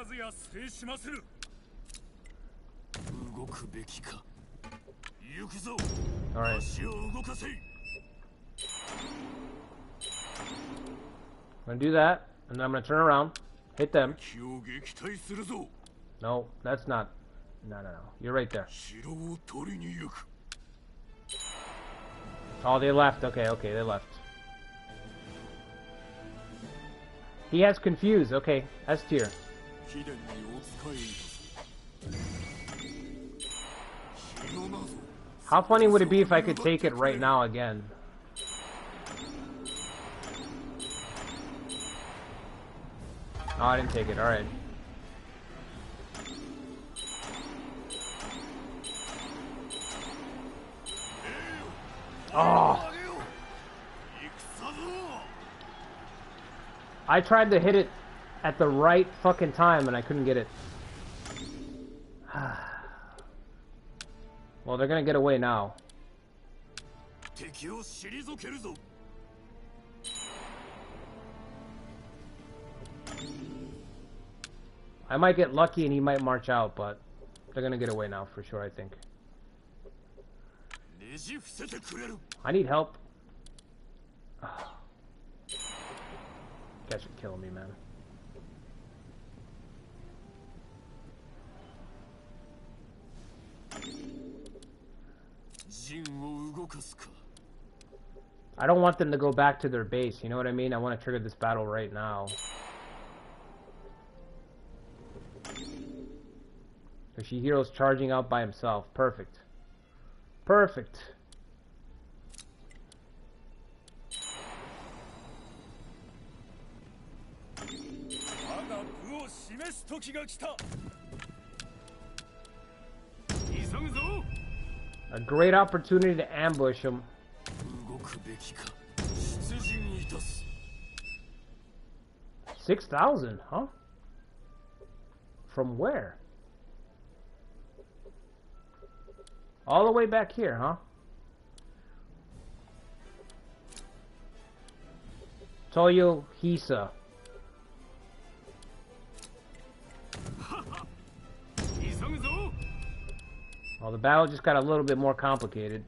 Alright. I'm gonna do that, and then I'm gonna turn around, hit them. No, that's not... No. You're right there. Oh, they left. Okay, they left. He has confused. Okay, S tier. How funny would it be if I could take it right now again? Oh, I didn't take it. Alright. Oh! I tried to hit it at the right fucking time and I couldn't get it. Well, they're gonna get away now. I might get lucky and he might march out, but they're gonna get away now for sure, I think. I need help. Guys are killing me, man. I don't want them to go back to their base, you know what I mean? I want to trigger this battle right now. Yoshihiro's charging out by himself. Perfect. Perfect. A great opportunity to ambush him. 6,000, huh? From where? All the way back here, huh? Toyo Hisa. Well, the battle just got a little bit more complicated.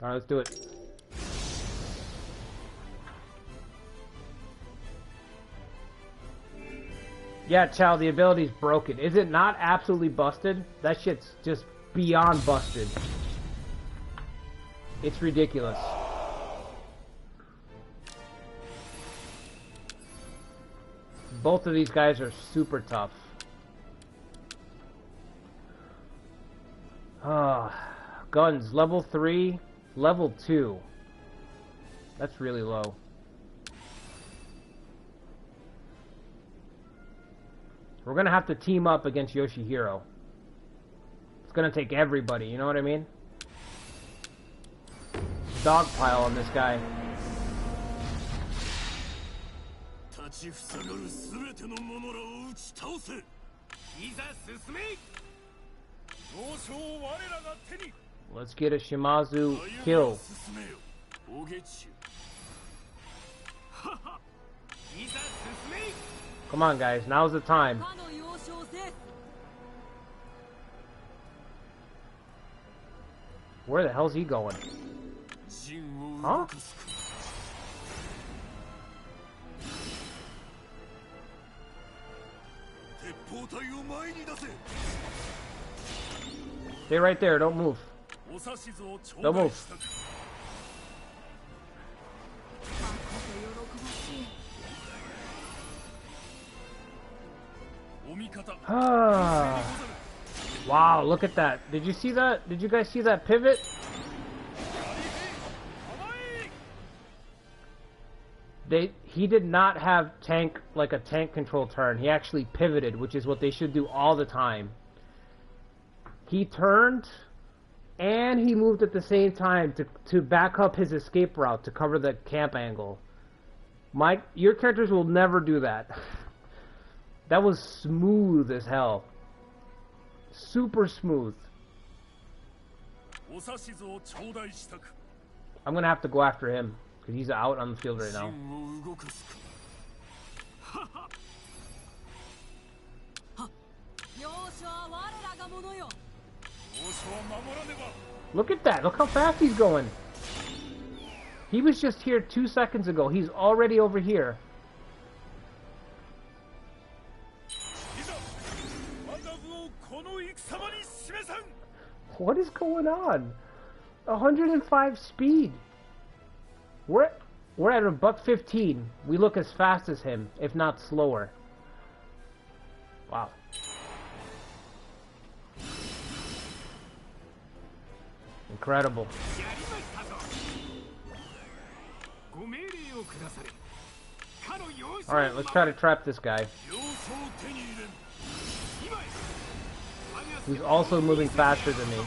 Alright, let's do it. Yeah, Chow, the ability's broken. Is it not absolutely busted? That shit's just beyond busted. It's ridiculous. Both of these guys are super tough. Guns, level 3, level 2. That's really low. We're gonna have to team up against Yoshihiro. It's gonna take everybody, you know what I mean? Dogpile on this guy. Let's get a Shimazu kill. Come on, guys, now's the time. Where the hell's he going? Huh? Stay right there, don't move. Don't move. Wow, look at that. Did you see that? Did you guys see that pivot? He did not have a tank control turn. He actually pivoted, which is what they should do all the time. He turned and he moved at the same time to back up his escape route to cover the camp angle. Your characters will never do that. That was smooth as hell. Super smooth. I'm gonna have to go after him because he's out on the field right now. Look at that. Look how fast he's going. He was just here 2 seconds ago. He's already over here. What is going on? 105 speed. We're at $1:15. We look as fast as him, if not slower. Wow. Incredible. Alright, let's try to trap this guy. Who's also moving faster than me.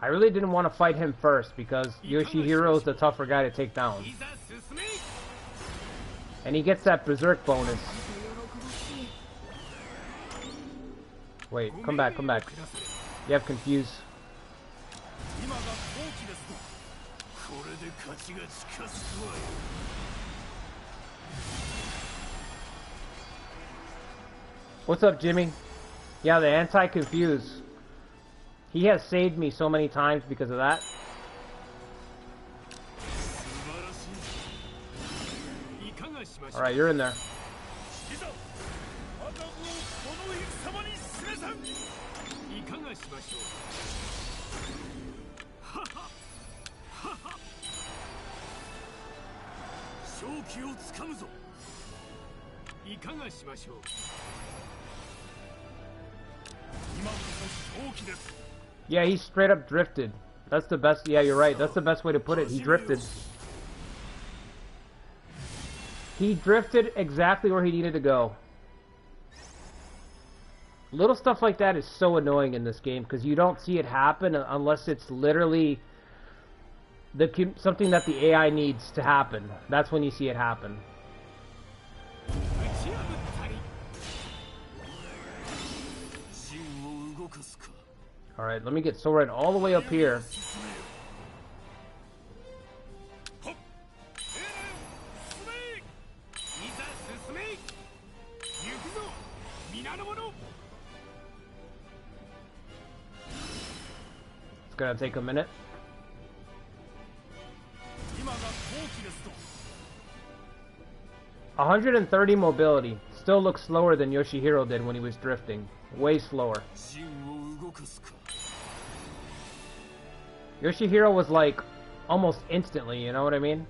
I really didn't want to fight him first because Yoshihiro is the tougher guy to take down. And he gets that berserk bonus. Wait, come back, come back. You have confused. What's up, Jimmy? Yeah, the anti-confuse. He has saved me so many times because of that. Alright, you're in there. Yeah, he straight up drifted. That's the best. Yeah, you're right. That's the best way to put it. He drifted. He drifted exactly where he needed to go. Little stuff like that is so annoying in this game because you don't see it happen unless it's literally something that the AI needs to happen. That's when you see it happen. Alright, let me get Sorin all the way up here. It's gonna take a minute. $130 mobility. Still looks slower than Yoshihiro did when he was drifting. Way slower. Yoshihiro was like almost instantly, you know what I mean?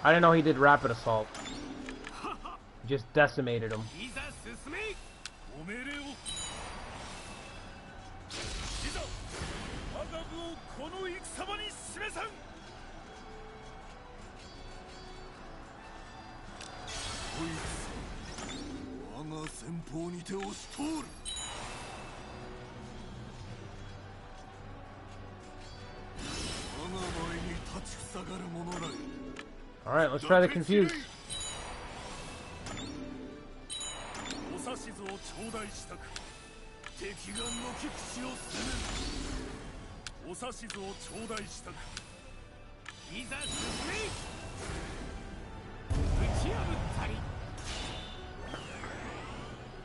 I didn't know he did rapid assault. Just decimated him. Alright, let's try the confuse.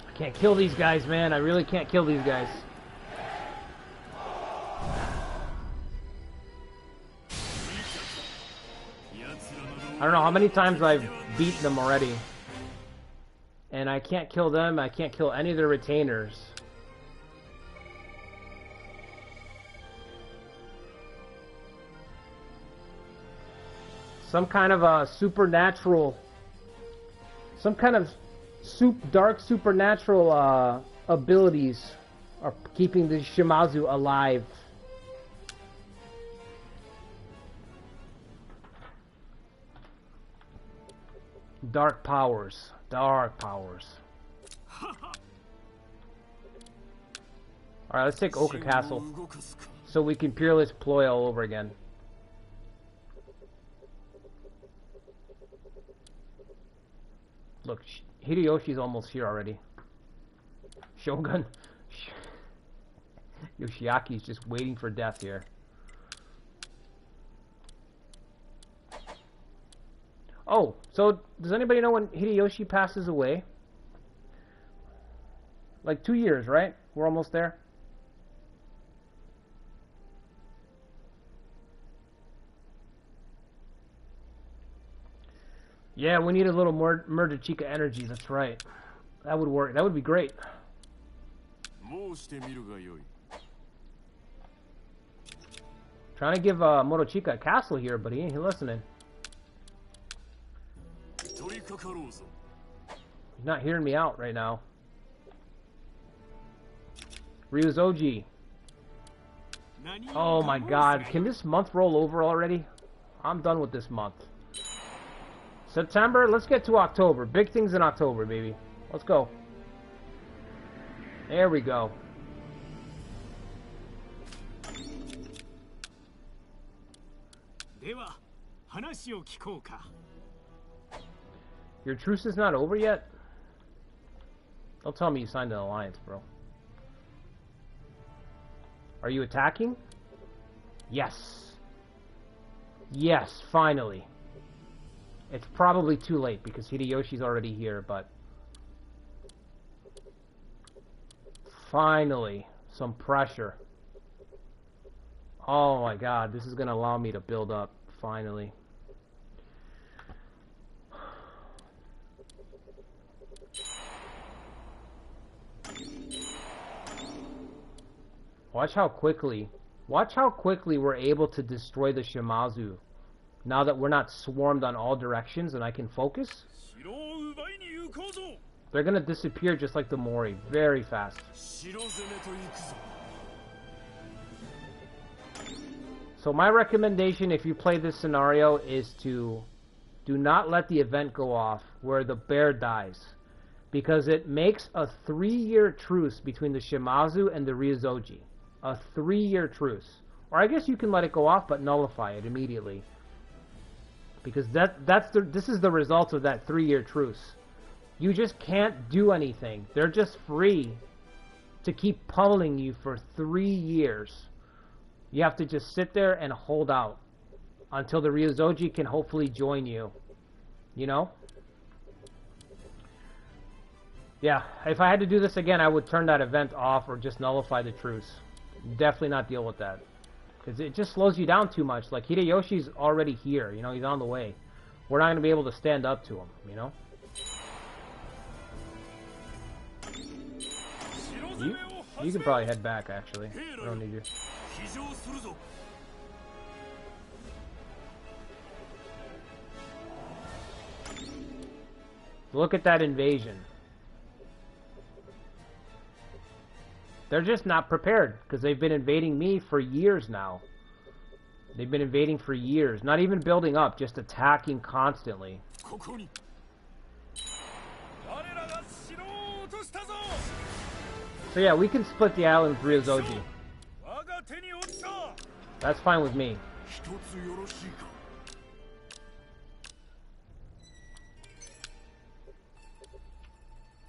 I can't kill these guys, man. I really can't kill these guys. I don't know how many times I've beaten them already. And I can't kill them. I can't kill any of their retainers. Some kind of a supernatural... Some kind of dark supernatural abilities are keeping the Shimazu alive. Dark powers. Dark powers. Alright, let's take Oka Castle. So we can Peerless Ploy all over again. Look, Hideyoshi's almost here already. Shogun. Yoshiaki's just waiting for death here. Oh, so does anybody know when Hideyoshi passes away? Like 2 years, right? We're almost there. Yeah, we need a little more Murder Chica energy, that's right. That would work. That would be great. Trying to give Morochika a castle here, but he ain't listening. He's not hearing me out right now. Ryuzoji. Oh my god, can this month roll over already? I'm done with this month. September, let's get to October. Big things in October, baby. Let's go. There we go. Your truce is not over yet? Don't tell me you signed an alliance, bro. Are you attacking? Yes. Yes, finally. It's probably too late because Hideyoshi's already here, but... Finally, some pressure. Oh my god, this is going to allow me to build up, finally. Watch how quickly we're able to destroy the Shimazu. Now that we're not swarmed on all directions and I can focus. They're gonna disappear just like the Mori, very fast. So my recommendation if you play this scenario is to do not let the event go off where the bear dies. Because it makes a 3-year truce between the Shimazu and the Ryuzoji. A 3-year truce. Or I guess you can let it go off but nullify it immediately. Because this is the result of that 3-year truce. You just can't do anything. They're just free to keep pummeling you for 3 years. You have to just sit there and hold out until the Ryuzoji can hopefully join you. You know? Yeah, if I had to do this again, I would turn that event off or just nullify the truce. Definitely not deal with that. Because it just slows you down too much. Like, Hideyoshi's already here, you know, he's on the way. We're not going to be able to stand up to him, you know? You can probably head back, actually. I don't need you. Look at that invasion. They're just not prepared, because they've been invading me for years now. They've been invading for years. Not even building up, just attacking constantly. So yeah, we can split the island with Ryozoji. That's fine with me.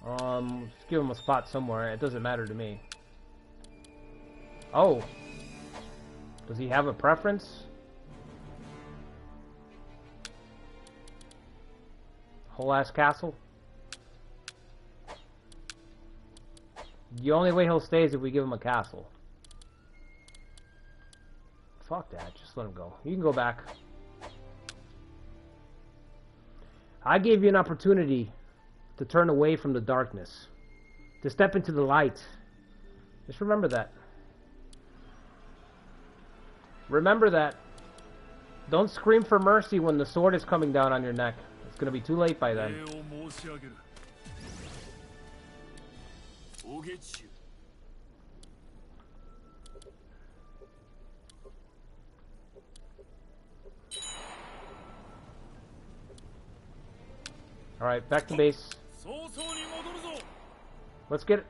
Let's give him a spot somewhere. It doesn't matter to me. Oh. Does he have a preference? Whole ass castle? The only way he'll stay is if we give him a castle. Fuck that. Just let him go. You can go back. I gave you an opportunity to turn away from the darkness. To step into the light. Just remember that. Remember that. Don't scream for mercy when the sword is coming down on your neck. It's gonna be too late by then. Alright, back to base. Let's get it.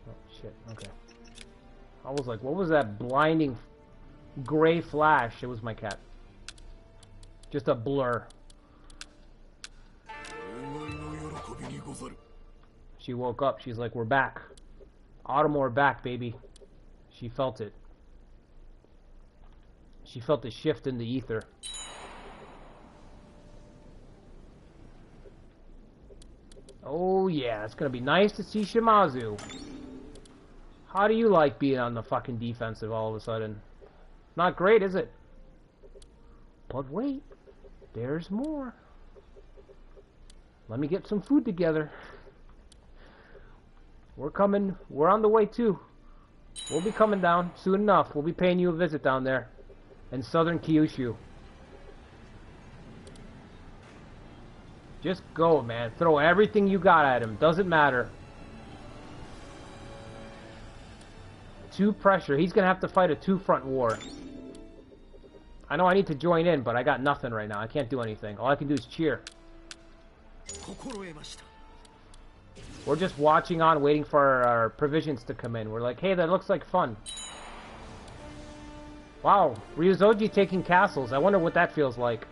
Oh, shit. Okay. I was like, what was that blinding gray flash? It was my cat. Just a blur. She woke up. She's like, we're back. Otomo, we're back, baby. She felt it. She felt the shift in the ether. Oh yeah, it's gonna be nice to see Shimazu. How do you like being on the fucking defensive all of a sudden? Not great, is it? But wait, there's more. Let me get some food together. We're coming. We're on the way too. We'll be coming down soon enough. We'll be paying you a visit down there in southern Kyushu. Just go, man. Throw everything you got at him. Doesn't matter. Two pressure. He's gonna have to fight a two-front war. I know I need to join in, but I got nothing right now. I can't do anything. All I can do is cheer. We're just watching on, waiting for our provisions to come in. We're like, hey, that looks like fun. Wow, Ryozoji taking castles. I wonder what that feels like.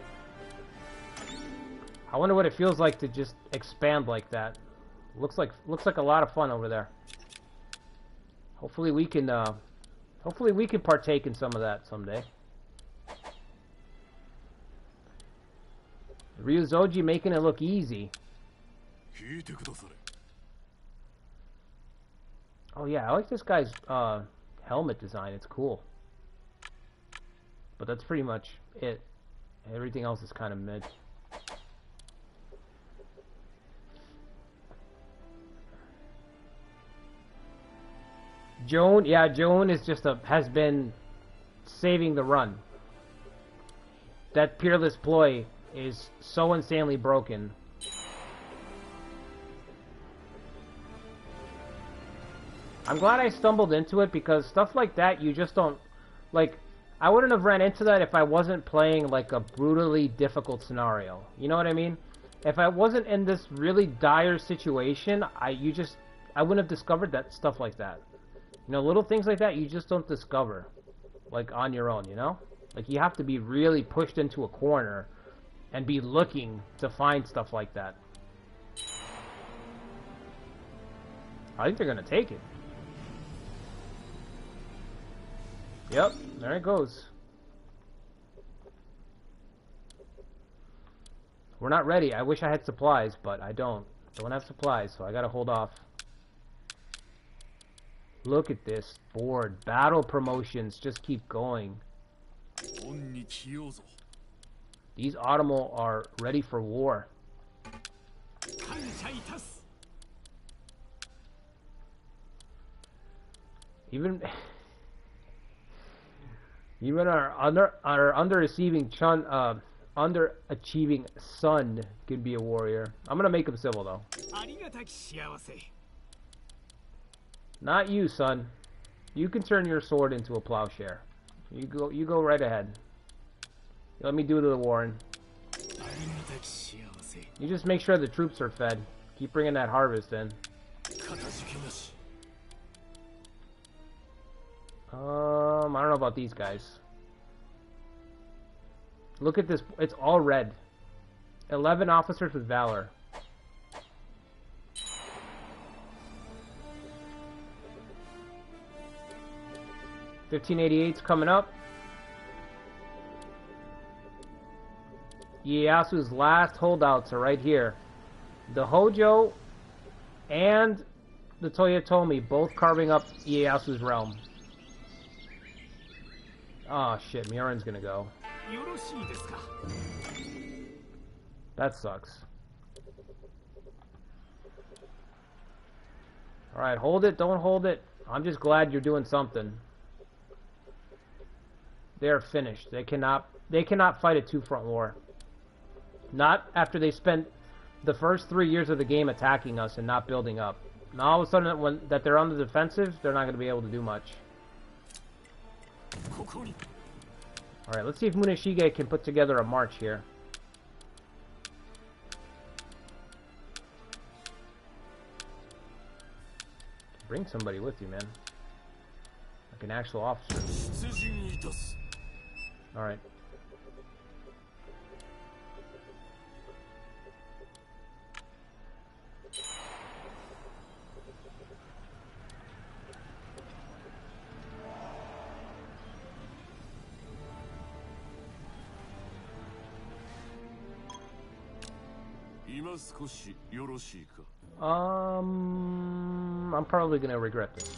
I wonder what it feels like to just expand like that. Looks like a lot of fun over there. Hopefully we can partake in some of that someday. Ryozoji making it look easy. Oh yeah, I like this guy's helmet design. It's cool. But that's pretty much it. Everything else is kind of mid. Joan, yeah, Joan is just has been saving the run. That peerless ploy is so insanely broken. I'm glad I stumbled into it because stuff like that you just don't like. I wouldn't have ran into that if I wasn't playing like a brutally difficult scenario. You know what I mean? If I wasn't in this really dire situation, I wouldn't have discovered that stuff like that. You know, little things like that you just don't discover, like, on your own, you know? Like, you have to be really pushed into a corner and be looking to find stuff like that. I think they're gonna take it. Yep, there it goes. We're not ready. I wish I had supplies, but I don't. Don't have supplies, so I gotta hold off. Look at this board. Battle promotions just keep going. These Otomo are ready for war. Even even our underachieving son could be a warrior. I'm gonna make him civil though. Not you, son. You can turn your sword into a plowshare. You go right ahead. Let me do the warring. You just make sure the troops are fed. Keep bringing that harvest in. I don't know about these guys. Look at this. It's all red. 11 officers with valor. $1588's coming up. Ieyasu's last holdouts are right here. The Hojo and the Toyotomi both carving up Ieyasu's realm. Oh shit, Mioran's gonna go. That sucks. Alright, hold it, don't hold it. I'm just glad you're doing something. They're finished. They cannot fight a two-front war. Not after they spent the first 3 years of the game attacking us and not building up. Now all of a sudden that they're on the defensive, they're not going to be able to do much. Alright, let's see if Muneshige can put together a march here. Bring somebody with you, man. Like an actual officer. Alright. I'm probably gonna regret this.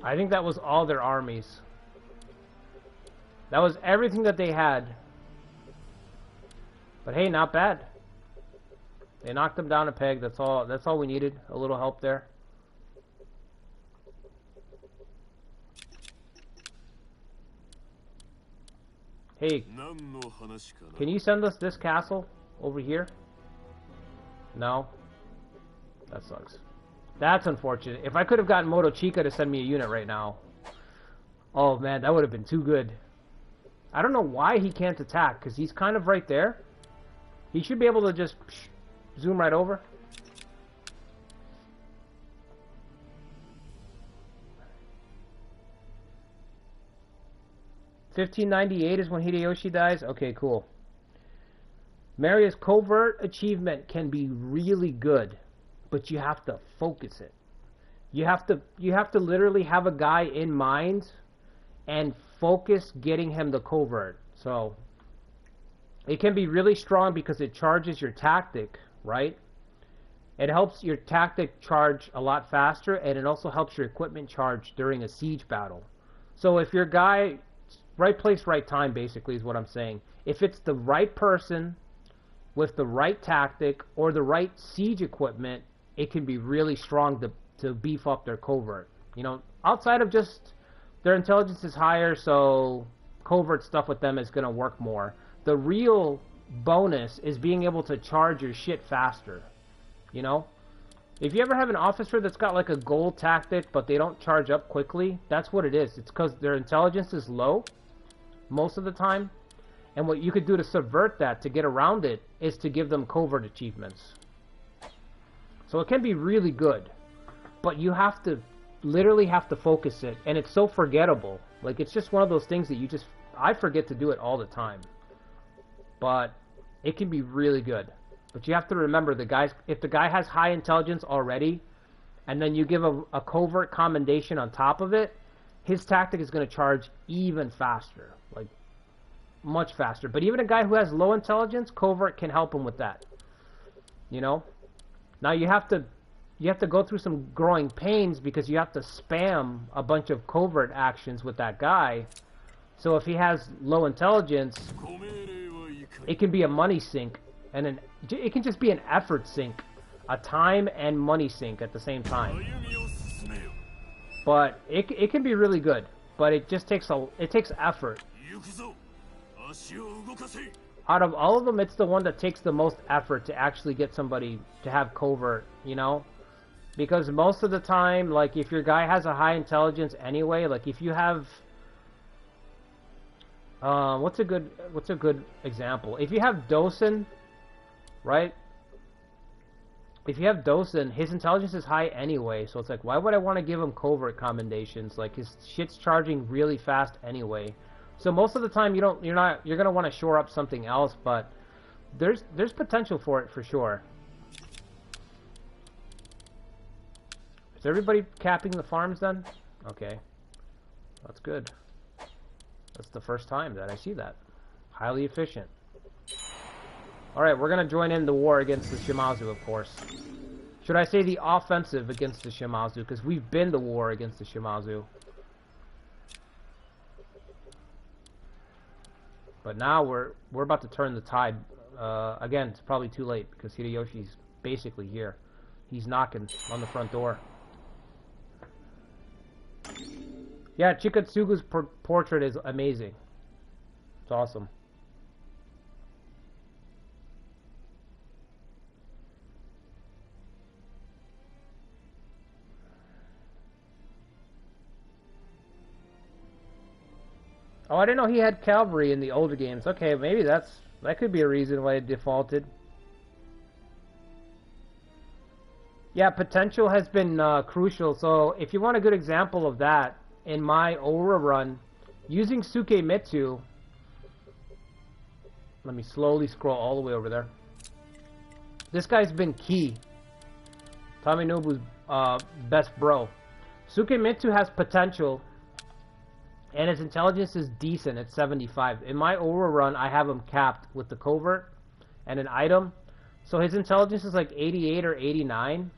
I think that was all their armies. That was everything that they had. But hey, not bad. They knocked them down a peg. That's all we needed. A little help there. Hey, can you send us this castle over here? No? That sucks. That's unfortunate. If I could have gotten Motochika to send me a unit right now. Oh man, that would have been too good. I don't know why he can't attack, because he's kind of right there. He should be able to just zoom right over. $1598 is when Hideyoshi dies? Okay, cool. Maria's covert achievement can be really good, but you have to focus it. You have to literally have a guy in mind and focus getting him the covert. So it can be really strong because it charges your tactic, right? It helps your tactic charge a lot faster, and it also helps your equipment charge during a siege battle. So if your guy, right place, right time, basically, is what I'm saying. If it's the right person with the right tactic or the right siege equipment, it can be really strong to beef up their covert. You know, outside of just their intelligence is higher, so covert stuff with them is going to work more. The real bonus is being able to charge your shit faster. You know? If you ever have an officer that's got like a gold tactic, but they don't charge up quickly, that's what it is. It's because their intelligence is low most of the time, and what you could do to subvert that, to get around it, is to give them covert achievements. So it can be really good, but you have to literally have to focus it, and it's so forgettable. Like, it's just one of those things that I forget to do it all the time, but it can be really good. But you have to remember, if the guy has high intelligence already, and then you give a covert commendation on top of it, his tactic is going to charge even faster, like much faster. But even a guy who has low intelligence, covert can help him with that. You know? Now you have to go through some growing pains because you have to spam a bunch of covert actions with that guy. So if he has low intelligence, It can be a money sink, and it can just be an effort sink. A time and money sink at the same time. But it can be really good. But it just takes effort. Out of all of them, it's the one that takes the most effort to actually get somebody to have covert, you know? Because most of the time, like, if your guy has a high intelligence anyway, like, if you have... what's a good example? If you have Dosen, right? If you have Dosen, his intelligence is high anyway, so it's like, why would I want to give him covert commendations? Like, his shit's charging really fast anyway. So most of the time, you're gonna want to shore up something else, but there's potential for it for sure. Is everybody capping the farms then? Okay, that's good. That's the first time that I see that. Highly efficient. Alright, we're gonna join in the war against the Shimazu, of course. Should I say the offensive against the Shimazu? Because we've been the war against the Shimazu. But now we're about to turn the tide. Again, it's probably too late because Hideyoshi's basically here. He's knocking on the front door. Yeah, Chikatsugu's portrait is amazing. It's awesome. Oh, I didn't know he had cavalry in the older games. Okay, maybe that could be a reason why it defaulted. Yeah, potential has been crucial. So if you want a good example of that, in my Aura run, using Sukemitsu, let me slowly scroll all the way over there. This guy's been key. Tominobu's best bro. Sukemitsu has potential. And his intelligence is decent at 75. In my Aura run, I have him capped with the covert and an item. So his intelligence is like 88 or 89.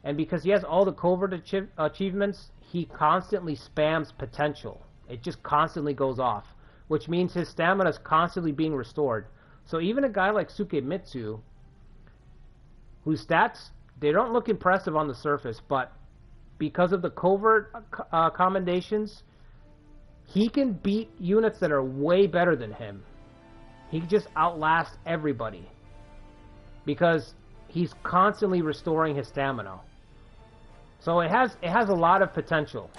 And because he has all the covert achievements, he constantly spams potential. It just constantly goes off. Which means his stamina is constantly being restored. So even a guy like Sukemitsu, whose stats, they don't look impressive on the surface, but because of the covert commendations, he can beat units that are way better than him. He can just outlast everybody. Because he's constantly restoring his stamina. So it has a lot of potential.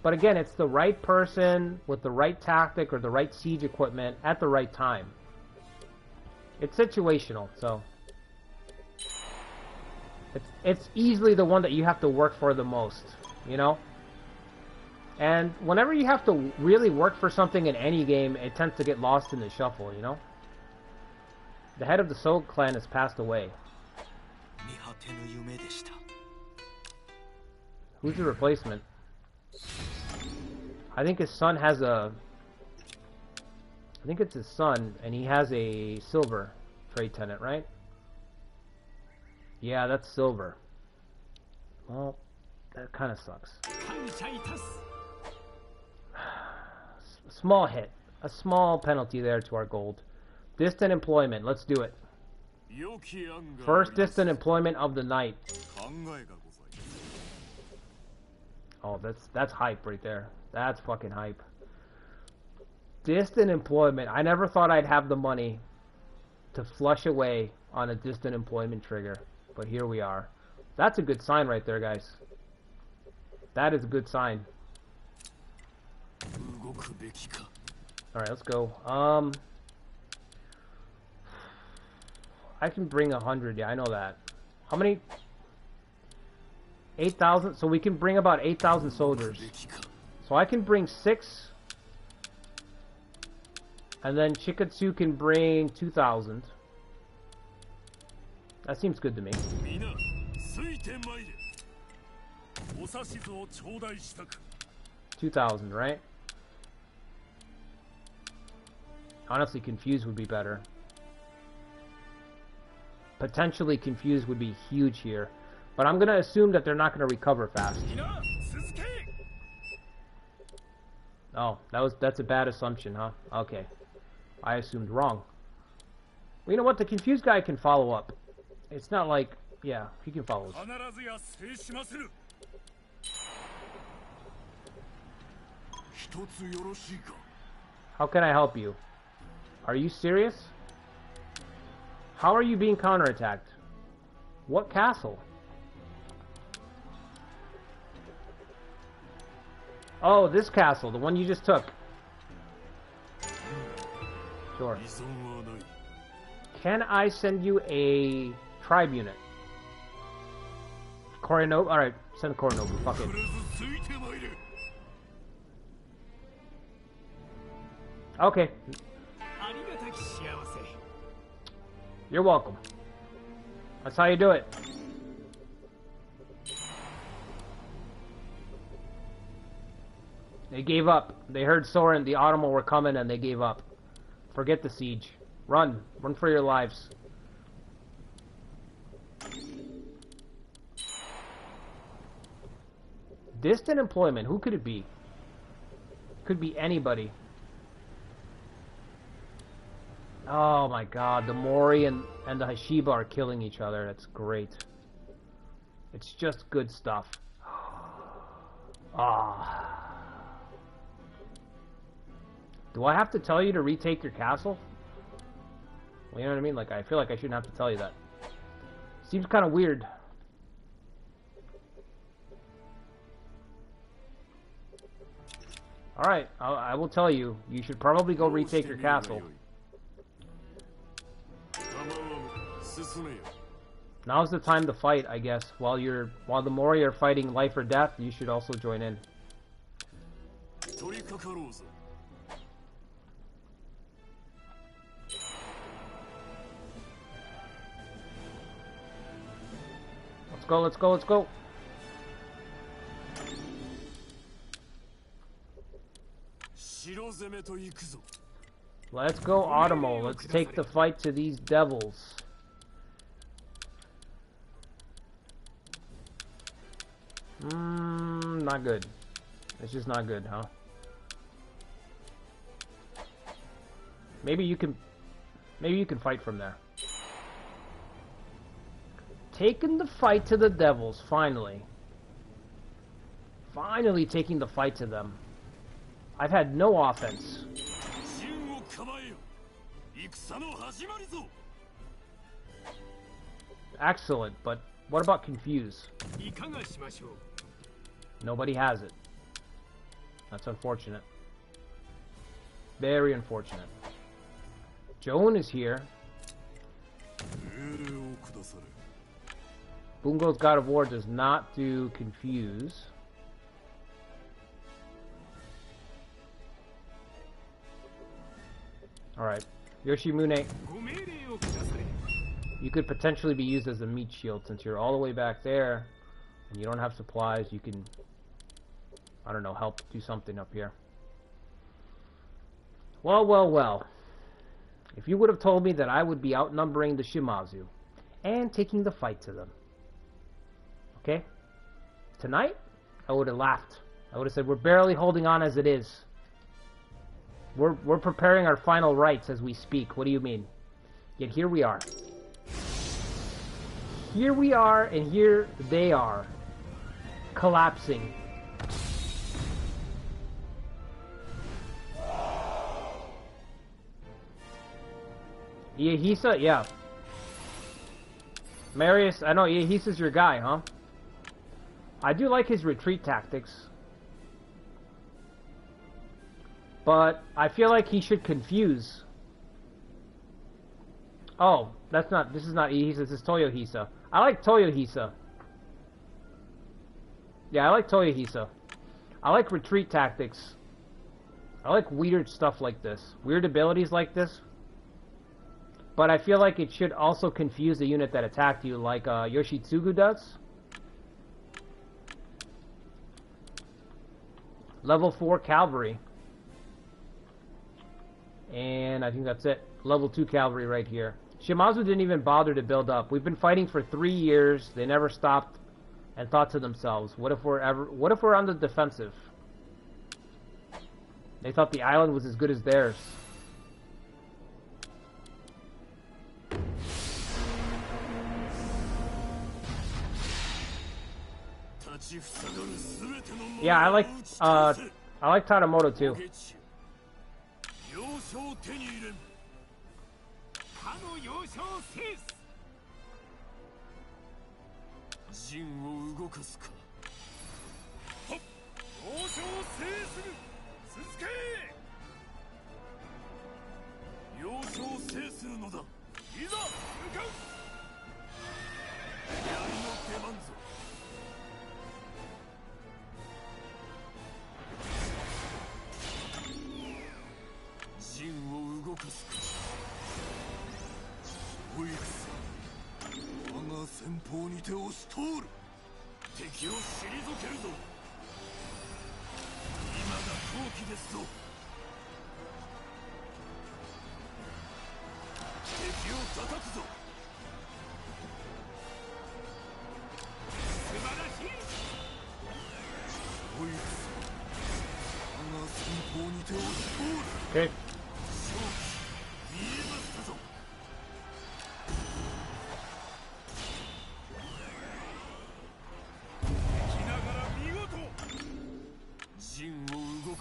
But again, it's the right person with the right tactic or the right siege equipment at the right time. It's situational, so it's easily the one that you have to work for the most, you know? And whenever you have to really work for something in any game, it tends to get lost in the shuffle, you know? The head of the Soul clan has passed away. Who's the replacement? I think his son has a... I think it's his son, and he has a silver trade tenant, right? Yeah, that's silver. Well, that kind of sucks. Small hit. A small penalty there to our gold. Distant employment. Let's do it. First distant employment of the night. Oh, that's hype right there. That's fucking hype. Distant employment. I never thought I'd have the money to flush away on a distant employment trigger. But here we are. That's a good sign right there, guys. That is a good sign. Alright, let's go. I can bring 100, yeah, I know that. How many? 8,000? So we can bring about 8,000 soldiers. So I can bring 6. And then Chikatsu can bring 2,000. That seems good to me. 2,000, right? Honestly, confused would be better. Potentially confused would be huge here. But I'm going to assume that they're not going to recover fast. Oh, that's a bad assumption, huh? Okay. I assumed wrong. Well, you know what? The confused guy can follow up. It's not like... Yeah, he can follow us. How can I help you? Are you serious? How are you being counterattacked? What castle? Oh, this castle, the one you just took. Sure. Can I send you a tribe unit? Korinobu? Alright, send Korinobu, fuck it. Okay. You're welcome. That's how you do it. They gave up. They heard Sorin, the Otomo were coming, and they gave up. Forget the siege. Run. Run for your lives. Distant employment. Who could it be? Could be anybody. Oh my god, the Mori and the Hashiba are killing each other. That's great. It's just good stuff. Ah. Do I have to tell you to retake your castle? Well, you know what I mean? Like, I feel like I shouldn't have to tell you that. Seems kind of weird. Alright, I will tell you. You should probably go retake your castle. Now's the time to fight, I guess. While the Mori are fighting life or death, you should also join in. Let's go, let's go, let's go. Let's go, Otomo. Let's take the fight to these devils. Not good. It's just not good, huh? Maybe you can fight from there. Taking the fight to the devils, finally. Finally taking the fight to them. I've had no offense. Excellent, but what about confuse? Nobody has it. That's unfortunate. Very unfortunate. Joan is here. Bungo's God of War does not do confuse. Alright. Yoshimune. You could potentially be used as a meat shield since you're all the way back there and you don't have supplies. You can, I don't know, help do something up here. Well, well, well. If you would have told me that I would be outnumbering the Shimazu and taking the fight to them. Okay? Tonight, I would have laughed. I would have said, we're barely holding on as it is. We're preparing our final rites as we speak. What do you mean? Yet here we are. Here we are, and here they are. Collapsing. Iehisa? Yeah. Marius, I know Iehisa's your guy, huh? I do like his retreat tactics. But I feel like he should confuse. Oh, this is not Iehisa, this is Toyohisa. I like Toyohisa. Yeah, I like Toyohisa. I like retreat tactics. I like weird stuff like this. Weird abilities like this. But I feel like it should also confuse the unit that attacked you, like Yoshitsugu does. Level 4 cavalry. And I think that's it. Level 2 cavalry right here. Shimazu didn't even bother to build up. We've been fighting for 3 years. They never stopped and thought to themselves, what if we're on the defensive? They thought the island was as good as theirs. Yeah, I like Tadamoto too. Okay.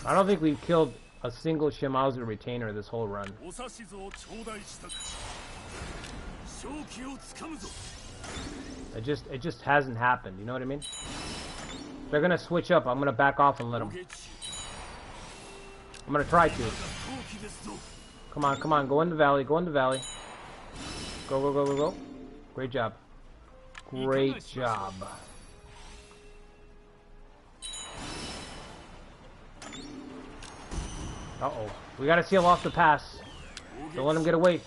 I don't think we've killed a single Shimazu retainer this whole run. It just hasn't happened, you know what I mean? They're gonna switch up, I'm gonna back off and let them. I'm gonna try to. Come on, come on, go in the valley, go in the valley. Go, go, go, go, go. Great job. Great job. Uh-oh. We gotta seal off the pass. Don't let him get away.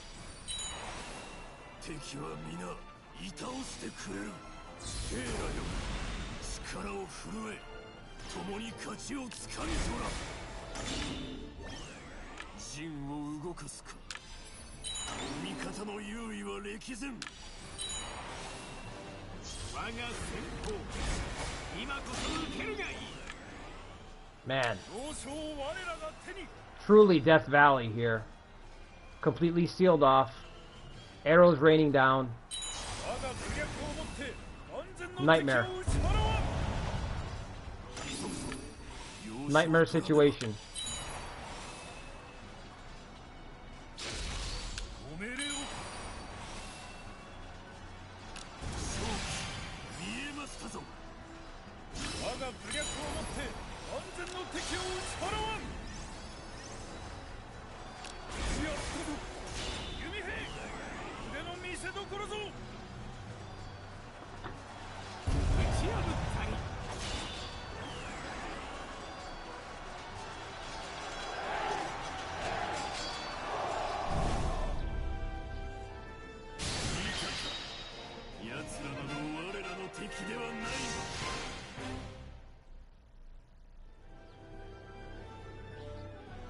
Man. Truly Death Valley here. Completely sealed off. Arrows raining down. Nightmare. Nightmare situation.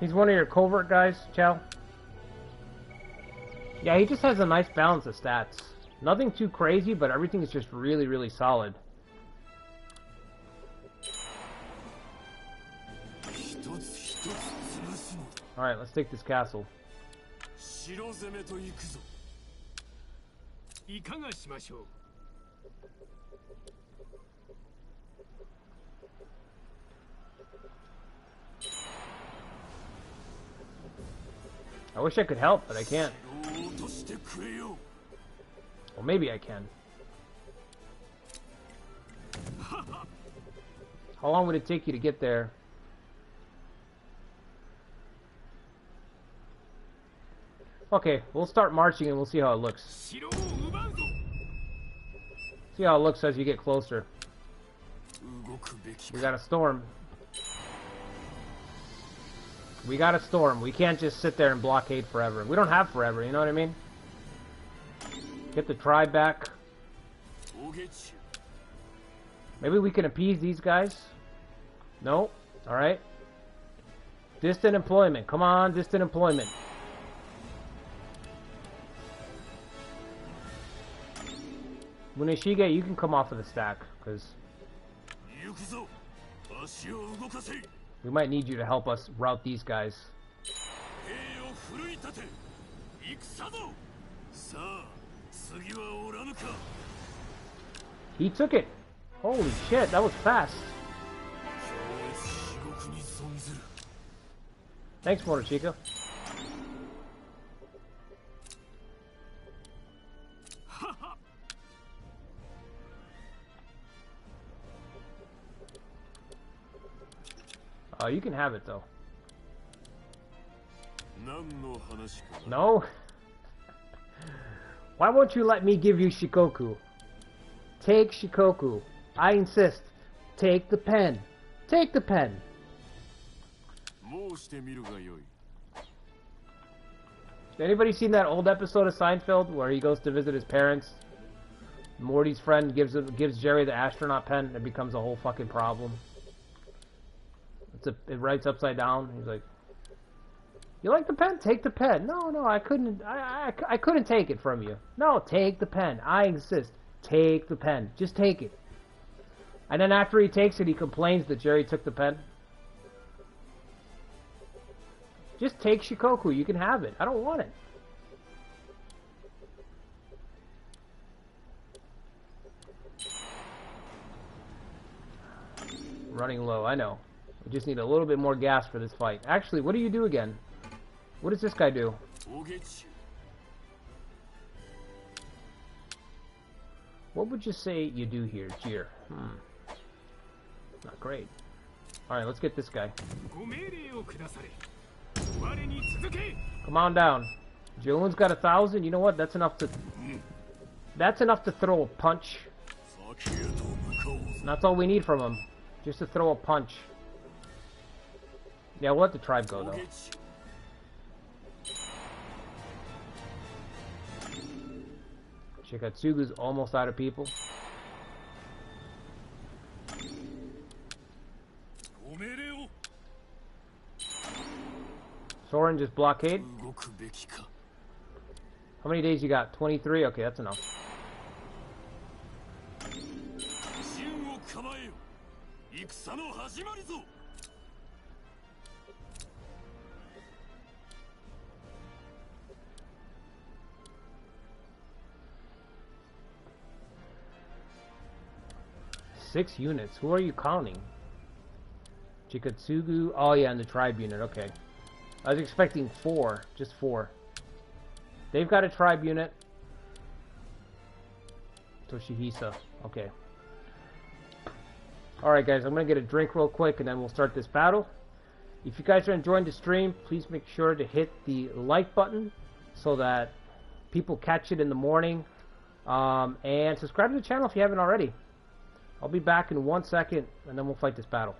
He's one of your covert guys, Chow? Yeah, he just has a nice balance of stats. Nothing too crazy, but everything is just really, really solid. Alright, let's take this castle. I wish I could help, but I can't. Well, maybe I can. How long would it take you to get there? Okay, we'll start marching and we'll see how it looks. See how it looks as you get closer. We got a storm. We got a storm. We can't just sit there and blockade forever. We don't have forever, you know what I mean? Get the tribe back. Maybe we can appease these guys? No? Alright. Distant employment. Come on, distant employment. Muneshige, you can come off of the stack, because we might need you to help us rout these guys. He took it. Holy shit, that was fast. Thanks, Motochico. Oh, you can have it though. No? Why won't you let me give you Shikoku? Take Shikoku. I insist. Take the pen. Take the pen. Anybody seen that old episode of Seinfeld where he goes to visit his parents? Morty's friend gives Jerry the astronaut pen. It becomes a whole fucking problem. It writes upside down. He's like, "You like the pen? Take the pen." No, I couldn't. I couldn't take it from you. No, take the pen. I insist. Take the pen. Just take it. And then after he takes it, he complains that Jerry took the pen. Just take Shikoku. You can have it. I don't want it. Running low. I know. We just need a little bit more gas for this fight. Actually, what do you do again? What does this guy do? What would you say you do here, Jir? Not great. Alright, let's get this guy. Come on down. Jolen's got 1,000. You know what? That's enough to... That's enough to throw a punch. And that's all we need from him. Just to throw a punch. Yeah, we'll let the tribe go, though. Shikatsugu's almost out of people. Sorin just blockade. How many days you got? 23? Okay, that's enough. Six units. Who are you counting? Chikatsugu. Oh yeah, and the tribe unit. Okay. I was expecting 4. Just 4. They've got a tribe unit. Toshihisa. Okay. Alright guys, I'm going to get a drink real quick and then we'll start this battle. If you guys are enjoying the stream, please make sure to hit the like button so that people catch it in the morning. And subscribe to the channel if you haven't already. I'll be back in 1 second and then we'll fight this battle.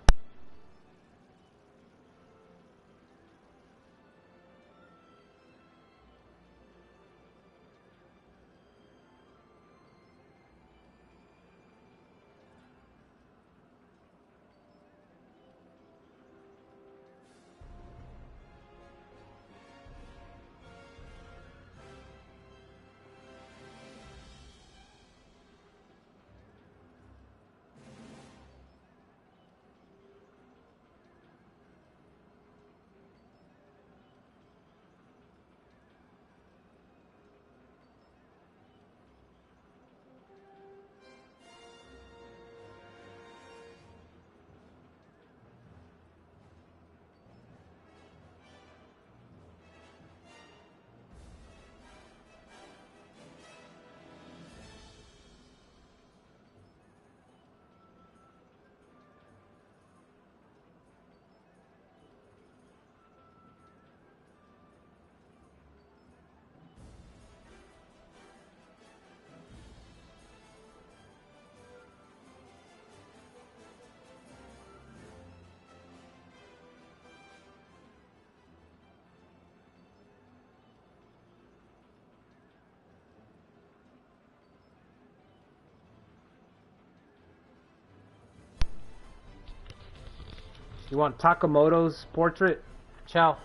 You want Takamoto's portrait? Ciao.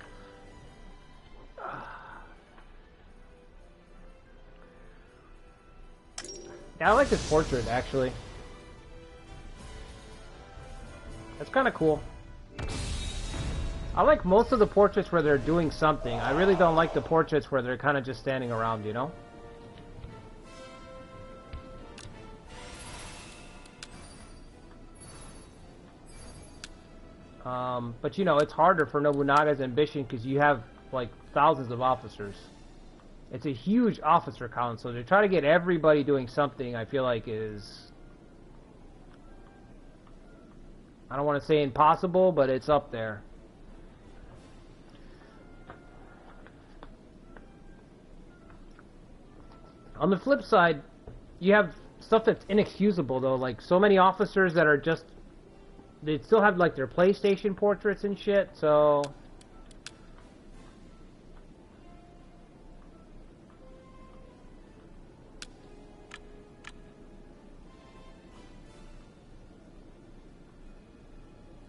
Yeah, I like this portrait, actually. That's kind of cool. I like most of the portraits where they're doing something. I really don't like the portraits where they're kind of just standing around, you know? But you know, it's harder for Nobunaga's ambition because you have like thousands of officers. It's a huge officer council. To try to get everybody doing something, I feel like is, I don't want to say impossible, but it's up there. On the flip side, you have stuff that's inexcusable though, like so many officers that are just, they still have like their PlayStation portraits and shit, so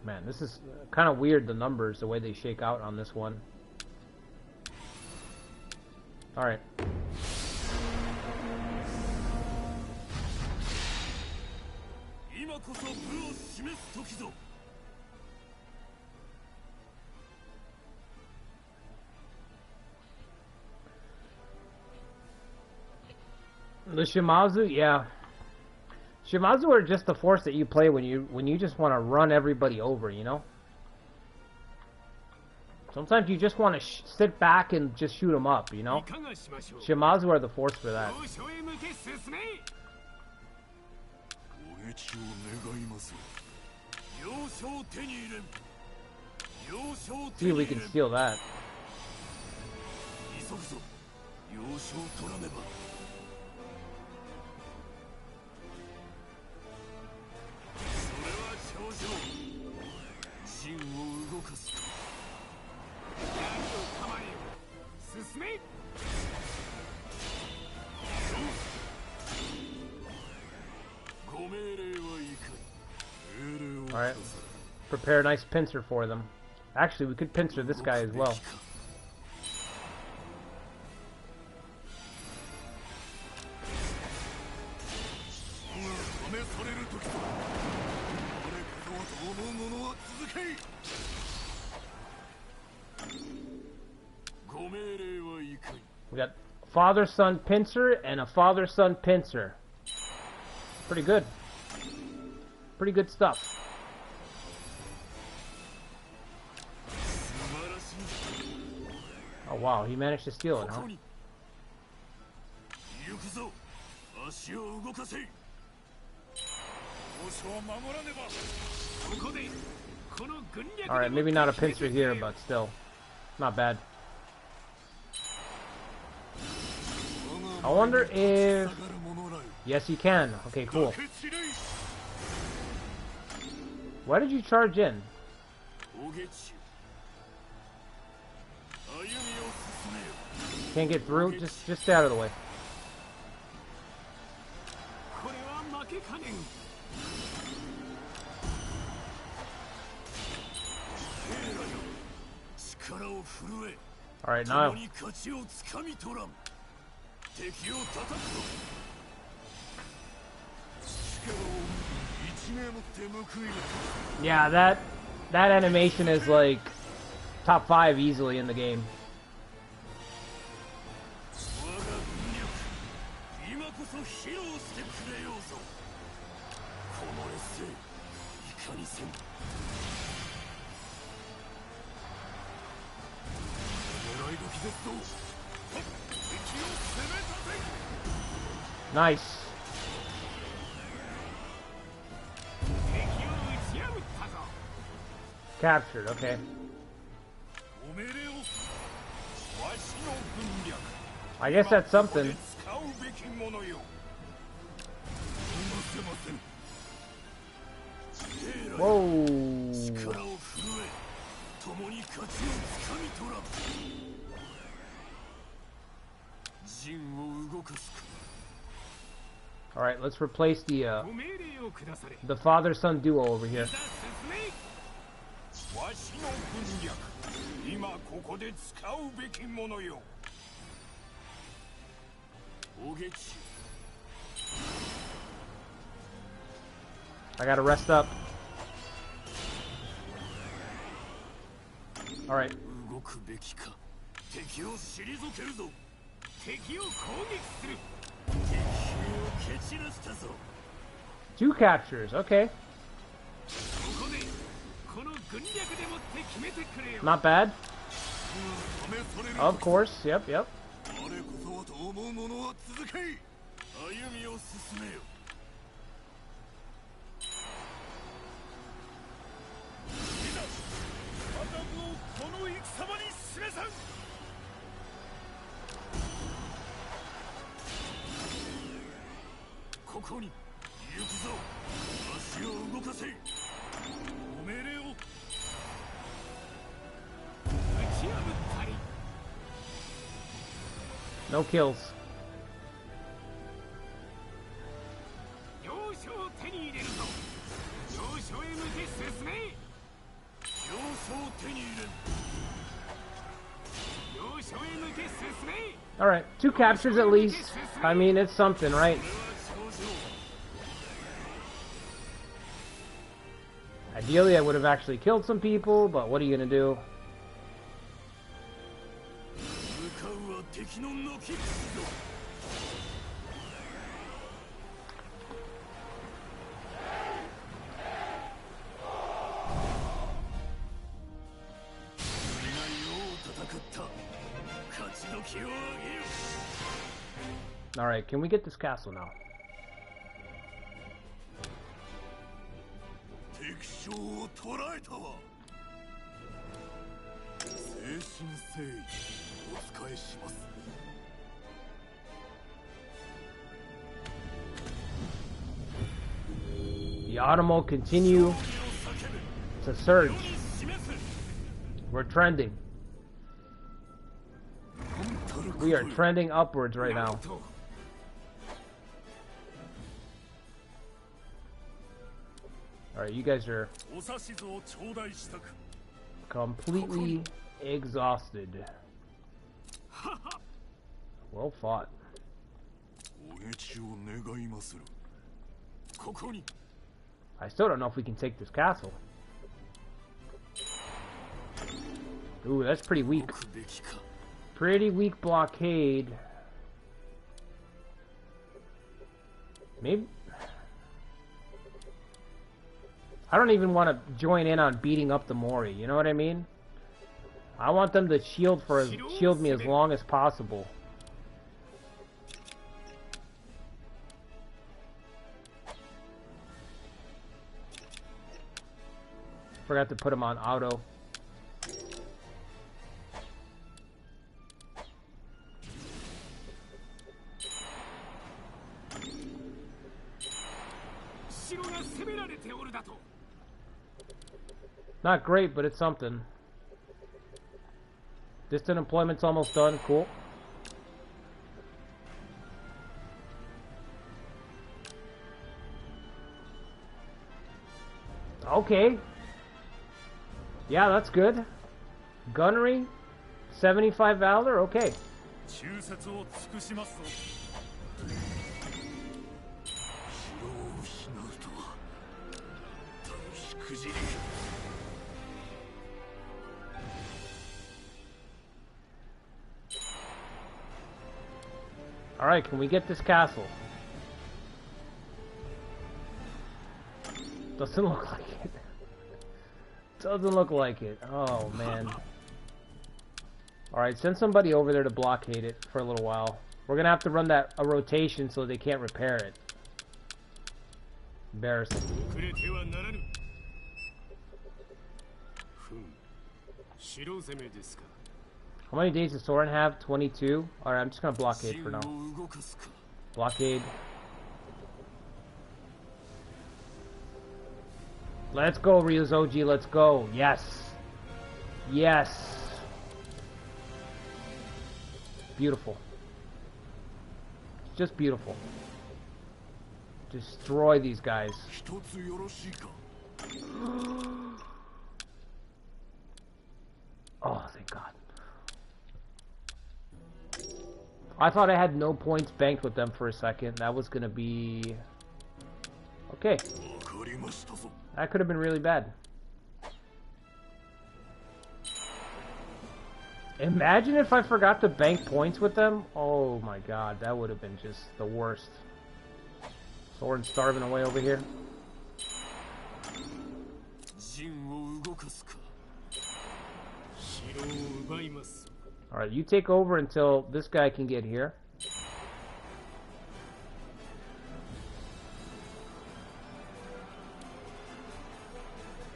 man, this is kind of weird, the numbers, the way they shake out on this one. Alright. The Shimazu, yeah. Shimazu are just the force that you play when you just want to run everybody over, you know? Sometimes you just want to sit back and just shoot them up, you know? Shimazu are the force for that. See if we can steal that. Alright. Prepare a nice pincer for them. Actually, we could pincer this guy as well. We got father-son pincer and a father-son pincer. Pretty good. Pretty good stuff. Oh wow, he managed to steal it, huh? Alright, maybe not a pincer here, but still. Not bad. I wonder if... Yes, you can. Okay, cool. Why did you charge in? Can't get through? Just stay out of the way. Alright, now... Yeah, that animation is like top 5 easily in the game. Nice. Captured, okay. I guess that's something. Whoa. Alright, let's replace the father-son duo over here. I gotta rest up. Alright. 2 captures, okay. Not bad. Of course, yep. No kills. Alright, 2 captures at least. I mean, it's something, right? Ideally, I would have actually killed some people, but what are you gonna do? Alright, can we get this castle now? The Otomo continue to surge. We're trending. We are trending upwards right now. Alright, you guys are completely exhausted. Well fought. I still don't know if we can take this castle. Ooh, that's pretty weak. Pretty weak blockade. Maybe... I don't even want to join in on beating up the Mori, you know what I mean? I want them to shield me as long as possible. Forgot to put him on auto. Not great, but it's something. Distant employment's almost done. Cool. Okay. Yeah, that's good. Gunnery, 75 valor. Okay. Alright, can we get this castle? Doesn't look like it. Doesn't look like it. Oh, man. Alright, send somebody over there to blockade it for a little while. We're gonna have to run a rotation so they can't repair it. Embarrassing. How many days does Sorin have? 22? Alright, I'm just gonna blockade for now. Blockade. Let's go, Ryuzoji, let's go. Yes. Yes. Beautiful. Just beautiful. Destroy these guys. Oh, thank God. I thought I had no points banked with them for a second. That was gonna be... Okay. That could have been really bad. Imagine if I forgot to bank points with them. Oh my God, that would have been just the worst. Sorin starving away over here. Alright, you take over until this guy can get here.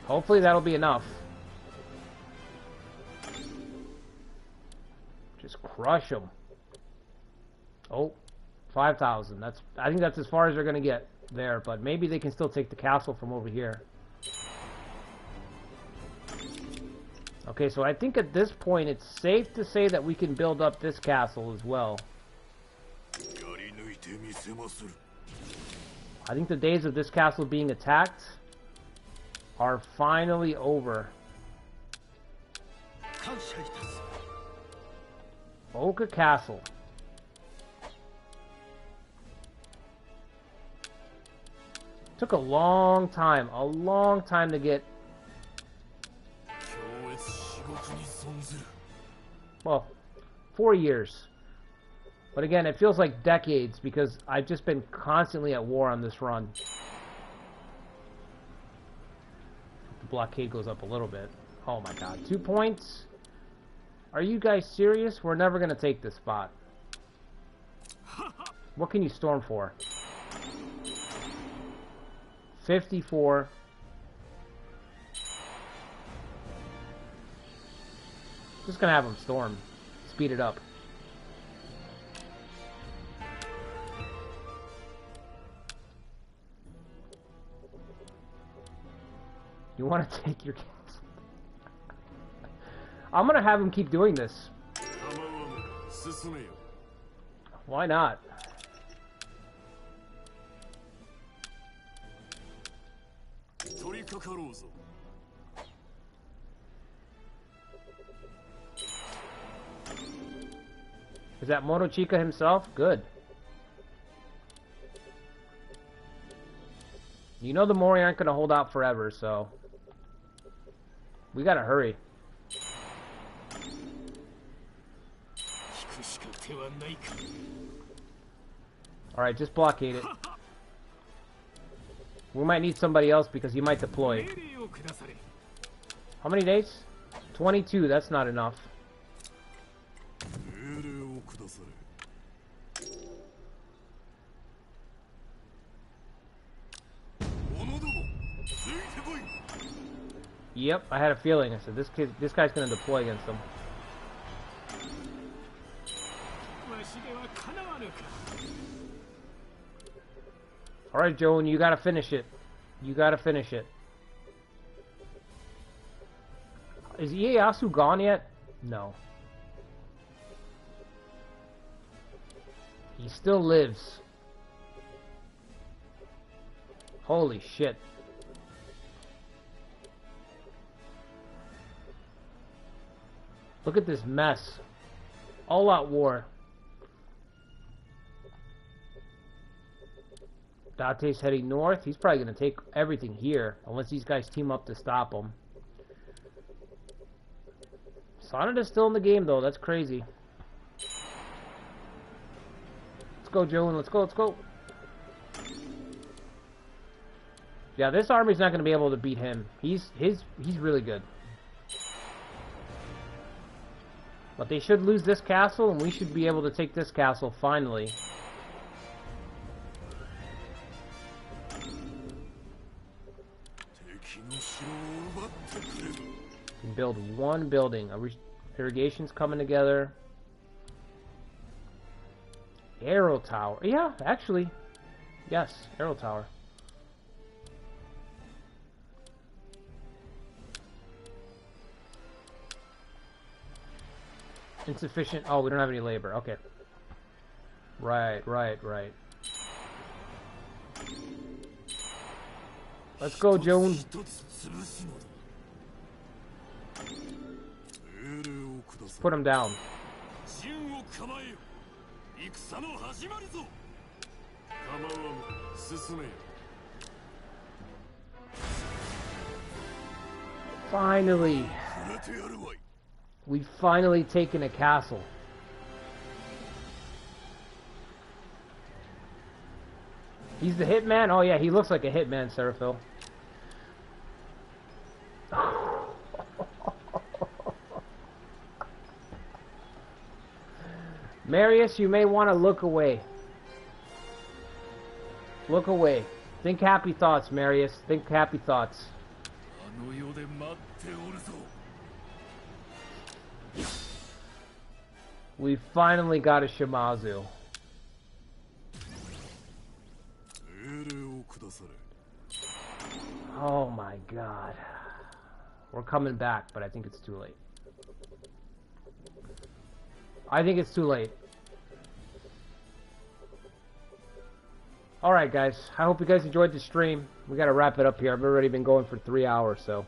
Hopefully that'll be enough. Just crush them. Oh, 5,000. I think that's as far as they're going to get there, but maybe they can still take the castle from over here. Okay, so I think at this point it's safe to say that we can build up this castle as well. I think the days of this castle being attacked are finally over. Oka Castle. Took a long time to get. Well, 4 years. But again, it feels like decades because I've just been constantly at war on this run. The blockade goes up a little bit. Oh my god, 2 points? Are you guys serious? We're never going to take this spot. What can you storm for? 54. Just gonna have them storm. Speed it up. You want to take your castle? I'm gonna have him keep doing this. Why not? Is that Motochika himself? Good. You know the Mori aren't going to hold out forever, so we got to hurry. Alright, just blockade it. We might need somebody else because he might deploy. How many days? 22, that's not enough. Yep, I had a feeling. I said this guy's gonna deploy against them. Alright, Joan, you gotta finish it. You gotta finish it. Is Ieyasu gone yet? No. He still lives. Holy shit. Look at this mess. All out war. Date's heading north. He's probably going to take everything here. Unless these guys team up to stop him. Sonnet is still in the game though. That's crazy. Let's go, Joan. Let's go. Let's go. Yeah, this army's not going to be able to beat him. He's really good. But they should lose this castle, and we should be able to take this castle finally. Can build one building. Irrigation's coming together. Arrow tower. Yeah, actually. Yes, arrow tower. Insufficient. Oh, we don't have any labor. Okay. Right. Let's go, Joan. Put him down. Finally. We've finally taken a castle. He's the hitman? Oh yeah, he looks like a hitman, Seraphil. Marius, you may want to look away. Look away. Think happy thoughts, Marius. Think happy thoughts. We finally got a Shimazu. Oh my god. We're coming back, but I think it's too late. I think it's too late. Alright guys, I hope you guys enjoyed the stream. We gotta wrap it up here. I've already been going for 3 hours, so.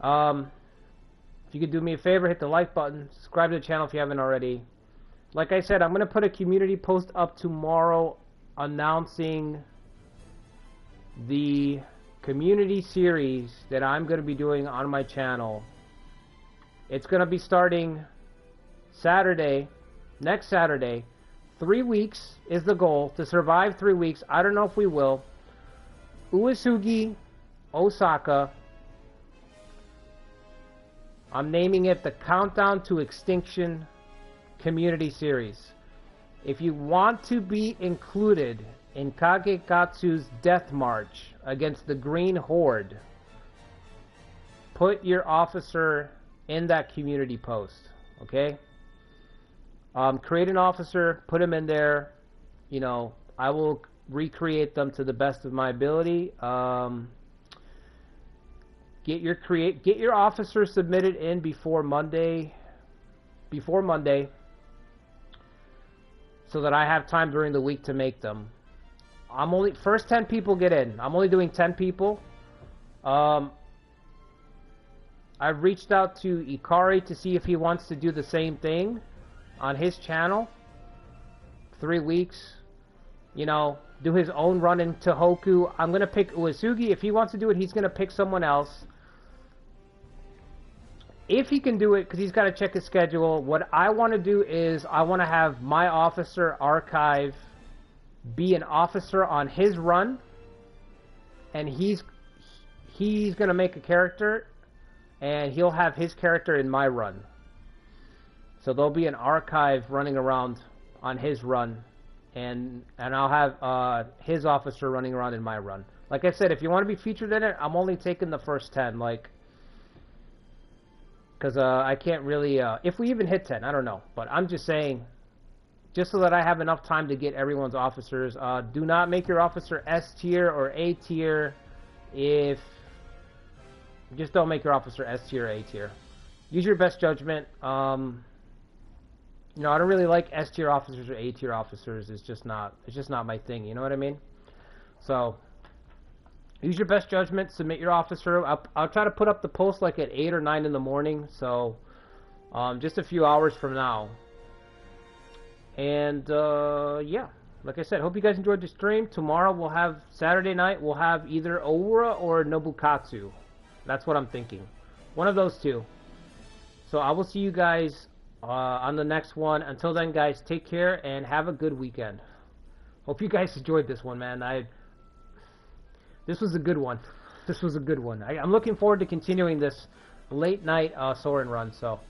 If you could do me a favor, hit the like button. Subscribe to the channel if you haven't already. Like I said, I'm gonna put a community post up tomorrow announcing the community series that I'm gonna be doing on my channel. It's gonna be starting Saturday, next Saturday. 3 weeks is the goal, to survive 3 weeks. I don't know if we will. Uesugi, Osaka. I'm naming it the Countdown to Extinction Community Series. If you want to be included in Kagekatsu's Death March against the Green Horde, put your officer in that community post, okay? Create an officer, put him in there. You know, I will recreate them to the best of my ability. Get your officer submitted in before Monday, so that I have time during the week to make them. First 10 people get in. I'm only doing 10 people. I've reached out to Ikari to see if he wants to do the same thing on his channel. 3 weeks, you know, do his own run in Tohoku. I'm gonna pick Uesugi. If he wants to do it, he's gonna pick someone else. If he can do it, because he's got to check his schedule, what I want to do is I want to have my officer archive be an officer on his run, and he's gonna make a character, and he'll have his character in my run. So there'll be an archive running around on his run, and I'll have his officer running around in my run. Like I said, if you want to be featured in it, I'm only taking the first 10, like, because I can't really, if we even hit 10, I don't know. But I'm just saying, just so that I have enough time to get everyone's officers, do not make your officer S tier or A tier. Just don't make your officer S tier or A tier. Use your best judgment. You know, I don't really like S tier officers or A tier officers. It's just not my thing. You know what I mean? So use your best judgment. Submit your officer. I'll try to put up the post like at 8 or 9 in the morning. So just a few hours from now. And yeah, like I said, hope you guys enjoyed the stream. Tomorrow Saturday night we'll have either Oura or Nobukatsu. That's what I'm thinking. One of those two. So I will see you guys on the next one. Until then, guys, take care and have a good weekend. Hope you guys enjoyed this one, man. This was a good one. This was a good one. I'm looking forward to continuing this late night Sorin run. So.